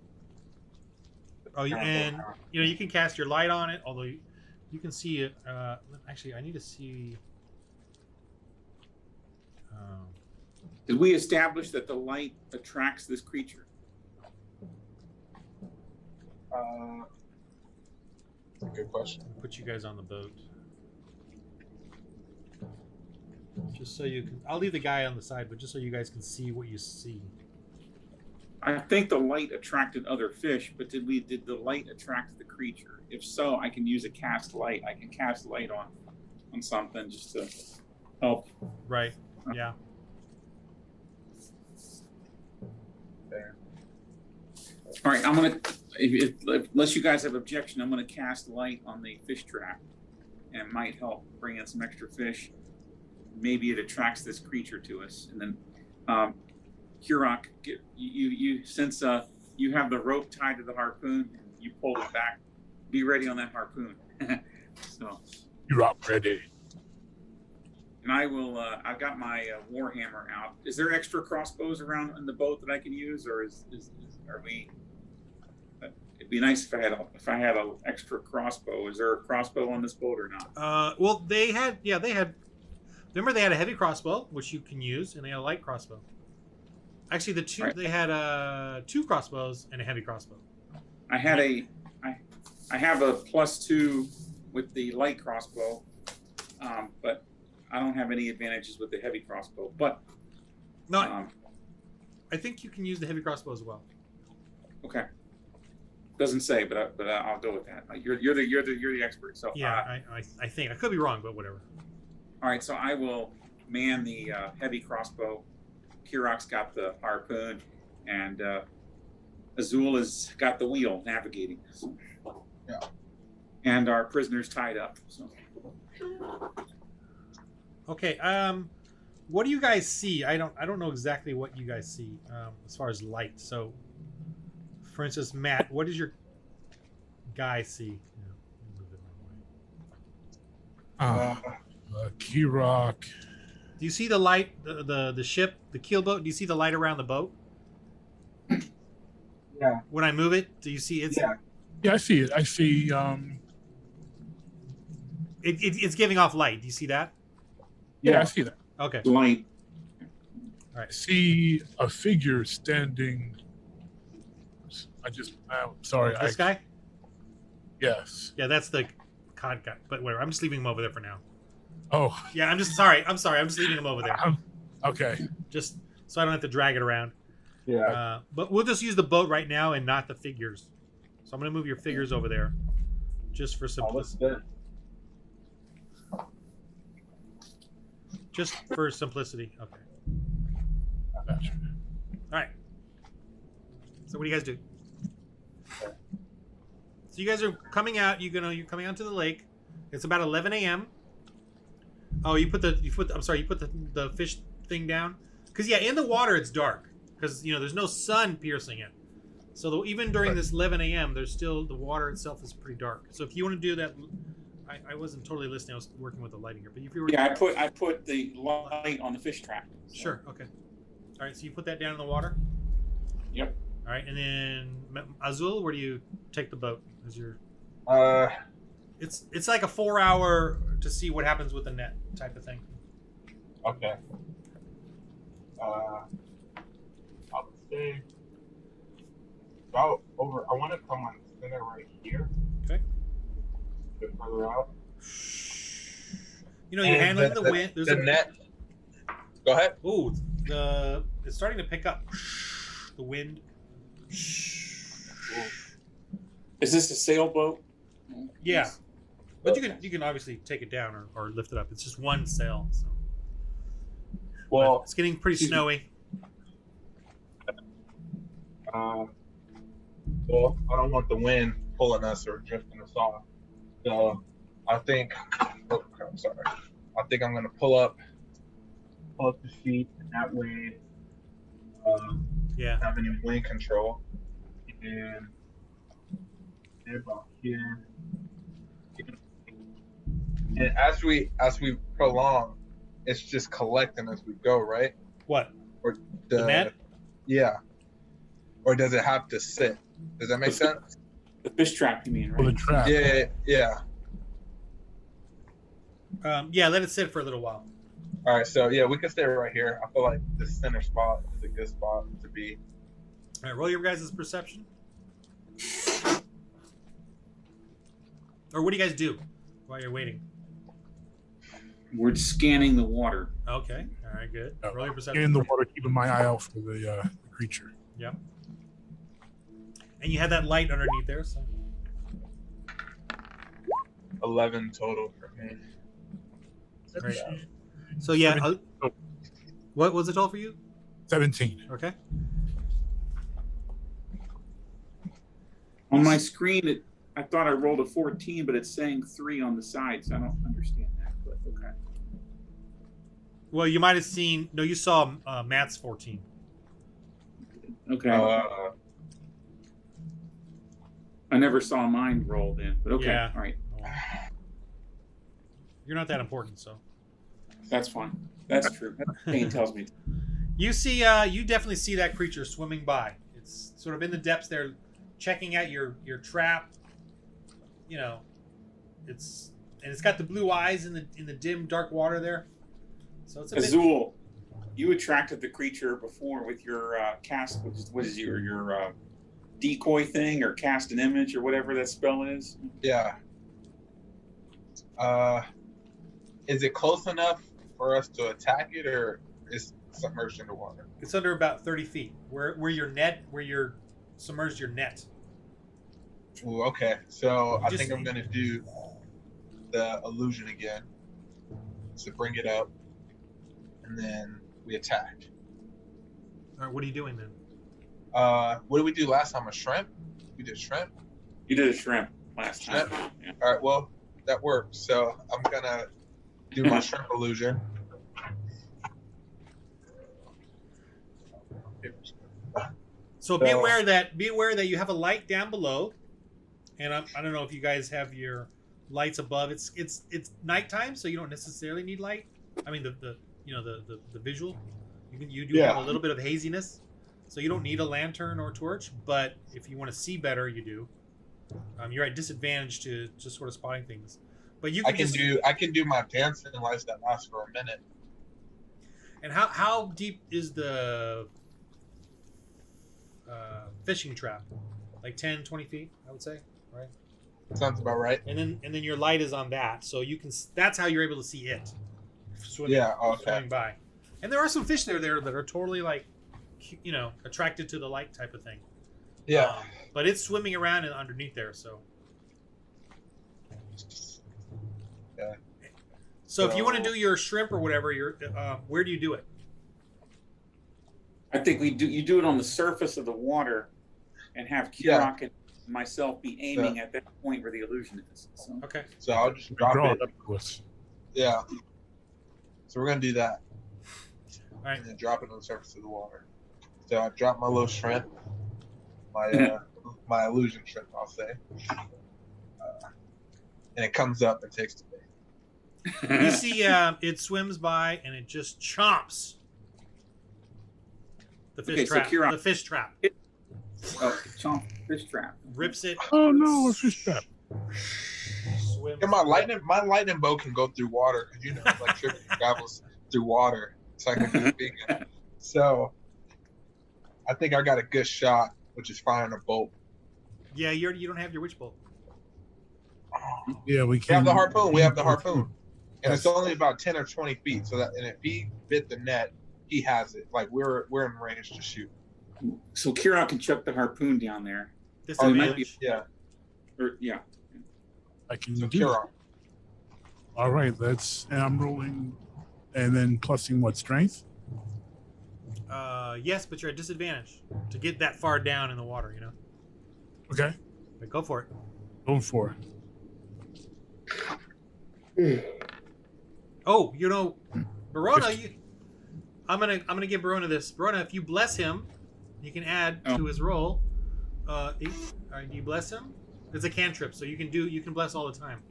Oh, and you can cast your light on it. Although you can see it. Actually, I need to see. Did we establish that the light attracts this creature? Good question. Put you guys on the boat. Just so you can. I'll leave the guy on the side, but just so you guys can see what you see. I think the light attracted other fish, but did the light attract the creature? If so, I can use a cast light. I can cast light on something just to help. Right. Yeah. There. All right, I'm gonna. Unless you guys have objection, I'm gonna cast light on the fish trap, and it might help bring in some extra fish. Maybe it attracts this creature to us, and then Kirock, you since you have the rope tied to the harpoon, and you pulled it back. Be ready on that harpoon. So You're up ready. and I will. I've got my warhammer out. Is there extra crossbows around in the boat that I can use, or are we? It'd be nice if I had an extra crossbow. Is there a crossbow on this boat or not? Well, they had. Remember, they had a heavy crossbow, which you can use, and they had a light crossbow. Actually, they had 2 crossbows and a heavy crossbow. I have a +2 with the light crossbow, but I don't have any advantages with the heavy crossbow. But no, I think you can use the heavy crossbow as well. Okay, doesn't say, but I'll go with that. You're the expert. So yeah, I think I could be wrong, but whatever. All right, so I will man the heavy crossbow. Kirock's got the harpoon, and Azul has got the wheel navigating. So. Yeah. And our prisoner's tied up. So. Okay. What do you guys see? I don't know exactly what you guys see as far as light. So, for instance, Matt, what does your guy see? Kirock. Do you see the light, the ship, the keel boat? Do you see the light around the boat? Yeah. When I move it, do you see it? Yeah. Yeah, I see it. I see. It's giving off light. Do you see that? Yeah, I see that. Okay. Light. All right. I see a figure standing. I'm sorry. This guy? Yes. Yeah, that's the cod guy. But whatever. I'm just leaving him over there for now. Oh. Yeah, I'm sorry. I'm just leaving him over there. Okay. Just so I don't have to drag it around. Yeah. But we'll just use the boat right now and not the figures. So I'm going to move your figures over there just for simplicity. Just for simplicity. Okay. Gotcha. All right. So what do you guys do? So you guys are coming out. You're coming out to the lake. It's about 11 a.m. Oh, you put the fish thing down because in the water it's dark because there's no sun piercing it. So even during this 11 a.m. there's still the water itself is pretty dark. So if you want to do that, I wasn't totally listening. I was working with the lighting here. But if you were I put the light on the fish trap. So. Sure. Okay. All right. So you put that down in the water. Yep. All right, and then Azul, where do you take the boat? As your It's like a 4-hour to see what happens with the net type of thing. Okay. I would say about over. I want to come on center right here. Okay. A bit further out. You're handling the wind. There's the net. Go ahead. Ooh, it's starting to pick up. The wind. Is this a sailboat? Yeah. But you can obviously take it down or lift it up. It's just one sail. So. Well, but it's getting pretty snowy. Well, I don't want the wind pulling us or drifting us off. So I think. Oh, I'm sorry. I think I'm gonna pull up the sheet, and that way, have any wind control, and about here. And as we prolong, it's just collecting as we go, right? What? Or the net? Yeah. Or does it have to sit? Does that make sense? The fish trap, you mean, right? Well, the trap. Yeah. Let it sit for a little while. All right, so we can stay right here. I feel like the center spot is a good spot to be. All right, roll your guys' perception. Or what do you guys do while you're waiting? We're scanning the water. Okay. All right. Good. Roll your perception. In the water, keeping my eye out for the creature. Yep. And you had that light underneath there. So. 11 total for me. Right. So yeah. What was it total for you? 17. Okay. On my screen, I thought I rolled a 14, but it's saying 3 on the side, so I don't understand that. But okay. Well, you might have seen. No, you saw Matt's 14. Okay. Uh, I never saw mine rolled in, but okay. Yeah. All right. You're not that important, so. That's fine. That's true. Pain tells me. You see, you definitely see that creature swimming by. It's sort of in the depths there, checking out your trap. You know, it's got the blue eyes in the dim dark water there. So it's a bit. Azul, you attracted the creature before with your cast. What is your decoy thing or cast an image or whatever that spell is? yeah. Is it close enough for us to attack it, or is it submerged in the water? It's under about 30 feet. Where you're submerged your net. Ooh, okay. So I Just- think I'm gonna do the illusion again to bring it up, and then we attack. All right, what are you doing then? What did we do last time? A shrimp? We did shrimp. You did a shrimp last time. Shrimp. Yeah. All right. Well, that worked. So I'm gonna do my shrimp illusion. So be aware that you have a light down below, and I don't know if you guys have your lights above. It's nighttime, so you don't necessarily need light. I mean the visual. You do have a little bit of haziness, so you don't need a lantern or torch. But if you want to see better, you do. You're at disadvantage to just sort of spotting things. But you can I can do my dancing lights that last for a minute. And how deep is the fishing trap? Like 10, 20 feet, I would say, right? Sounds about right. And then your light is on that, so you can. That's how you're able to see it swimming, swimming by. And there are some fish there that are totally like, attracted to the light type of thing. Yeah. But it's swimming around and underneath there, so. Yeah. So if you want to do your shrimp or whatever, where do you do it? I think you do it on the surface of the water, and have Kirock and myself be aiming at that point where the illusion is. So. Okay. So I'll just drop Draw it. up to us. Yeah. So we're gonna do that. All right. And then drop it on the surface of the water. So I drop my little shrimp, my my illusion shrimp, I'll say, and it comes up and takes the bait. You see, it swims by and it just chomps the fish trap. So Kirock, the fish trap. chomp fish trap. Rips it. Oh no, a fish trap. Swims. Yeah, my lightning bolt can go through water because electricity travels through water. It's like a good beacon. So I think I got a good shot, which is firing a bolt. Yeah, you don't have your witch bolt. Yeah, we We can. have the harpoon. We have the harpoon, and Yes. it's only about 10 or 20 feet. So that, and if he bit the net, he has it. Like we're in range to shoot. So Kirock can chuck the harpoon down there. Oh, it might Disadvantage. be, yeah. Or yeah. I can So do that. Kirock. All right, and I'm rolling, and then plusing what, strength? Yes, but you're at disadvantage to get that far down in the water. Okay, But go for it. going for it. Oh, Verona. I'm gonna give Verona this. Verona, if you bless him, you can add to his roll. Do you bless him? It's a cantrip, so you can bless all the time.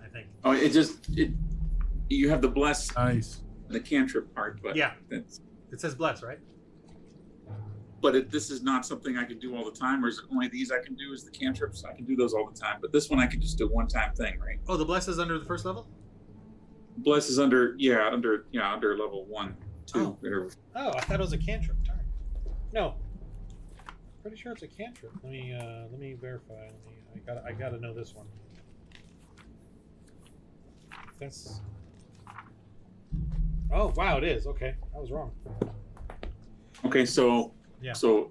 I think. Oh, you have the bless Nice. the cantrip part, but Yeah. that's It says bless, right? but this is not something I can do all the time, or is it only these I can do as the cantrips? I can do those all the time, but this one I can just do a one-time thing, right? Oh, the bless is under the first level. Bless is under level 1, 2, Oh. whatever. Oh, I thought it was a cantrip. Darn. No. pretty sure it's a cantrip. Let me verify. I gotta know this one. That's. Oh wow, it is. Okay, I was wrong. Okay, so Yeah. so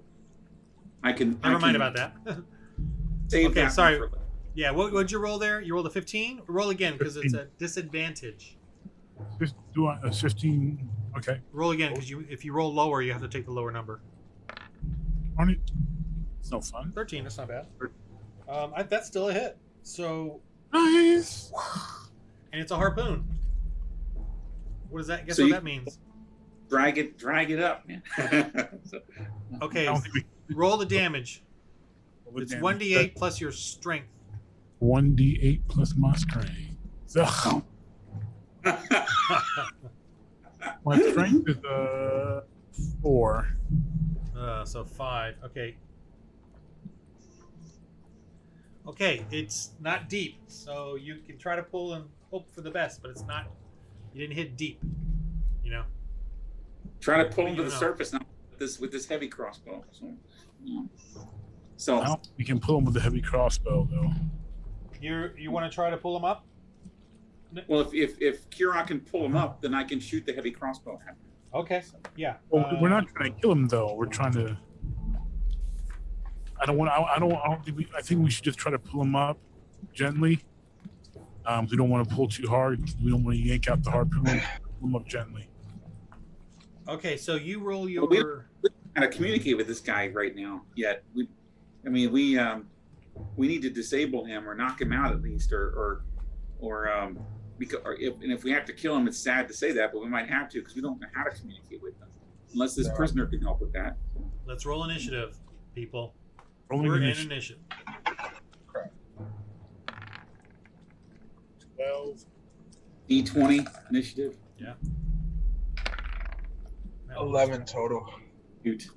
I can. Never mind about that. Save Okay, that sorry. one for- Yeah, what'd you roll there? You rolled a 15? Roll again because it's 15. a disadvantage. Just do a 15. Okay. Roll again because if you roll lower, you have to take the lower number. On it. It's no fun. 13, that's not bad. That's still a hit. So, Nice. and it's a harpoon. What does that? Guess So what you- that means? drag it up, man. So- Okay, I don't think we roll the damage. roll It's damage. 1d8 plus your strength. 1d8 plus my strength. So my strength is 4. So 5. Okay. Okay, it's not deep, so you can try to pull and hope for the best, but it's not. You didn't hit deep. You know. Try to pull him You to the know. surface now with this heavy crossbow. So I don't think we can pull him with the heavy crossbow though. You want to try to pull him up? well, if Kirock can pull him up, then I can shoot the heavy crossbow at him. Okay. Yeah. Well, we're not trying to kill him though. We're trying to. I don't think I think we should just try to pull him up gently. We don't want to pull too hard. We don't want to yank out the harpoon. Pull him up gently. Okay, so you roll Well, your. we don't how to communicate with this guy right now yet. We need to disable him or knock him out at least, if we have to kill him, it's sad to say that, but we might have to because we don't know how to communicate with them unless this prisoner can help with that. Let's roll initiative, people. Rolling We're in initiative. initiative. 12. D20 initiative. Yeah. 11 total. Shoot.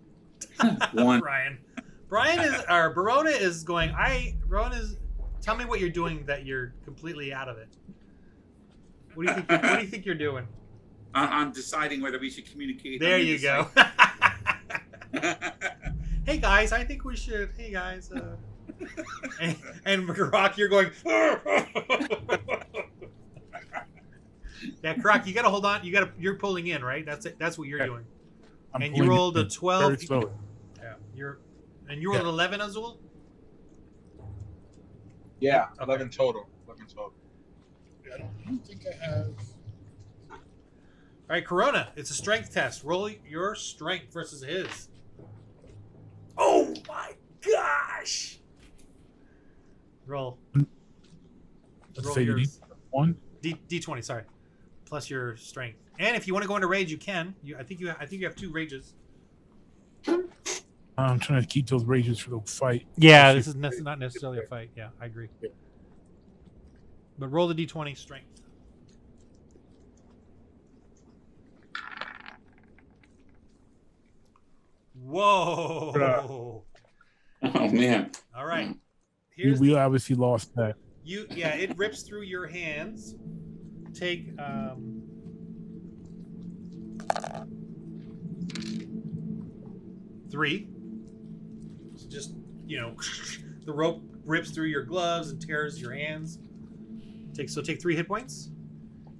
One. Brian is or Barona is going. Barona is. Tell me what you're doing that you're completely out of it. What do you think? What do you think you're doing? I'm deciding whether we should communicate. There I'm you go. deciding. Hey guys, I think we should. Hey guys. And Rock, you're going. Yeah, Croc, you gotta hold on. You're pulling in, right? That's it. That's what you're doing. I'm And you pulling rolled it a 12. Very slowly. Yeah, you rolled an 11, Azul. Yeah, Okay. 11 total. 11 total. I don't think I have. All right, Corona. It's a strength test. Roll your strength versus his. Oh my gosh! Roll. Let's Roll say yours. D1. D20. Sorry, plus your strength. And if you want to go into rage, you can. I think you have 2 rages. I'm trying to keep those rages for the fight. Yeah, this is not necessarily a fight. Yeah, I agree. Yeah. But roll the D20 strength. Whoa! Oh man. All right. We, Here's we obviously lost that. it rips through your hands. Take 3. So just the rope rips through your gloves and tears your hands. Take 3 hit points.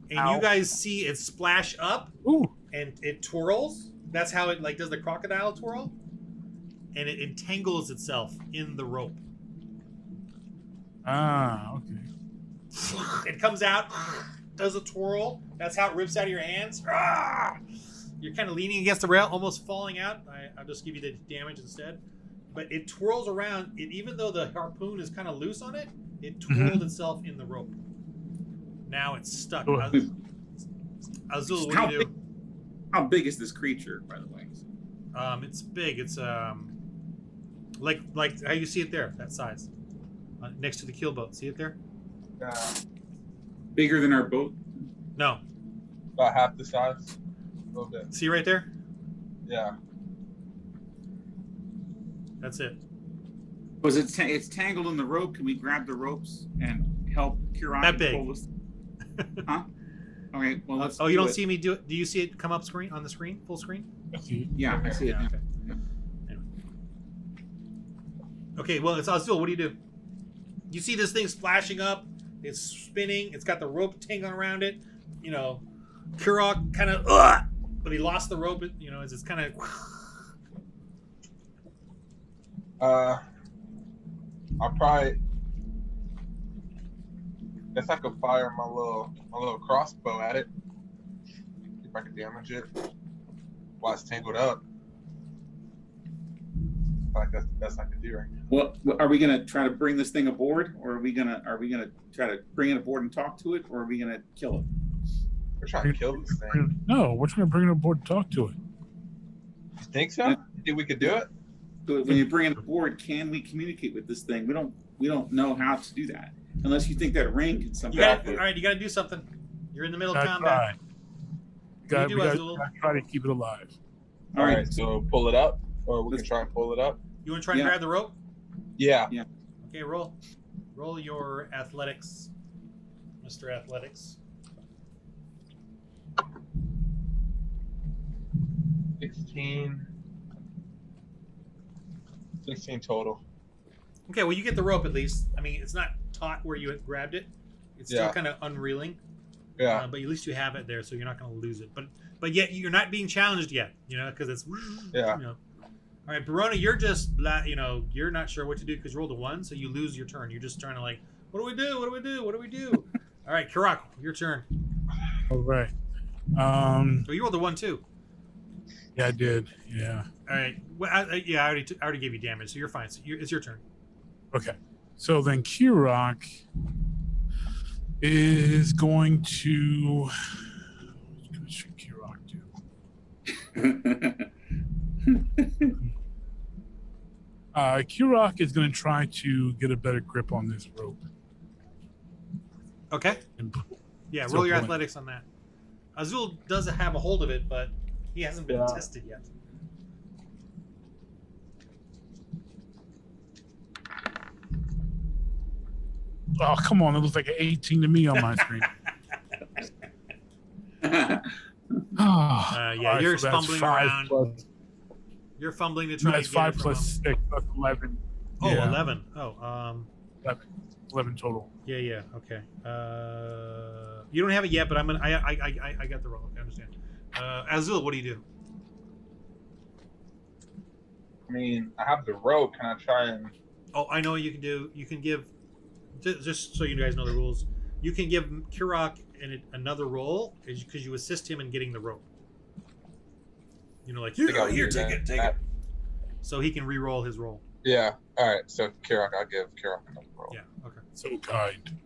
And Ow. you guys see it splash up Ooh. and it twirls. That's how it does the crocodile twirl. And it entangles itself in the rope. Ah, okay. It comes out, does a twirl. That's how it rips out of your hands. You're kind of leaning against the rail, almost falling out. I'll just give you the damage instead. But it twirls around. Even though the harpoon is kind of loose on it, it twirled itself in the rope. Now it's stuck. Oh. Azul, what do you do? How big is this creature, by the way? It's big. It's like how you see it there, that size, next to the keel boat. See it there? Bigger than our boat? No. About half the size. A little bit. See right there? Yeah. That's it. Was it's tangled in the rope? Can we grab the ropes and help Kirock That big. pull this? Huh? Okay, well let's. Oh, you don't it. see me do it? Do you see it come up on the screen, full screen? Yeah, I see it. Yeah, now. okay. Yeah. Anyway. Okay, well, it's Azul. What do you do? You see this thing splashing up. It's spinning. It's got the rope tangling around it. You know, Kirock kind of, but he lost the rope. You know, it's kind of. I'll probably guess I could fire my little crossbow at it. See if I can damage it while it's tangled up. I feel like that's the best I can do right now. Well, are we gonna try to bring this thing aboard, or are we gonna try to bring it aboard and talk to it, or are we gonna kill it? We're trying to kill this thing. No, we're trying to bring it aboard and talk to it. You think so? You think we could do it? So when you bring it aboard, can we communicate with this thing? We don't know how to do that unless you think that ring can somehow. All right, you got to do something. You're in the middle of Gotta combat. try. What do you do, Azul? Gotta try to keep it alive. All right, so pull it up, or we can try and pull it up. You want to try and grab the rope? Yeah. Okay, roll your athletics, Mr. Athletics. 16 total. Okay, well, you get the rope at least. I mean, it's not taut where you had grabbed it. It's still Yeah. kind of unreeling. Yeah. But at least you have it there, so you're not going to lose it. But yet you're not being challenged yet, you know, because it's Yeah. You know. All right, Barona, you're just you know, you're not sure what to do because you rolled a 1, so you lose your turn. You're just trying to like, what do we do? What do we do? What do we do? All right, Kirock, your turn. All right. Oh, you rolled a 1 too. Yeah, I did. Yeah. All right. Well, I already gave you damage, so you're fine. So it's your turn. Okay. So then Kirock is going to. What should Kirock do? Kirock is going to try to get a better grip on this rope. Okay. And Yeah, So roll your point. athletics on that. Azul does have a hold of it, but he hasn't been Yeah. tested yet. Oh, come on. It looks like an 18 to me on my screen. Yeah, you're so that's fumbling 5 around. plus- You're fumbling to try That's to get 5 it from plus him. 6. That's 11. Oh, Yeah, 11. Oh, 11 total. yeah. Okay. You don't have it yet, but I got the roll. I understand. Azul, what do you do? I mean, I have the rope. Can I try and? Oh, I know what you can do. You can give, just so you guys know the rules, you can give Kirock another roll because you assist him in getting the rope. You know, like, I think I'll here, use take that. it. So he can re-roll his roll. Yeah. All right. So Kirock, I'll give Kirock another roll. Yeah, okay. So kind.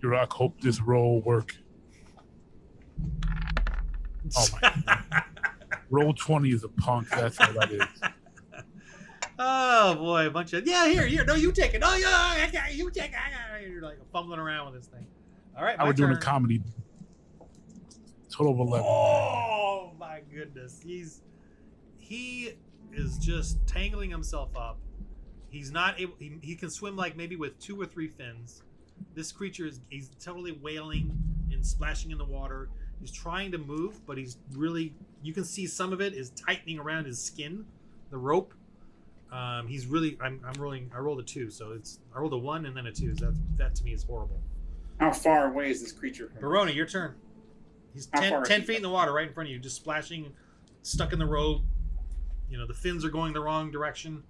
Kirock, hope this roll work. Oh my. Roll 20 is a punk. That's all that is. Oh boy, a bunch of here. No, you take it. Oh yeah, you take it. You're like fumbling around with this thing. All right, I my was doing a turn. comedy. Total of 11. Oh my goodness, he is just tangling himself up. He's not able. He can swim like maybe with 2 or 3 fins. This creature he's totally wailing and splashing in the water. He's trying to move, but he's really. You can see some of it is tightening around his skin, the rope. He's really. I'm rolling. I rolled a 2, so I rolled a 1 and then a 2. So that to me is horrible. How far away is this creature from us? Barona, your turn. He's How 10 far? feet in the water right in front of you, just splashing, stuck in the rope. You know, the fins are going the wrong direction.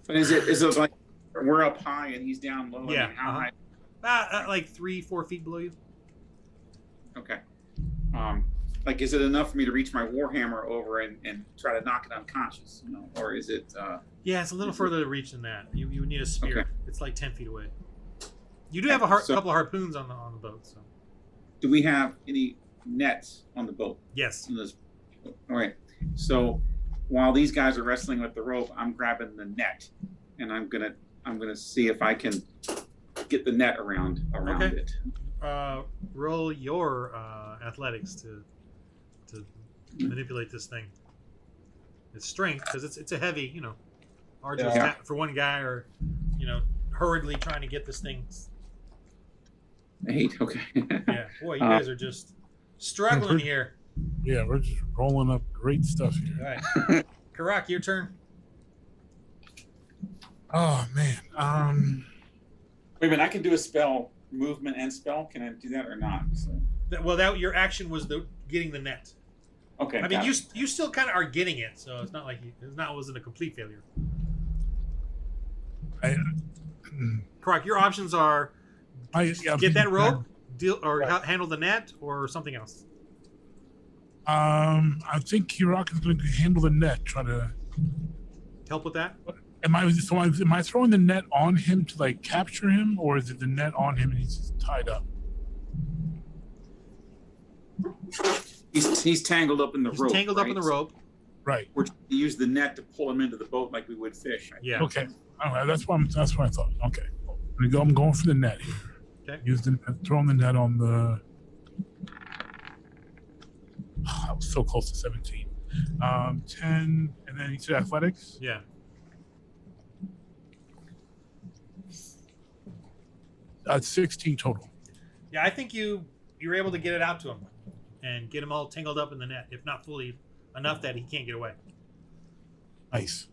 But is it like we're up high and he's down low? Yeah, I mean, how high? Like 3-4 feet below you. Okay. Like, is it enough for me to reach my warhammer over and try to knock it unconscious? You know, or is it? Yeah, it's a little further to reach than that. You would need a spear. Okay. It's like 10 feet away. You do have a couple of harpoons on the boat, so Do we have any nets on the boat? yes. In this? All right. So while these guys are wrestling with the rope, I'm grabbing the net, and I'm gonna see if I can get the net around Okay. it. Roll your athletics to manipulate this thing. It's strength because it's a heavy, you know, arduous Yeah. task for one guy, or you know, hurriedly trying to get this thing. 8. Okay. Yeah, boy, you guys are just struggling here. Yeah, we're just rolling up great stuff All here. right, Kirock, your turn. Oh man. Wait a minute, I can do a spell, movement and spell. Can I do that or not? So, Well, that your action was getting the net. okay. I mean, got it. you still kind of are getting it, so it's not like wasn't a complete failure. Correct. Your options are get that rope, deal or handle the net, or something else. I think Kirock is going to handle the net. Try to help with that. Am I throwing the net on him to like capture him, or is it the net on him and he's just tied up? He's tangled up in the rope. Tangled up in the rope. Right. We're trying to use the net to pull him into the boat like we would fish. Yeah. Okay. All right. That's what I thought. Okay. I'm going for the net here. Okay. Throwing the net on the. I was so close to 17. 10, and then you said athletics. Yeah. 16 total. Yeah, I think you're able to get it out to him and get him all tangled up in the net, if not fully enough that he can't get away. Nice.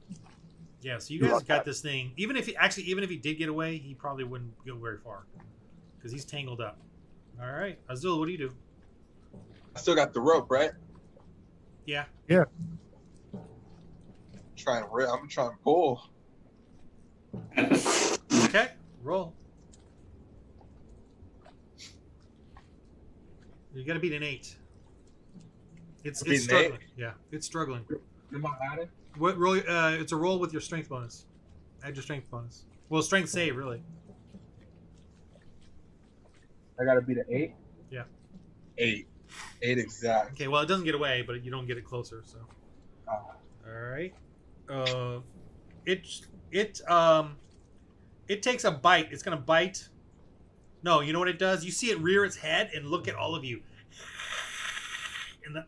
Yeah, so you guys got this thing. Even if he did get away, he probably wouldn't go very far because he's tangled up. All right, Azul, what do you do? I still got the rope, right? Yeah. Yeah. I'm trying to pull. Okay, roll. You got to beat an 8. It's struggling. 8? Yeah, it's struggling. Am I adding? What roll? It's a roll with your strength bonus. Add your strength bonus. Well, strength save really. I got to beat an 8. Yeah. 8 exact. Okay, well it doesn't get away, but you don't get it closer. So. All right. It takes a bite. It's gonna bite. No, you know what it does? You see it rear its head and look at all of you. And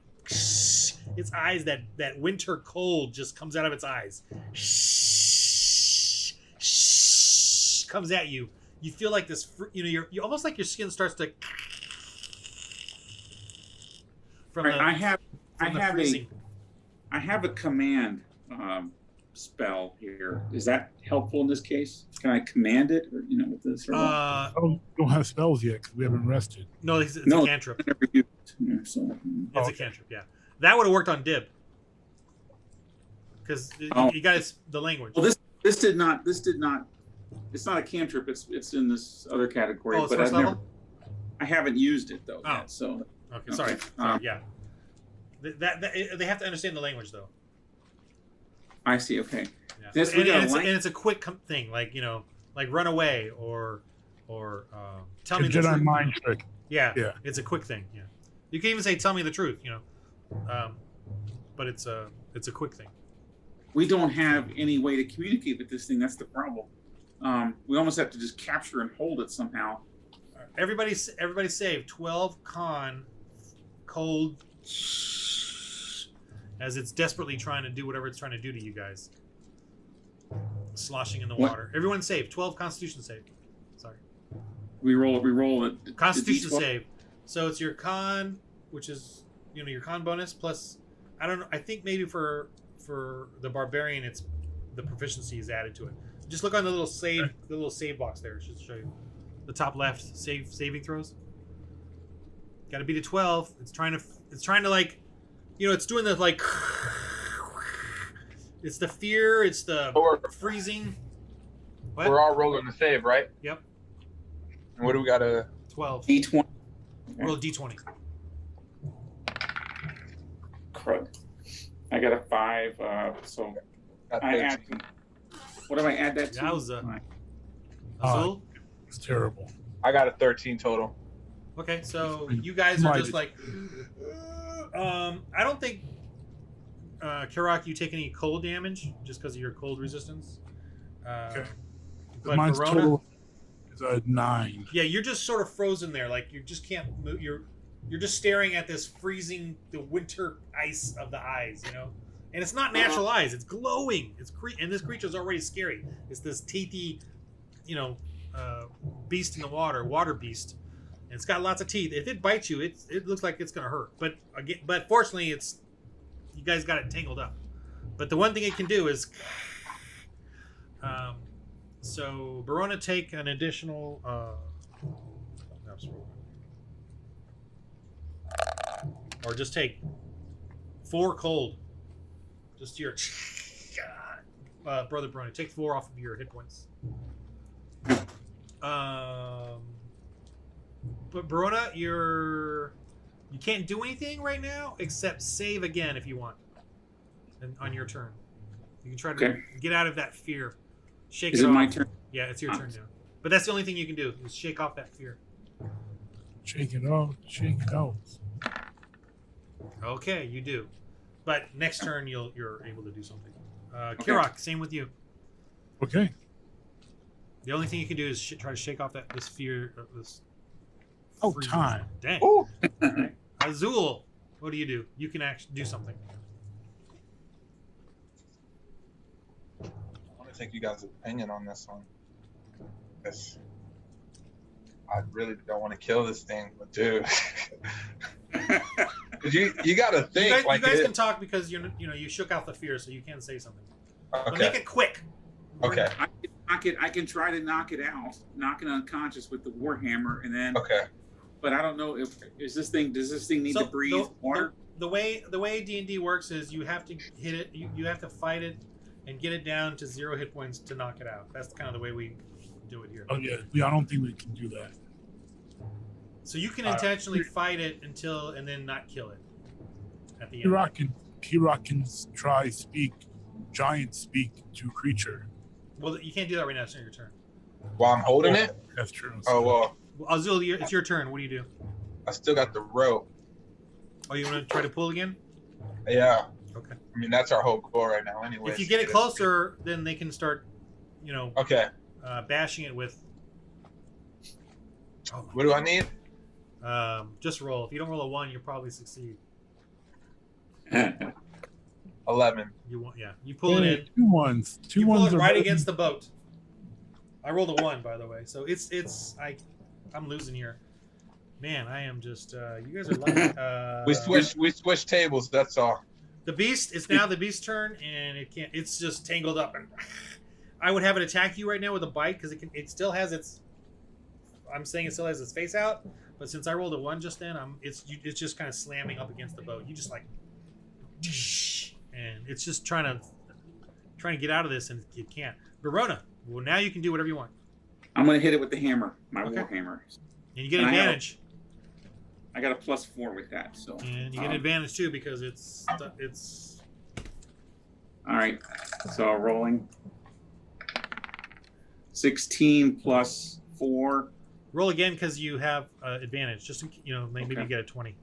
its eyes, that winter cold just comes out of its eyes. Comes at you. You feel like this, you almost like your skin starts to. I have a command spell here. Is that helpful in this case? Can I command it, or with this? Or we don't have spells yet because we haven't rested. No, it's a cantrip. Never used. So, it's a cantrip. Yeah, that would have worked on Dib because you got the language. Well, this did not. It's not a cantrip. It's in this other category. Oh, it's first level? I haven't used it though. Oh, yet, so okay. Sorry. Yeah. They have to understand the language though. I see. Okay. Yeah. And it's a quick thing, like like run away or tell me the Jedi truth. mind trick. Yeah. It's a quick thing. Yeah. You can even say tell me the truth. But it's a quick thing. We don't have any way to communicate with this thing. That's the problem. We almost have to just capture and hold it somehow. Everybody save 12 con cold as it's desperately trying to do whatever it's trying to do to you guys. Sloshing in the water. Everyone save 12 Constitution save. Sorry. We roll it. Constitution save. So it's your con, which is your con bonus plus. I don't know. I think maybe for the barbarian, it's the proficiency is added to it. Just look on the little save box there. It should show you the top left saving throws. Got to beat a 12. It's trying to like, it's doing the like. It's the fear. It's the freezing. What? We're all rolling the save, right? Yep. And what do we got to? 12. D20. Roll D20. Crud. I got a 5. So I add. What do I add that to? Yowza. Azul? It's terrible. I got a 13 total. Okay, so you guys are just like. I don't think. Kirock, you take any cold damage just because of your cold resistance. Okay. But mine's Verona, total is a 9. Yeah, you're just sort of frozen there. Like you just can't move. You're just staring at this freezing, the winter ice of the eyes, And it's not natural eyes. It's glowing. And this creature's already scary. It's this teethy, beast in the water beast. And it's got lots of teeth. If it bites you, it looks like it's gonna hurt. But fortunately, you guys got it tangled up. But the one thing it can do is So Barona, take an additional. Or just take 4 cold. Just your brother Barona. Take 4 off of your hit points. But Barona, you can't do anything right now except save again if you want. And on your turn, you can try to get out of that fear. Shake Is it it off. my turn? Yeah, it's your turn now. But that's the only thing you can do is shake off that fear. Shake it off. Shake it out. Okay, you do. But next turn you're able to do something. Kirock, same with you. Okay. The only thing you can do is try to shake off this fear. This Oh, freeze. time. Dang. Ooh. Right. Azul, what do you do? You can actually do something. I want to take you guys' opinion on this one. Because I really don't want to kill this thing, but dude. you got to think. You guys can talk because you shook out the fear, so you can say something. Okay. But make it quick. Okay. I can try to knock it out, knock it unconscious with the warhammer, and then. Okay. But I don't know if does this thing need to breathe water? The way D&D works is you have to hit it. You have to fight it, and get it down to 0 hit points to knock it out. That's kind of the way we do it here. Oh yeah. I don't think we can do that. So you can intentionally fight it and then not kill it at the end. Kirock can try giant speak to creature. Well, you can't do that right now. It's not your turn. While I'm holding it? That's true. Oh, well, Azul, it's your turn. What do you do? I still got the rope. Oh, you want to try to pull again? Yeah. Okay. I mean, that's our whole goal right now anyway. If you get it closer, then they can start, Okay. bashing it with... Oh, What do I need? just roll. If you don't roll a 1, you'll probably succeed. 11. You pull it in. 2 ones. You pull it are right better against the boat. I rolled a 1, by the way. So I'm losing here. Man, I am just. You guys are lucky. We switched tables. That's all. The beast. It's now the beast's turn, and it can't. It's just tangled up, and I would have it attack you right now with a bite because it still has its. I'm saying it still has its face out, but since I rolled a 1 just then, it's just kind of slamming up against the boat. You just like, and it's just trying to get out of this, and it can't. Verona, well, now you can do whatever you want. I'm gonna hit it with the hammer, my war hammer. And you get advantage. I got a +4 with that, so. And you get advantage too because it's. All right, so rolling. 16 plus 4. Roll again because you have advantage. Just maybe you get a 20.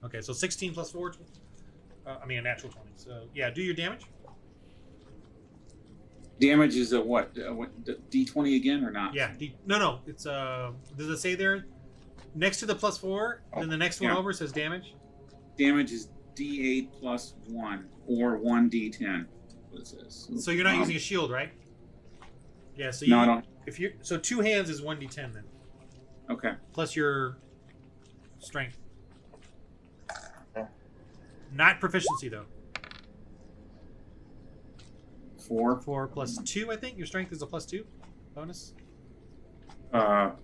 Okay, so 16 plus 4. A natural 20. So yeah, do your damage. Damage is a what? D20 again or not? Yeah. No. It's does it say there? Next to the +4, then the next one over says damage. Damage is D8 plus 1 or 1D10. What is this? So you're not using a shield, right? Yeah. So no, I don't. If you 2 hands is 1D10 then. Okay. Plus your strength. Not proficiency though. 4 plus 2, I think. Your strength is a +2 bonus. Well,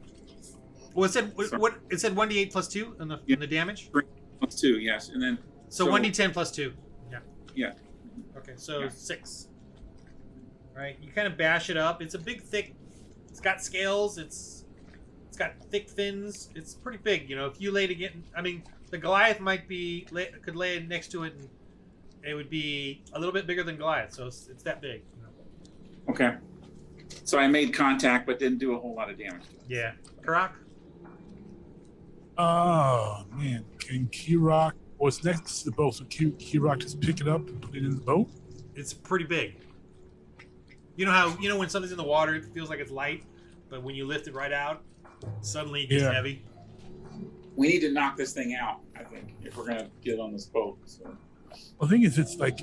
it said what? It said 1d8 plus 2 in the damage. Plus 2, yes, and then. So 1d10 plus 2. Yeah. Yeah. Okay, so 6. Right, you kind of bash it up. It's a big, thick. It's got scales. It's got thick fins. It's pretty big. If you laid it, the Goliath could lay next to it, and it would be a little bit bigger than Goliath. So it's that big. Okay. So I made contact, but didn't do a whole lot of damage to it. Yeah, Kirock. Oh man, can Kirock? What's next to the boat? So Kirock just pick it up and put it in the boat. It's pretty big. You know how when something's in the water, it feels like it's light, but when you lift it right out, suddenly it gets heavy. We need to knock this thing out, I think, if we're gonna get on this boat. So. The thing is, it's like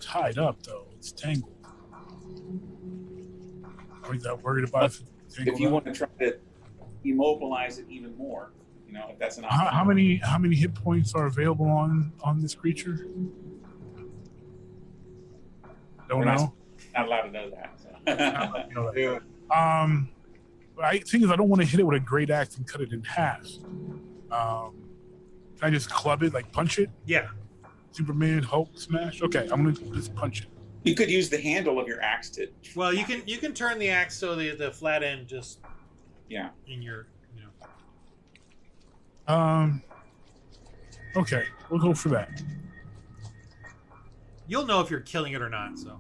tied up though. It's tangled. Are you that worried about it? If you want to try to immobilize it even more, if that's an How, option. how many hit points are available on this creature? Don't We're know. not allowed to know that. So. Know that. Yeah. I think is I don't want to hit it with a great axe and cut it in half. Can I just club it, like punch it? Yeah. Superman, Hulk, smash. Okay, I'm gonna just punch it. You could use the handle of your axe to. Well, you can turn the axe so the flat end just Yeah. in your Okay, we'll go for that. You'll know if you're killing it or not. So,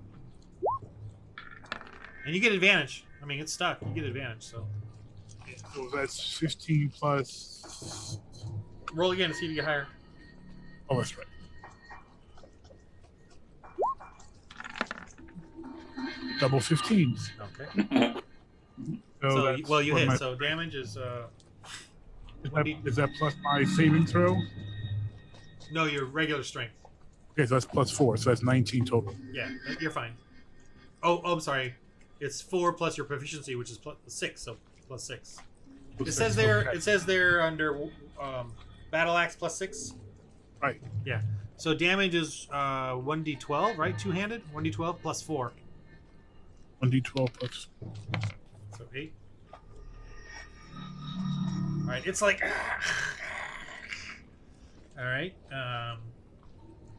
and you get advantage. I mean, it's stuck. You get advantage. So, So that's 15 plus. roll again to see if you get higher. Oh, that's right. Double 15s. Okay. So that's well, you what hit. my- So damage is is that plus my saving throw? no, your regular strength. Okay, so that's plus 4, so that's 19 total. Yeah, you're fine. Oh, I'm sorry. It's 4 plus your proficiency, which is plus 6. So plus 6. It says there. Okay. It says there under battle axe plus 6. Right. Yeah. So damage is 1d12, right? Two-handed. 1d12 plus 4. 1d12 plus. So 8. All right. It's like. All right.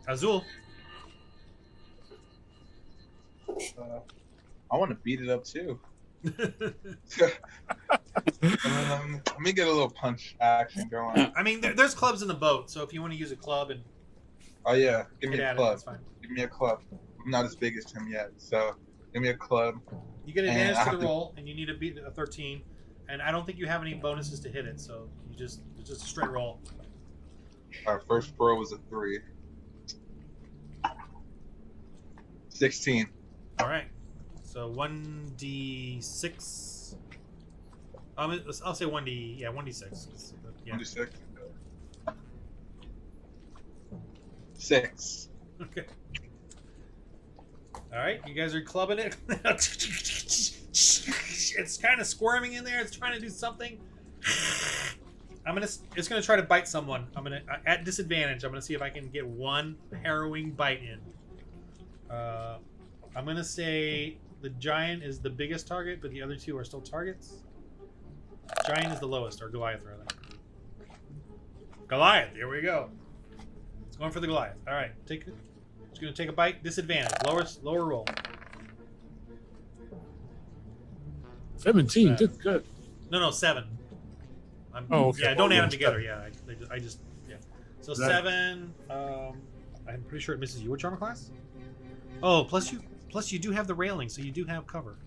Azul. I want to beat it up too. Let me get a little punch action going. I mean, there's clubs in the boat, so if you want to use a club and Oh yeah, give me get a at it, club. that's fine. Give me a club. I'm not as big as him yet, so give me a club. You get And advantage I to have the to- roll, and you need to beat a 13. And I don't think you have any bonuses to hit it, so it's just a straight roll. Our first throw was a 3. 16. All right. So 1d6. I'll say 1d. Yeah, 1d6. Yeah. 26. 6. Okay. All right, you guys are clubbing it. It's kind of squirming in there. It's trying to do something. It's gonna try to bite someone. I'm gonna at disadvantage. I'm gonna see if I can get one harrowing bite in. I'm gonna say the giant is the biggest target, but the other two are still targets. Giant is the lowest, or Goliath rather. Goliath. Here we go. It's going for the Goliath. All right, take it. It's gonna take a bite. Disadvantage. Lower roll. 17, good. No, 7. Oh, okay. Yeah, don't add them Well, together. Yeah, I just yeah. So That- 7. I'm pretty sure it misses you. Which armor class? Oh, plus you do have the railing, so you do have cover.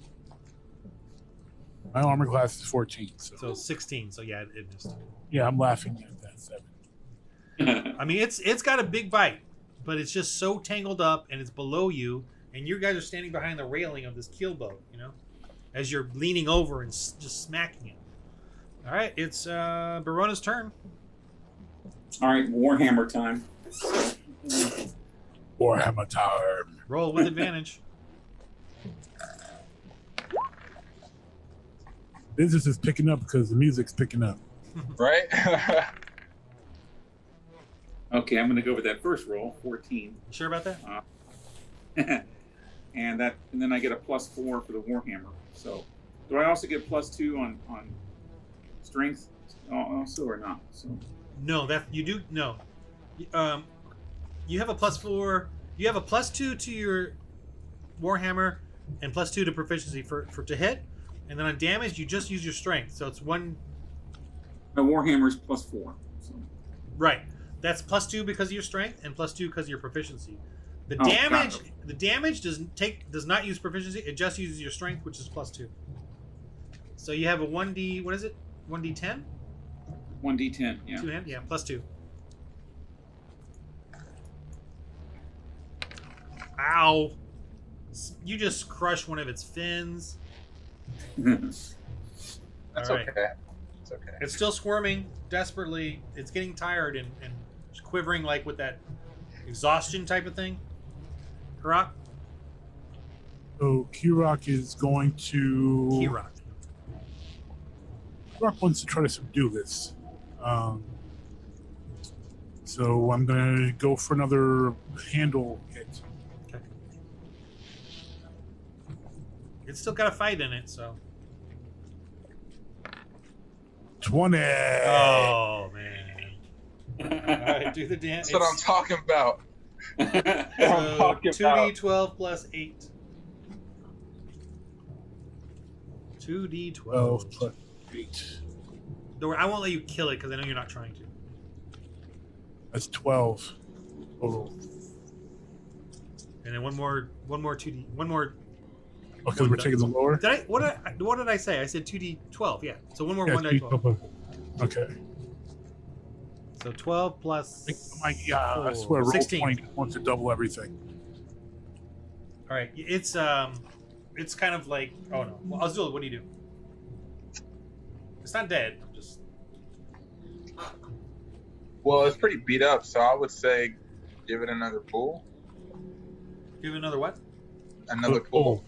My armor class is 14, So 16. So yeah, it missed. yeah, I'm laughing at that 7. I mean, it's got a big bite, but it's just so tangled up, and it's below you, and you guys are standing behind the railing of this keel boat, you know, as you're leaning over and just smacking it. All right, it's Barona's turn. All right, Warhammer time. Warhammer time. Roll with advantage. Business is picking up because the music's picking up. Right? Okay, I'm going to go with that first roll, 14. You sure about that? And then I get a +4 for the Warhammer. So, do I also get +2 on strength also or not? So, No, that you do no. You have a +4. You have a +2 to your Warhammer and +2 to proficiency for to hit, and then on damage you just use your strength. So it's one. the Warhammer's +4. So, Right. That's +2 because of your strength and +2 because of your proficiency. The Oh, damage got it. the damage does not use proficiency. It just uses your strength, which is +2. So you have a 1d. What is it? 1d10. 1d10. Yeah. Two hand. Yeah, +2. Ow! You just crushed one of its fins. That's All right. okay. It's okay. It's still squirming desperately. It's getting tired and quivering like with that exhaustion type of thing. Kirock? So Kirock is going to. Kirock. Kirock wants to try to subdue this. So I'm gonna go for another handle hit. Okay. It's still got a fight in it, so. 20. Oh man! All right, do the damage. That's what I'm talking about. So 2d12 plus 8. 2d12 12 plus 8. Don't worry, I won't let you kill it because I know you're not trying to. That's 12 total. And then one more 2d, one more. Because we're taking the lower. Did I? What did I say? I said 2d12. Yeah. So one more Yeah, 1d12. Okay. So 12 plus. I swear, roll 16. 20 wants to double everything. All right. It's kind of like. Oh no. Well, Azul, what do you do? It's not dead. Just. Well, it's pretty beat up, so I would say give it another pull. Give it another what? Another pull.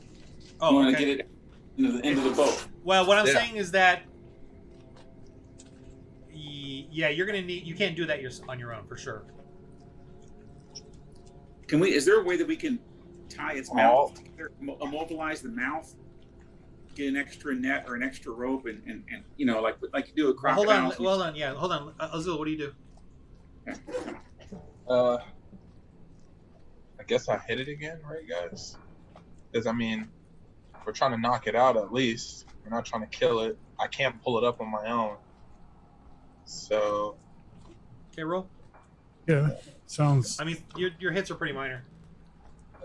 Oh, want to okay. get it into the end of the boat. Well, what I'm Yeah. saying is that, yeah, you're gonna need. You can't do that on your own for sure. Can we? Is there a way that we can tie its mouth together, immobilize the mouth, get an extra net or an extra rope, and you know, like you do a Well, hold on. crocodile? Hold on. Yeah, hold on. Azul, what do you do? I guess I hit it again, right, guys? Because I mean, we're trying to knock it out at least. We're not trying to kill it. I can't pull it up on my own. So Okay, roll. Yeah, sounds. I mean, your hits are pretty minor,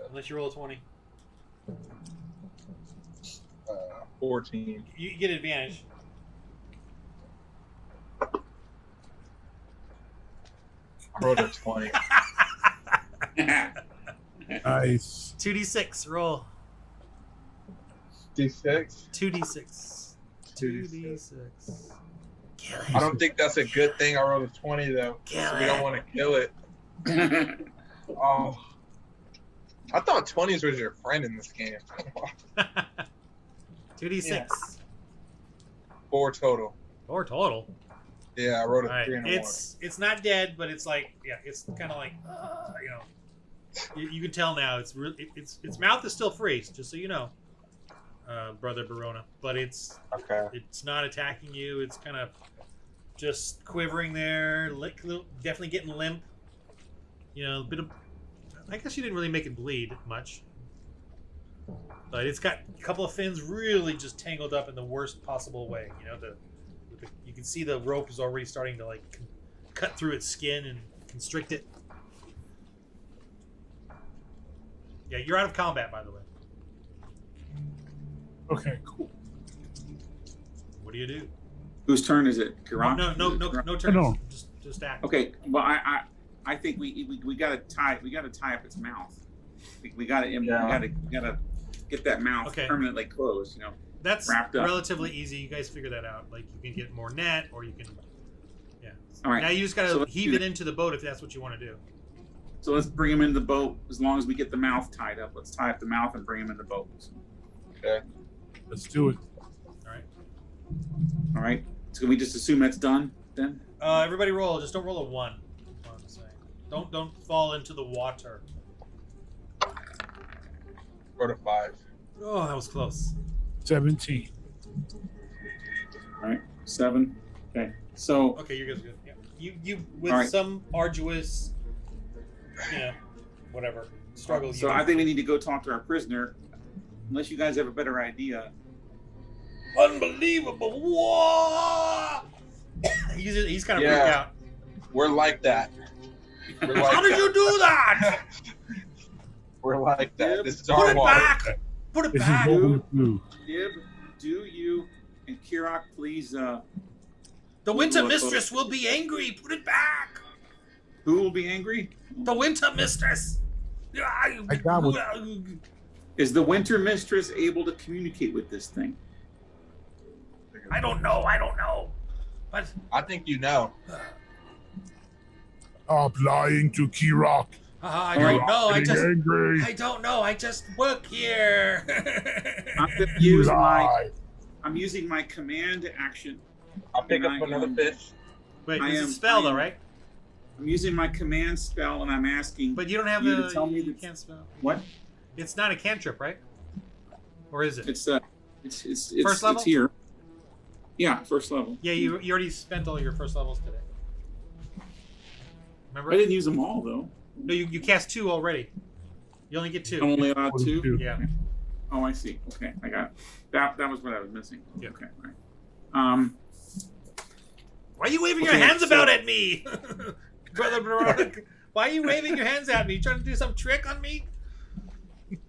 unless you roll a 20. 14. You get advantage. I rolled a 20. Nice. 2d6. Roll. D6. 2d6. 2d6. Kill I it. don't think that's a good thing. I rolled a 20 though, Kill so we don't it. want to kill it. Oh, I thought 20s was your friend in this game. 2d6. Yeah. 4 total. Or total. Yeah, I wrote a All right. 3 and a 1. It's not dead, but it's like, yeah, it's kind of like, you know, you can tell now. It's really its mouth is still free, just so you know, Brother Barona. But it's not attacking you. It's kind of just quivering there, definitely getting limp. You know, a bit of. I guess you didn't really make it bleed much, but it's got a couple of fins really just tangled up in the worst possible way. You know, you can see the rope is already starting to like cut through its skin and constrict it. Yeah, you're out of combat, by the way. Okay, cool. What do you do? Whose turn is it? Kirock? No turn. No. Just act. Okay. Well, I think we gotta tie up its mouth. We gotta get that mouth permanently closed. You know. That's wrapped up. relatively easy. You guys figure that out. Like you can get more net, or you can. Yeah. All right. Now you just gotta So let's heave do it that. into the boat if that's what you want to do. So let's bring him into the boat. As long as we get the mouth tied up, let's tie up the mouth and bring him in the boat. Okay. Let's do it. All right. All right. So can we just assume that's done then? Everybody roll. Just don't roll a 1. That's what I'm saying. Don't fall into the water. Wrote a 5. Oh, that was close. 17. All right. 7. Okay. So Okay, you're good. Yeah. You with All right. some arduous, you know, whatever struggle. So I think we need to go talk to our prisoner. Unless you guys have a better idea. Unbelievable! Whoa! he's kind of freaked out. We're like that. We're like How did that. you do that? We're like that. This is Put our it water. back. Put it This back. is what we do. Dib, do you and Kirock please? The Winter Mistress will be angry. Put it back. Who will be angry? The Winter Mistress. I got what. Is the Winter Mistress able to communicate with this thing? I don't know. But I think you know. Applying to Kirock. I don't know. Angry. I don't know. I just work here. You lie. I'm using my command action. I'll pick And up another fish. Wait, I it's a am- spell I though, am- right? I'm using my command spell, and I'm asking. But you don't have you the. to tell me you that- can't spell. What? It's not a cantrip, right? Or is it? It's First level? It's here. Yeah, first level. Yeah, you already spent all your first levels today. Remember? I didn't use them all though. No, you cast 2 already. You only get 2. I'm only allowed 2. Two. Yeah. Oh, I see. Okay, I got it. That was what I was missing. Yeah. Okay. All right. Why are you waving Okay, your hands so- about at me? Brother Barak, why are you waving your hands at me? You trying to do some trick on me?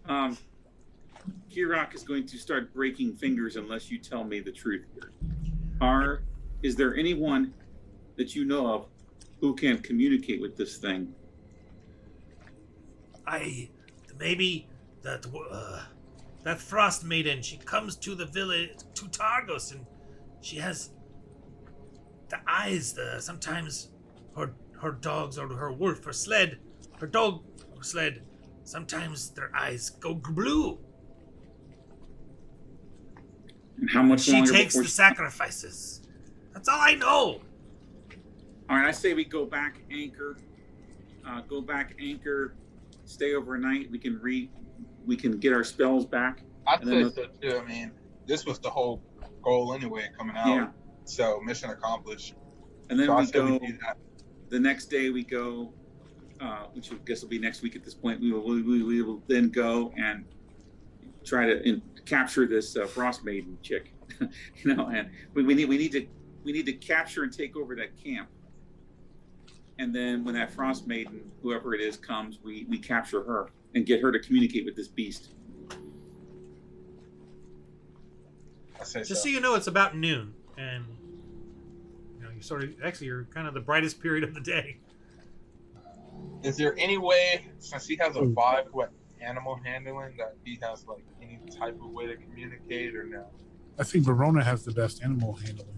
Kirock is going to start breaking fingers unless you tell me the truth here. Is there anyone that you know of who can communicate with this thing? Maybe that Frostmaiden. She comes to the village to Targos, and she has the eyes. Sometimes her dogs or her wolf or sled, her dog or sled. Sometimes their eyes go blue. And how much She longer takes before the sacrifices. That's all I know. All right, I say we go back anchor. Stay overnight. We can get our spells back. I'd And say then so too. I mean, this was the whole goal anyway, coming out. Yeah. So mission accomplished. And then So I we say we go. do that. The next day we go, which I guess will be next week at this point. We will then go and try to capture this Frostmaiden chick. And we need to capture and take over that camp. And then when that Frostmaiden, whoever it is, comes, we capture her and get her to communicate with this beast. I say Just so so. you know, it's about noon, and you're kind of the brightest period of the day. Is there any way, since he has a 5 animal handling, that he has like any type of way to communicate or no? I think Verona has the best animal handling.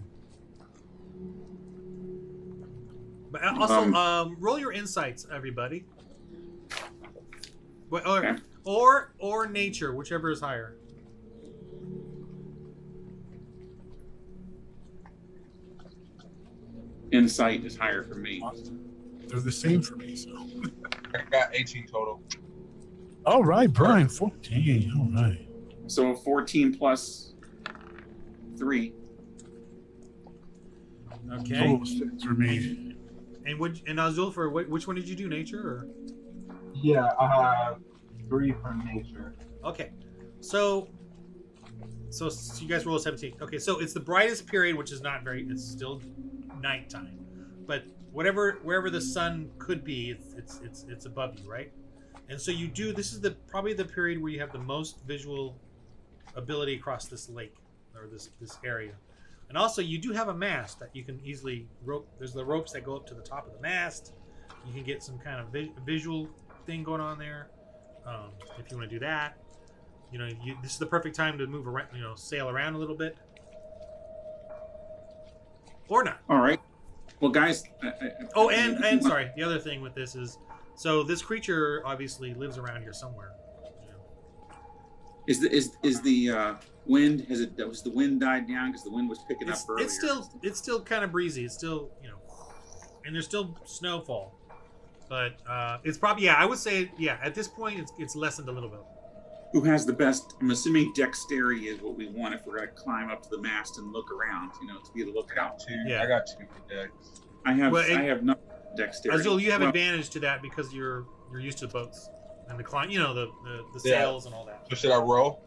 But also, roll your insights, everybody. Okay. Or nature, whichever is higher. Insight is higher for me. They're the same for me. So, I got 18 total. all right, Brian, 14. All right. So 14 plus 3. Okay. Total 6 for me. And Azul, for which one did you do? Nature or? Yeah, I have 3 from nature. Okay. So you guys roll a 17. Okay, so it's the brightest period, which is not very. It's still nighttime, but wherever the sun could be, it's above you, right? And so you do. This is probably the period where you have the most visual ability across this lake or this area. And also, you do have a mast that you can easily rope. There's the ropes that go up to the top of the mast. You can get some kind of visual thing going on there if you want to do that. This is the perfect time to move around. Sail around a little bit, or not. All right. Well, guys. Sorry. The other thing with this is, so this creature obviously lives around here somewhere. Is the wind has the wind died down because the wind was picking up earlier? It's still kind of breezy. It's still and there's still snowfall, but it's probably I would say at this point it's lessened a little bit. Who has the best? I'm assuming dexterity is what we want if we're going to climb up to the mast and look around. To be able to look out. Yeah. I got 2 for dex. I have no dexterity. Azul, you have Well, advantage to that because you're used to the boats and the climb. The sails and all that. So should I roll?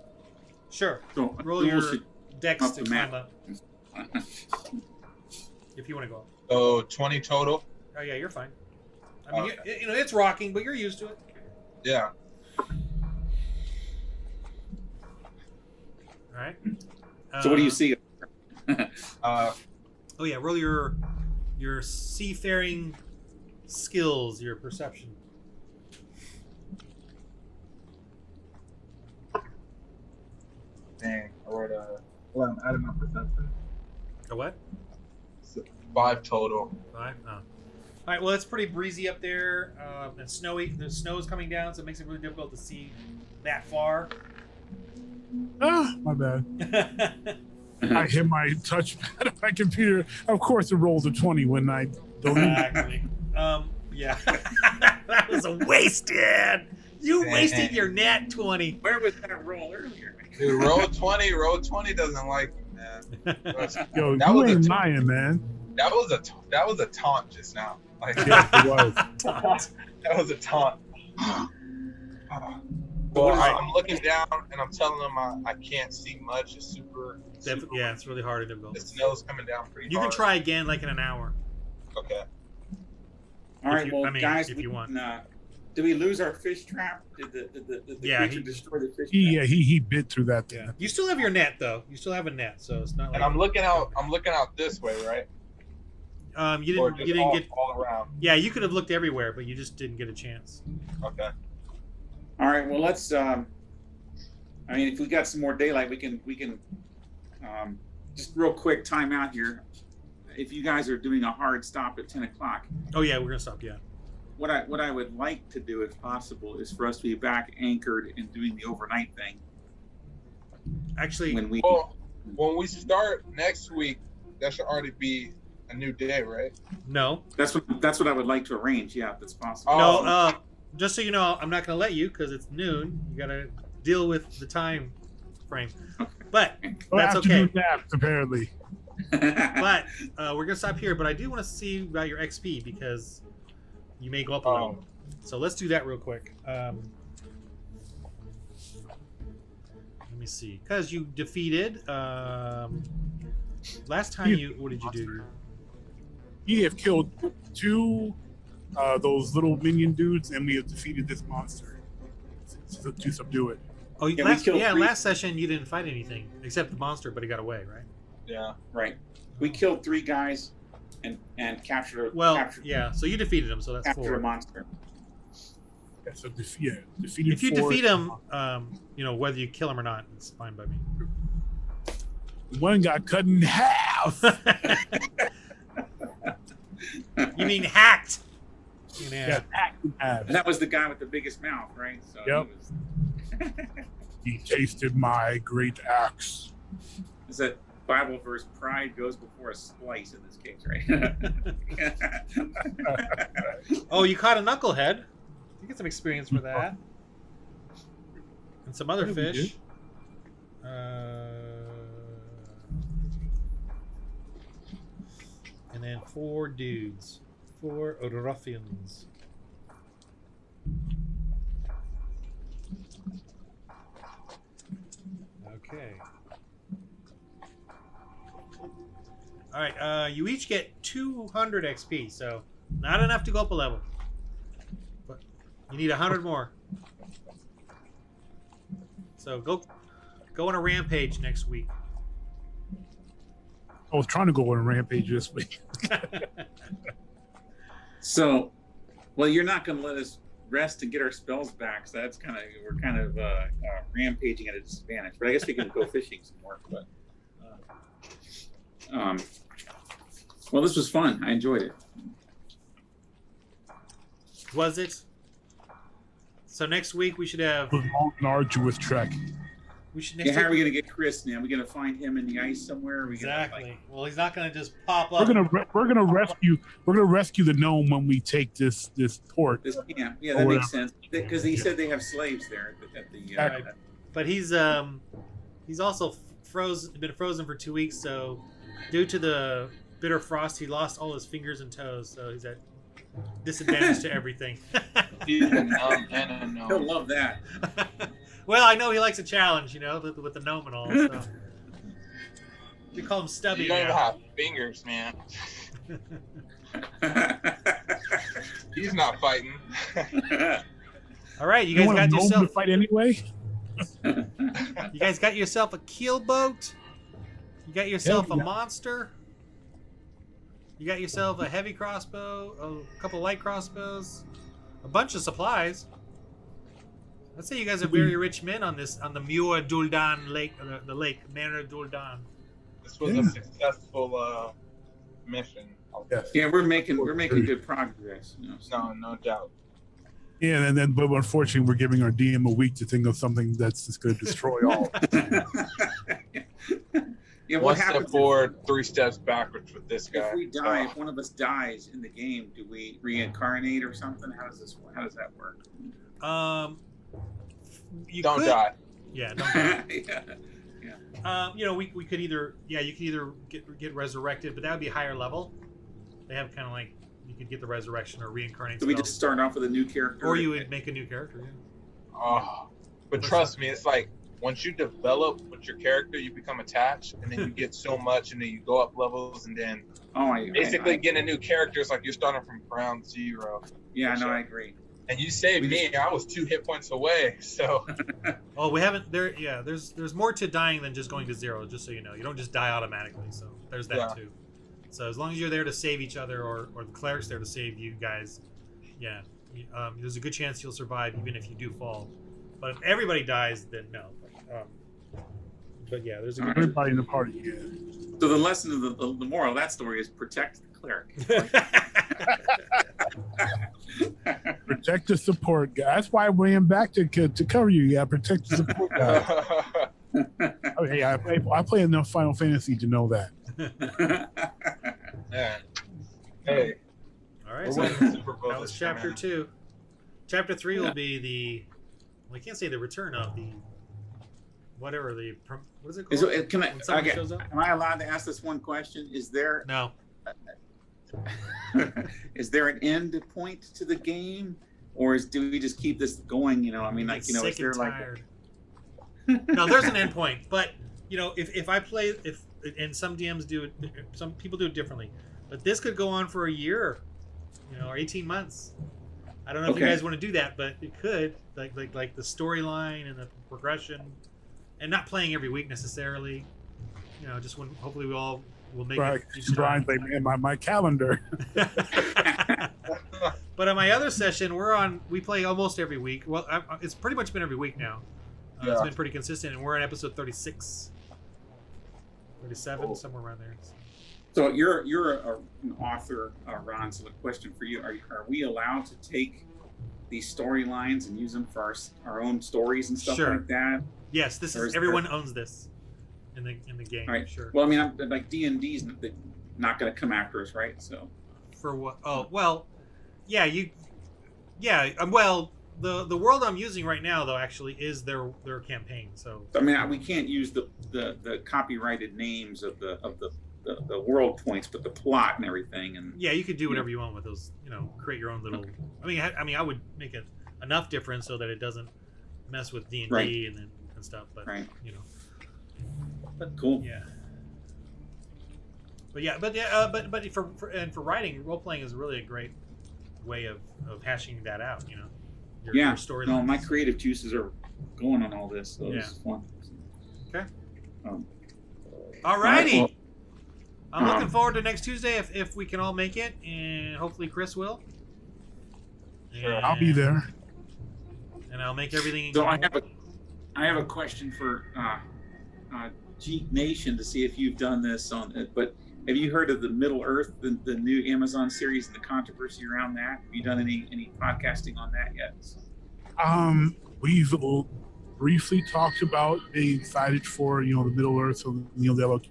Sure. So Roll Azul your should dex up to the climb map. up if you want to go up. So 20 total. Oh yeah, you're fine. I mean, Okay. it's rocking, but you're used to it. Yeah. All right. So what do you see? Uh, Oh yeah, roll your seafaring skills, your perception. dang. I wrote well, I'm adding my perception. A what? 5 total. 5. Oh. All right. Well, it's pretty breezy up there and snowy. The snow is coming down, so it makes it really difficult to see that far. Ah, my bad. I hit my touchpad on my computer. Of course, it rolls a 20 when I delete. Exactly. Yeah. That was a wasted. You wasted your nat 20. Where was that roll earlier? Dude, roll 20. Roll 20 doesn't like me, man. Yo, That you was a ain't t- lying, man. That was a taunt just now. Like Yes, it was. that was a taunt. Well, I'm looking down and I'm telling them I can't see much. It's super Yeah, it's really hard to The build. snow's coming down pretty You hard. can try again like in an hour. Okay. All right, you- well, I mean, guys, if you want. Did we lose our fish trap? Did the Yeah, creature destroy the fish trap? He bit through that thing. Yeah. You still have your net though. You still have a net, so it's not like And I'm looking out this way, right? you Or didn't just get all around. Yeah, you could have looked everywhere, but you just didn't get a chance. Okay. All right, well, let's. I mean, if we got some more daylight, we can just real quick time out here. If you guys are doing a hard stop at 10 o'clock, Oh yeah, we're gonna stop. Yeah. what I would like to do, if possible, is for us to be back anchored and doing the overnight thing Actually, when we. Well, when we start next week, that should already be a new day, right? no. That's what I would like to arrange. Yeah, if that's possible. Oh. No, just so you know, I'm not going to let you because it's noon. You got to deal with the time frame. But that's okay. Afternoon naps, apparently. But we're going to stop here. But I do want to see about your XP because you may go up a little. So let's do that real quick. Let me see. Because you defeated... last time what did you do? We have killed 2 those little minion dudes, and we have defeated this monster to subdue it. Oh, Yeah, we killed 3. last session you didn't fight anything except the monster, but he got away, right? Yeah. Right. We killed 3 guys and captured. Yeah. So you defeated him, so that's captured 4. a monster. Yeah, so defeated. If you 4. defeat him, whether you kill him or not, it's fine by me. One got cut in half. You mean hacked? Yeah, hacked in half. And that was the guy with the biggest mouth, right? So Yep. He tasted my great axe. Is that Bible verse? Pride goes before a splice in this case, right? Oh, you caught a knucklehead. You get some experience for that. And some other Yeah, we fish. And then 4 dudes. 4 ruffians. Okay. All right. You each get 200 XP, so not enough to go up a level. But you need 100 more. So go on a rampage next week. I was trying to go on a rampage this week. So, well, you're not going to let us rest and get our spells back. So that's we're kind of rampaging at a disadvantage. But I guess we can go fishing some more. But well, this was fun. I enjoyed it. Was it? So next week we should have. It was a long and arduous trek. We should Yeah, next how are we week. going to get Chris now? Are we going to find him in the ice somewhere? Are we Exactly. Well, he's not going to just pop We're up. gonna rescue the gnome when we take this port. This camp? Yeah, that makes sense. Because he said they have slaves there at the. Right. But he's also been frozen for 2 weeks. So due to the bitter frost, he lost all his fingers and toes. So he's at disadvantage to everything. He's a gnome and a gnome. He'll love that. Well, I know he likes a challenge, with the gnome and all. So. We call him Stubby You don't even now. have fingers, man. He's not fighting. All right, you You guys want a got gnome yourself. to fight anyway? You guys got yourself a keelboat. You got yourself a Yeah. monster. You got yourself a heavy crossbow, a couple light crossbows, a bunch of supplies. Let's say you guys are very rich men on the Maer Dualdon lake, the lake Maer Dualdon. This was a successful mission. Yes. Yeah, we're making good progress. No doubt. Yeah, but unfortunately, we're giving our DM a week to think of something that's just going to destroy all. Yeah, One what step happens forward, 3 steps backwards with this guy. if we die? If one of us dies in the game, do we reincarnate or something? How does that work? You Don't could, die. Yeah, don't die. Yeah. We could either, you could either get resurrected, but that would be higher level. They have kind of like, you could get the resurrection or reincarnate So we spells. just start off with a new character, Or you would make a new character. Yeah. Oh, but trust me, it's like once you develop with your character, you become attached, and then you get so much, and then you go up levels, and then basically getting a new character is like you're starting from ground zero. Yeah, no, I agree. And you saved me. I was 2 hit points away. So. Oh, we haven't there. Yeah, there's more to dying than just going to 0. Just so you know, you don't just die automatically. So there's that too. So as long as you're there to save each other, or the cleric's there to save you guys, there's a good chance you'll survive even if you do fall. But if everybody dies, then no. But yeah, there's a good Everybody in the party. Yeah. So the lesson of the moral of that story is protect the cleric. Protect the support guy. That's why I ran back to cover you. Yeah, protect the support guy. Okay, I play enough Final Fantasy to know that. Yeah. Hey. All right. So that was chapter 2. Chapter 3 will be I can't say the return of the whatever the what is it called? Am I allowed to ask this one question? Is there no? Is there an end point to the game, or do we just keep this going? Is there like no, there's an end point, but if I play, and some DMs do it, some people do it differently, but this could go on for a year, or 18 months. I don't know if you guys want to do that, but it could, like the storyline and the progression, and not playing every week necessarily. Just when hopefully we all will make it. Brian's like, man, my calendar. But on my other session, we play almost every week. Well, it's pretty much been every week now. It's been pretty consistent, and we're on episode 36, 37, somewhere around there. So you're an author, Ron. So the question for you: Are we allowed to take these storylines and use them for our own stories and stuff like that? Yes, everyone owns this in the game. All right. Sure. Well, I'm like D&D's not going to come after us, right? So. For what? Oh well, yeah. Well, the world I'm using right now though actually is their campaign. So. We can't use the copyrighted names of the world points, but the plot and everything. And yeah, you could do whatever you want with those. Create your own little. Okay. I would make it enough different so that it doesn't mess with D&D and stuff. But But cool. Yeah. But for writing, role playing is really a great way of hashing that out. Your story. No, my creative juices are going on all this. So it's fun. Okay. Alrighty. Right, I'm looking forward to next Tuesday if we can all make it, and hopefully Chris will. Sure, I'll be there. And I'll make everything. So I have a question for Geek Nation to see if you've done this on it. But have you heard of the Middle Earth, the new Amazon series, and the controversy around that? Have you done any podcasting on that yet? We've briefly talked about being excited for the Middle Earth, so the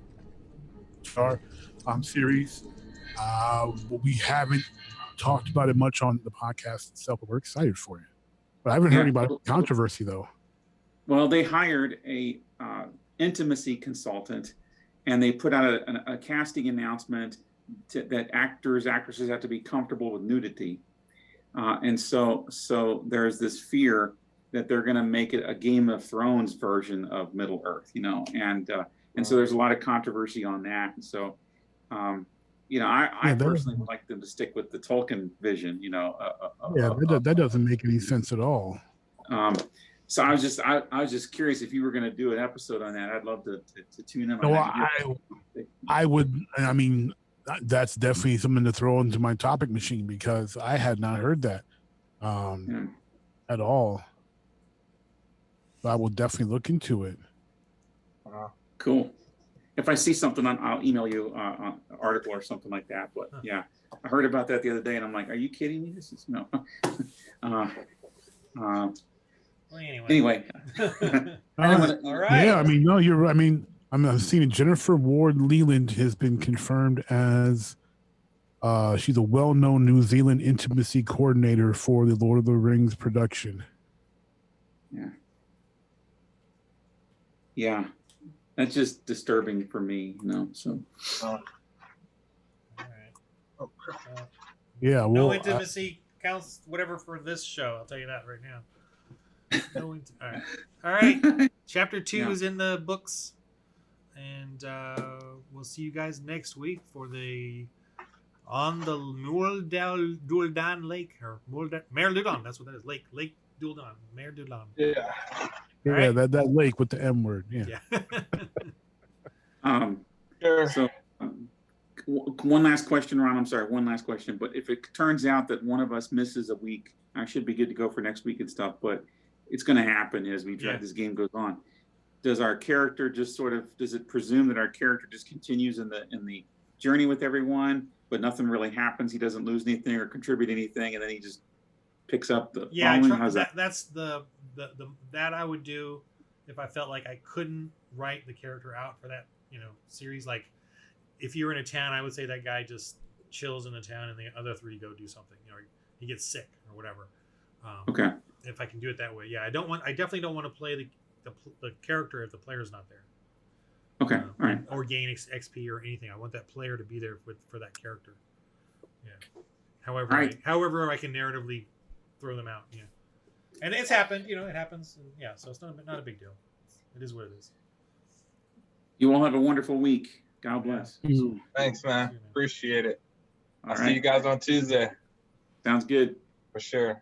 Star series. But we haven't talked about it much on the podcast itself, but we're excited for it. But I haven't heard about controversy though. Well, they hired a intimacy consultant, and they put out a casting announcement that actresses have to be comfortable with nudity, and so there's this fear that they're going to make it a Game of Thrones version of Middle Earth, and so there's a lot of controversy on that. And so, I personally would like them to stick with the Tolkien vision, that doesn't make any sense at all. So I was just curious if you were going to do an episode on that. I'd love to tune in. I would. I mean, that's definitely something to throw into my topic machine because I had not heard that at all. But I will definitely look into it. Cool. If I see something, I'll email you an article or something like that. But yeah, I heard about that the other day, and I'm like, "Are you kidding me? This is no." Well, anyway. All right. Yeah, I mean, no, you're. I mean, I'm seeing Jennifer Ward Leland has been confirmed as she's a well-known New Zealand intimacy coordinator for the Lord of the Rings production. Yeah. Yeah. That's just disturbing for me, So All right. Yeah, No well, intimacy counts whatever for this show. I'll tell you that right now. All right. Chapter 2 is in the books, and we'll see you guys next week for the on the Maer Dualdon Lake or Maer Dualdon. That's what that is. Lake Dualdon. Maer Dualdon. Yeah. yeah, right. that lake with the M word. Yeah. Sure. So one last question, Ron. I'm sorry, one last question. But if it turns out that one of us misses a week, I should be good to go for next week and stuff. But it's going to happen as we Yeah. this game goes on. Does our character just does it presume that our character just continues in the journey with everyone, but nothing really happens? He doesn't lose anything or contribute anything, and then he just picks up the following? How's that? That's the that I would do if I felt like I couldn't write the character out for that series. Like if you're in a town, I would say that guy just chills in the town, and the other three go do something. He gets sick or whatever. Okay. If I can do it that way, yeah. I definitely don't want to play the character if the player's not there. Okay. All right. Or gain XP or anything. I want that player to be there for that character. Yeah. However, right. however I can narratively throw them out. Yeah. And it's happened. It happens. And yeah. So it's not a big deal. It is what it is. You all have a wonderful week. God bless. Thanks, man. Appreciate it. I'll All see right. you guys on Tuesday. Sounds good. For sure.